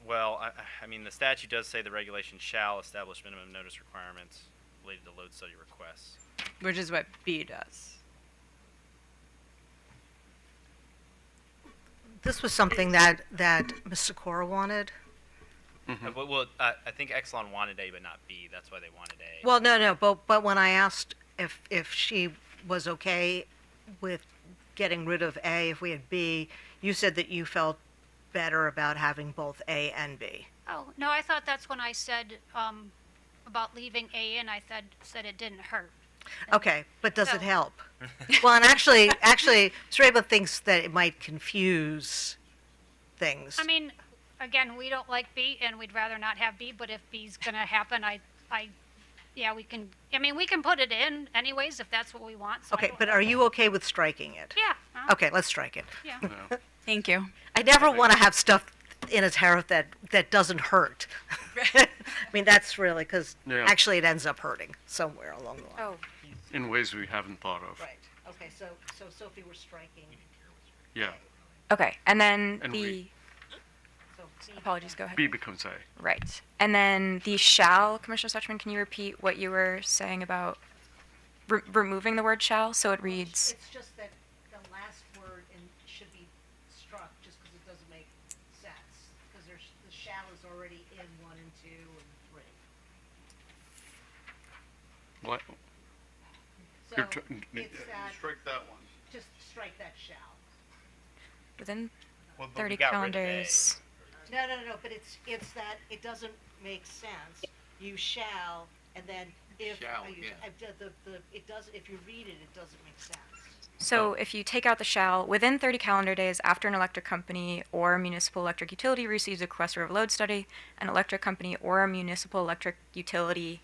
Well, I mean, the statute does say the regulation shall establish minimum notice requirements related to load study requests. Which is what B does. This was something that Ms. Sikora wanted. Well, I think Exelon wanted A, but not B. That's why they wanted A. Well, no, but when I asked if she was okay with getting rid of A, if we had B, you said that you felt better about having both A and B. Oh, no, I thought that's when I said about leaving A in, I said it didn't hurt. Okay, but does it So- help? Well, and actually, Strabo thinks that it might confuse things. I mean, again, we don't like B and we'd rather not have B, but if B's gonna happen, yeah, we can put it in anyways if that's what we want. So I Okay, don't- but are you okay with striking it? Yeah. Okay, let's strike it. Yeah. Thank you. I never want to have stuff in a tariff that doesn't hurt. I mean, that's really, because Yeah. actually it ends up hurting somewhere along the line. Oh. In ways we haven't thought of. Right, okay, so Sophie, we're striking. Yeah. Okay, and then And the apologies, go ahead. B becomes A. Right. And then the shall, Commissioner Suchman, can you repeat what you were saying about removing the word shall? So it reads, It's just that the last word should be struck just because it doesn't make sense. Because the shall is already in 1 and 2 and 3. What? So You're tr- it's that, Strike that one. just strike that shall. within Well, but we 30 got rid of calendars. No, but it's that it doesn't make sense. You shall, and then if Shall, I use, yeah. it does, if you read it, it doesn't make sense. So if you take out the shall, within 30 calendar days after an electric company or a municipal electric utility receives a request for a load study, an electric company or a municipal electric utility,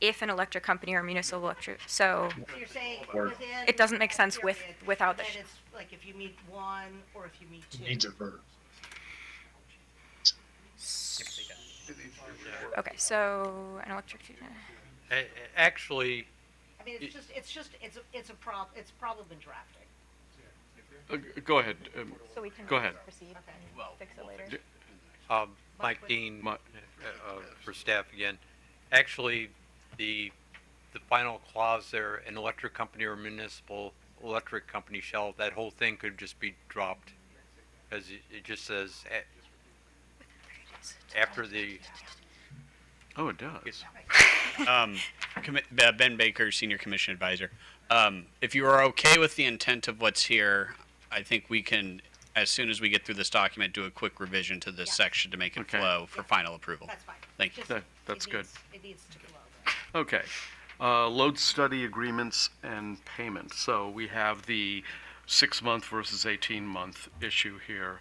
if an electric company or municipal electric, so So you're saying within. it doesn't make sense period, without the then it's like if you meet 1 or if you meet 2. Needs a verb. Okay, so an electric. Actually, I mean, it's a problem in drafting. Go ahead. So we can Go ahead. proceed and fix it later. Mike Dean for staff again. Actually, the final clause there, an electric company or municipal electric company shall, that whole thing could just be dropped. Because it just says after the. Oh, it does. Ben Baker, Senior Commission Advisor. If you are okay with the intent of what's here, I think we can, as soon as we get through this document, do a quick revision to this section to make it Okay. flow for final approval. That's fine. Thank you. That's good. It needs to flow. Okay. Load study agreements and payment. So we have the 6-month versus 18-month issue here.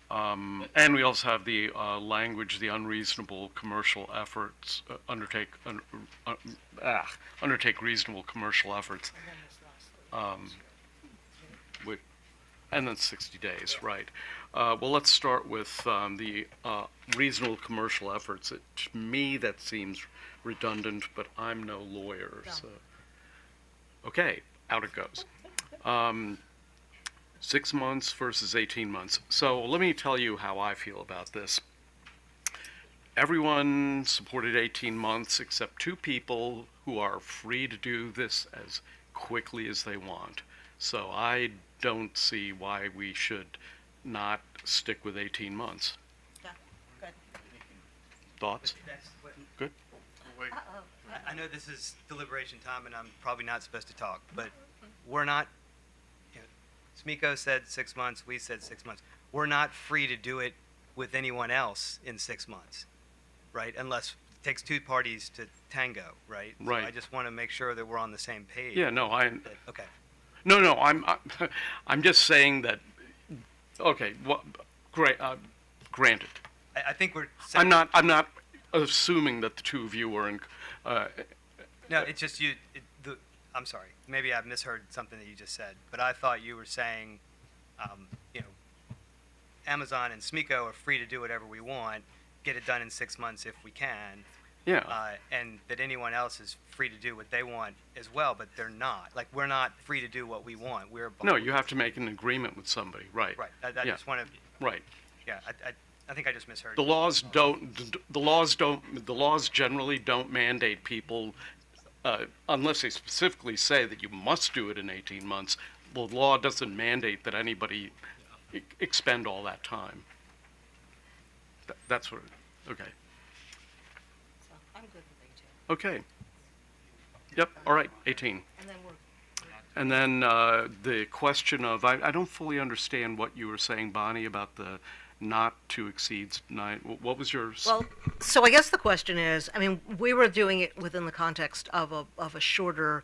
And we also have the language, the unreasonable commercial efforts, undertake reasonable commercial efforts. And then 60 days, right. Well, let's start with the reasonable commercial efforts. To me, that seems redundant, but I'm no lawyer, so. Okay, out it goes. 6 months versus 18 months. So let me tell you how I feel about this. Everyone supported 18 months except 2 people who are free to do this as quickly as they want. So I don't see why we should not stick with 18 months. Yeah, good. Thoughts? Good? I know this is deliberation time, and I'm probably not supposed to talk, but we're not, Smiko said 6 months, we said 6 months. We're not free to do it with anyone else in 6 months, right? Unless it takes 2 parties to tango, right? Right. So I just want to make sure that we're on the same page. Yeah, no, Okay. No, I'm just saying that, okay, great, granted. I think we're. I'm not assuming that the 2 of you were in, No, it's just you. I'm sorry. Maybe I've misheard something that you just said, but I thought you were saying, Amazon and Smiko are free to do whatever we want, get it done in 6 months if we can. Yeah. And that anyone else is free to do what they want as well, but they're not. Like, we're not free to do what we want. No, you have to make an agreement with somebody, right? Right. I Yeah. just want to. Right. Yeah. I think I just misheard. The laws generally don't mandate people, unless they specifically say that you must do it in 18 months. The law doesn't mandate that anybody expend all that time. That's what, okay. So I'm good with 18. Okay. Yep, all right, 18. And then And then the question of, I don't fully understand what you were saying, Bonnie, about the not to exceed 9. What was yours? Well, so I guess the question is, I mean, we were doing it within the context of a shorter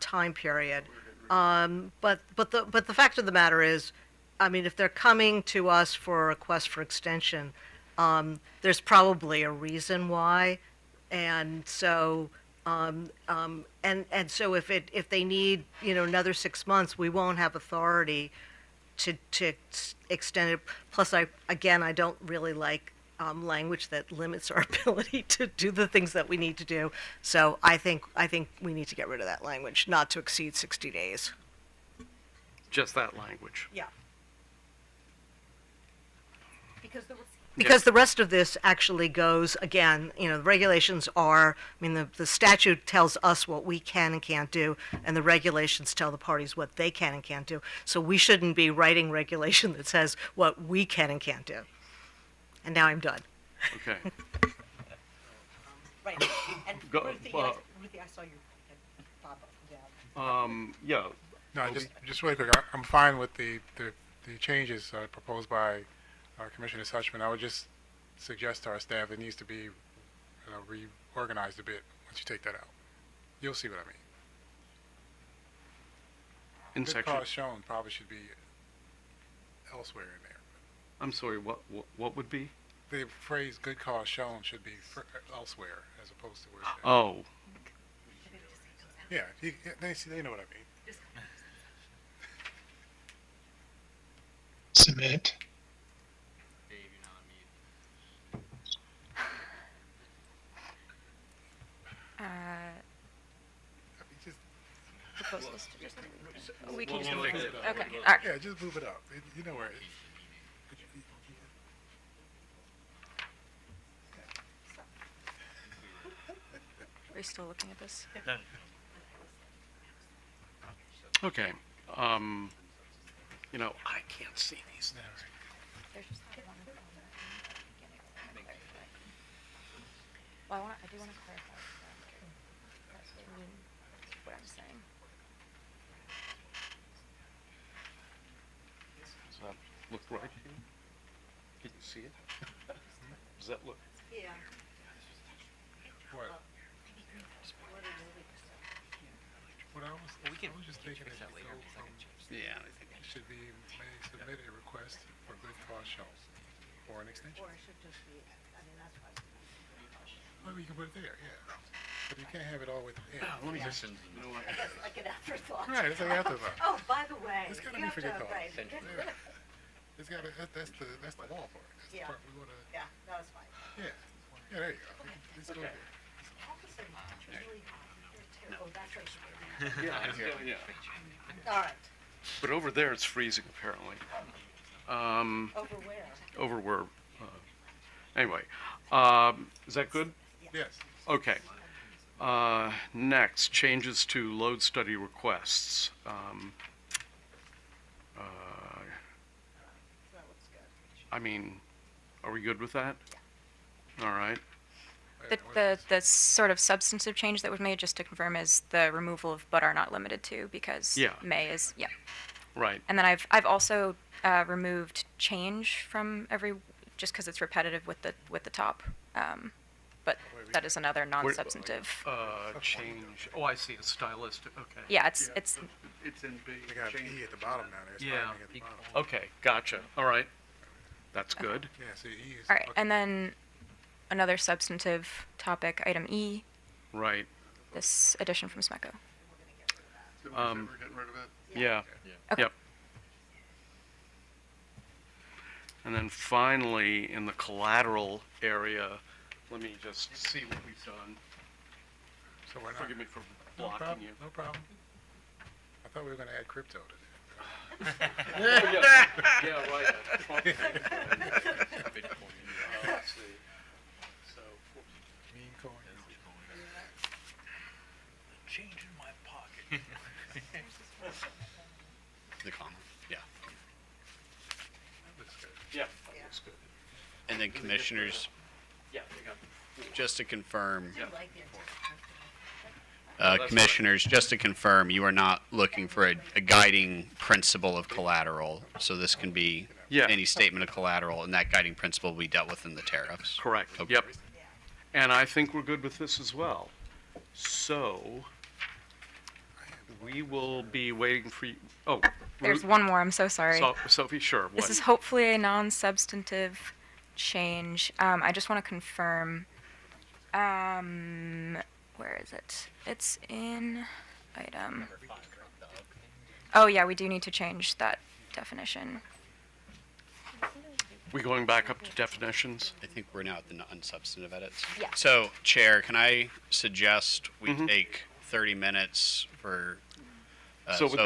time period, but the fact of the matter is, I mean, if they're coming to us for a request for extension, there's probably a reason why, and so. And so if they need another 6 months, we won't have authority to extend it. Plus, I don't really like language that limits our ability to do the things that we need to do. So I think we need to get rid of that language, not to exceed 60 days. Just that language. Yeah. Because the rest of this actually goes, again, the regulations are, I mean, the statute tells us what we can and can't do, and the regulations tell the parties what they can and can't do. So we shouldn't be writing regulation that says what we can and can't do. And now I'm done. Okay. Right. And Go- Ruthie, I saw your hand pop up and down. Yeah. No, just really quick, I'm fine with the changes proposed by Commissioner Suchman. I would just suggest to our staff it needs to be reorganized a bit once you take that out. You'll see what I mean. In Good section. cause shown probably should be elsewhere in there. I'm sorry, what would be? The phrase "good cause shown" should be elsewhere as opposed to where it's at. Oh. Yeah, they know what I mean. Submit. Proposals to just. We can We'll just. fix it up. Okay. All right. Yeah, just move it up. You know where it is. Are you still looking at this? Okay. I can't see these things. There's just one. Well, I do want to clarify what I'm saying. look right here? Can you see it? Does that look? Yeah. What? What I was just thinking is Yeah. it should be may submit a request for good cause shown or an extension. Or it should just be, I mean, that's why. Well, you can put it there, yeah. But you can't have it all with the end. Let me just. It's like an afterthought. Right, it's like an afterthought. Oh, by the way. It's gotta you be have for good to- cause. right. It's gotta, that's the law part. That's the Yeah. part we wanna, Yeah, no, it's fine. yeah. Yeah, there you go. Let's go there. All of a sudden, it's really hot. Oh, that's right. Yeah. All right. But over there, it's freezing apparently. Over where? Over where, anyway, is that good? Yes. Okay. Next, changes to load study requests. I mean, are we good with that? All right. The sort of substantive change that was made, just to confirm, is the removal of "but are not limited to," because Yeah. may is, yeah. Right. And then I've also removed change from just because it's repetitive with the top. But that is another non-substantive. Change. Oh, I see. It's stylistic. Okay. Yeah, it's It's in B. They got E at the bottom now. There's Yeah. at the bottom. Okay. Gotcha. All right. That's good. Yeah, see, E is. all right. And then another substantive topic, item E, Right. this addition from SMECO. We're getting rid of it. Yeah. Okay. Yep. And then finally, in the collateral area, let me just see what we've done. So we're not. Forgive me for No blocking problem, you. no problem. I thought we were gonna add crypto to Yeah, right. Trump thing. Bitcoin. Let's see. So, Mean coin. Change in my pocket. The comma. Yeah. Looks good. yeah, that looks good. And then commissioners, Yeah, we got. just to confirm, Yeah. commissioners, just to confirm, you are not looking for a guiding principle of collateral. So this can be Yeah. any statement of collateral, and that guiding principle will be dealt with in the tariffs. Correct. Okay. Yep. And I think we're good with this as well. So, we will be waiting for you. Oh, There's Ruth? one more. I'm so sorry. Sophie, sure. This What? is hopefully a non-substantive change. I just want to confirm. Where is it? It's in item. Oh yeah, we do need to change that definition. We going back up to definitions? I think we're now at the unsubstantive edits. Yeah. So, Chair, can I suggest we Mhm. take 30 minutes for So would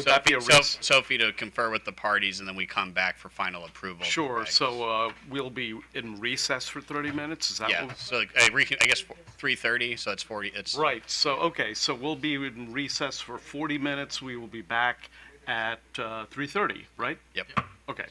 that be a risk? Sophie to confer with the parties, and then we come back for final approval? of the Sure. regs? So we'll be in recess for 30 minutes. Is that Yeah. what? So I guess 3:30. So it's 40. It's Right. So okay. So we'll be in recess for 40 minutes. We will be back at 3:30. Right? Yep. Okay.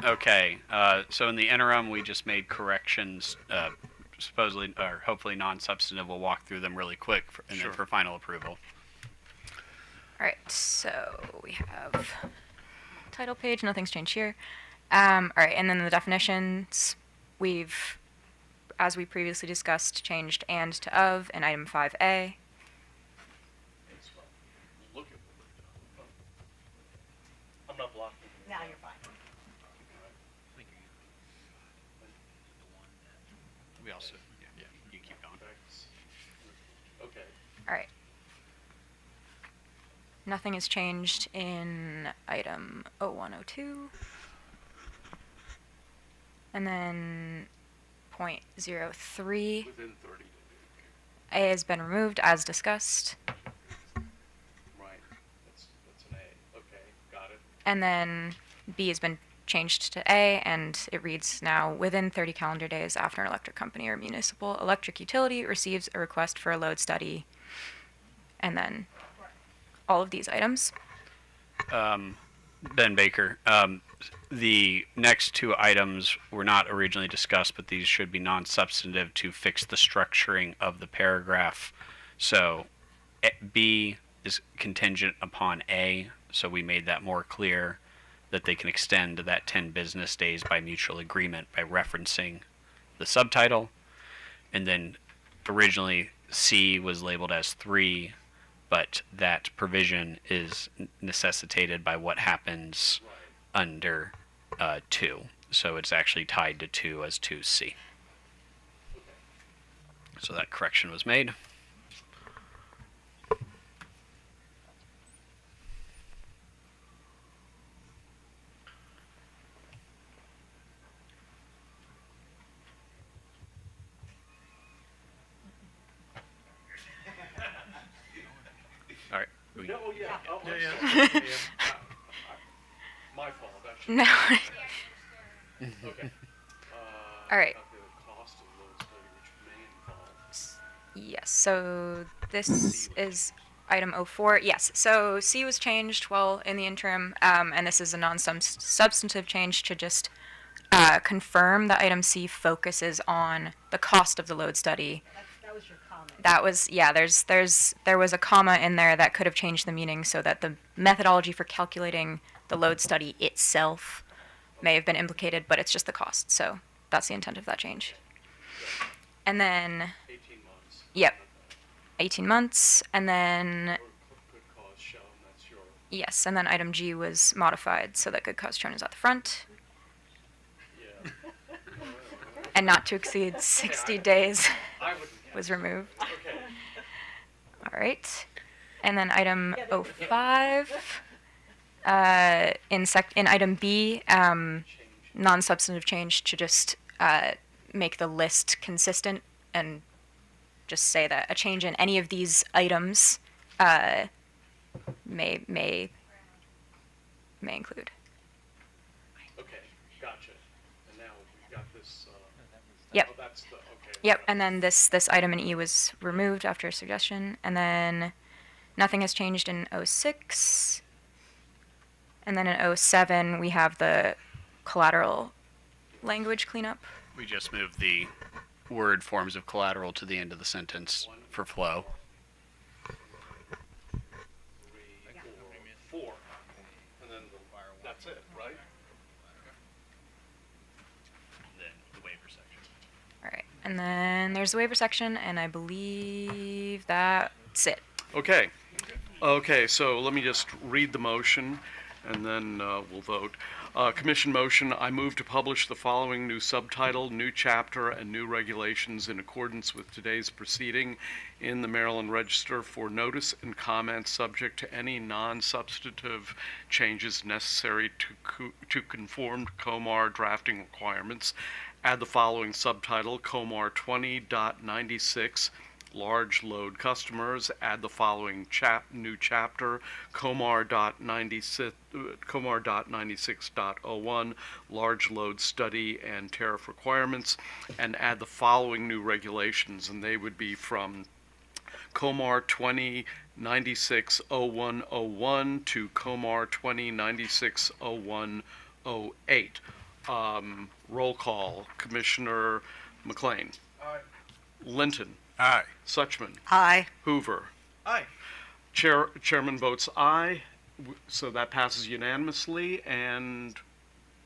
Okay, so in the interim, we just made corrections, supposedly, or hopefully non-substantive. We'll walk through them really quick and then for final approval. All right, so we have title page, nothing's changed here. All right, and then the definitions, we've, as we previously discussed, changed and to of in item 5A. I'm not blocking. Now you're fine. We also, yeah, you keep going. Okay. All right. Nothing has changed in item 0102. And then .03. Within 30 days. A has been removed as discussed. Right. That's an A. Okay, got it. And then B has been changed to A, and it reads now, within 30 calendar days after an electric company or municipal electric utility receives a request for a load study. And then all of these items. Ben Baker, the next two items were not originally discussed, but these should be non-substantive to fix the structuring of the paragraph. So B is contingent upon A, so we made that more clear that they can extend to that 10 business days by mutual agreement by referencing the subtitle. And then originally C was labeled as 3, but that provision is necessitated by what happens under 2. So it's actually tied to 2 as 2C. So that correction was made. All right. My fault. Actually. No. Okay. All right. The cost of load study, which may involve. Yes, so this is item 04. Yes, so C was changed well in the interim, and this is a non-substantive change to just confirm that item C focuses on the cost of the load study. That was your comment. That was, yeah, there was a comma in there that could have changed the meaning so that the methodology for calculating the load study itself may have been implicated, but it's just the cost. So that's the intent of that change. And then, 18 months. yep, 18 months. And then, Good cause shown, that's your. yes, and then item G was modified so that good cause shown is at the front Yeah. and not to exceed 60 days I wouldn't. was removed. Okay. All right. And then item 05, in item B, non-substantive change to just make the list consistent and just say that a change in any of these items may include. Okay, gotcha. And now we've got this. Yep. Oh, that's the, okay. Yep, and then this item in E was removed after a suggestion, and then nothing has changed in 06. And then in 07, we have the collateral language cleanup. We just moved the word forms of collateral to the end of the sentence for flow. 3, 4. And then that's it, right? Then the waiver section. All right, and then there's the waiver section, and I believe that's it. Okay. Okay, so let me just read the motion, and then we'll vote. Commission motion, I move to publish the following new subtitle, new chapter, and new regulations in accordance with today's proceeding in the Maryland Register for notice and comment subject to any non-substantive changes necessary to conform to COMAR drafting requirements. Add the following subtitle, COMAR 20.96, large load customers. Add the following new chapter, COMAR.96.01, large load study and tariff requirements, and add the following new regulations, and they would be from COMAR 2096-0101 to COMAR 2096-0108. Roll call. Commissioner McLean. Aye. Linton. Aye. Suchman. Aye. Hoover. Aye. Chairman votes aye, so that passes unanimously, and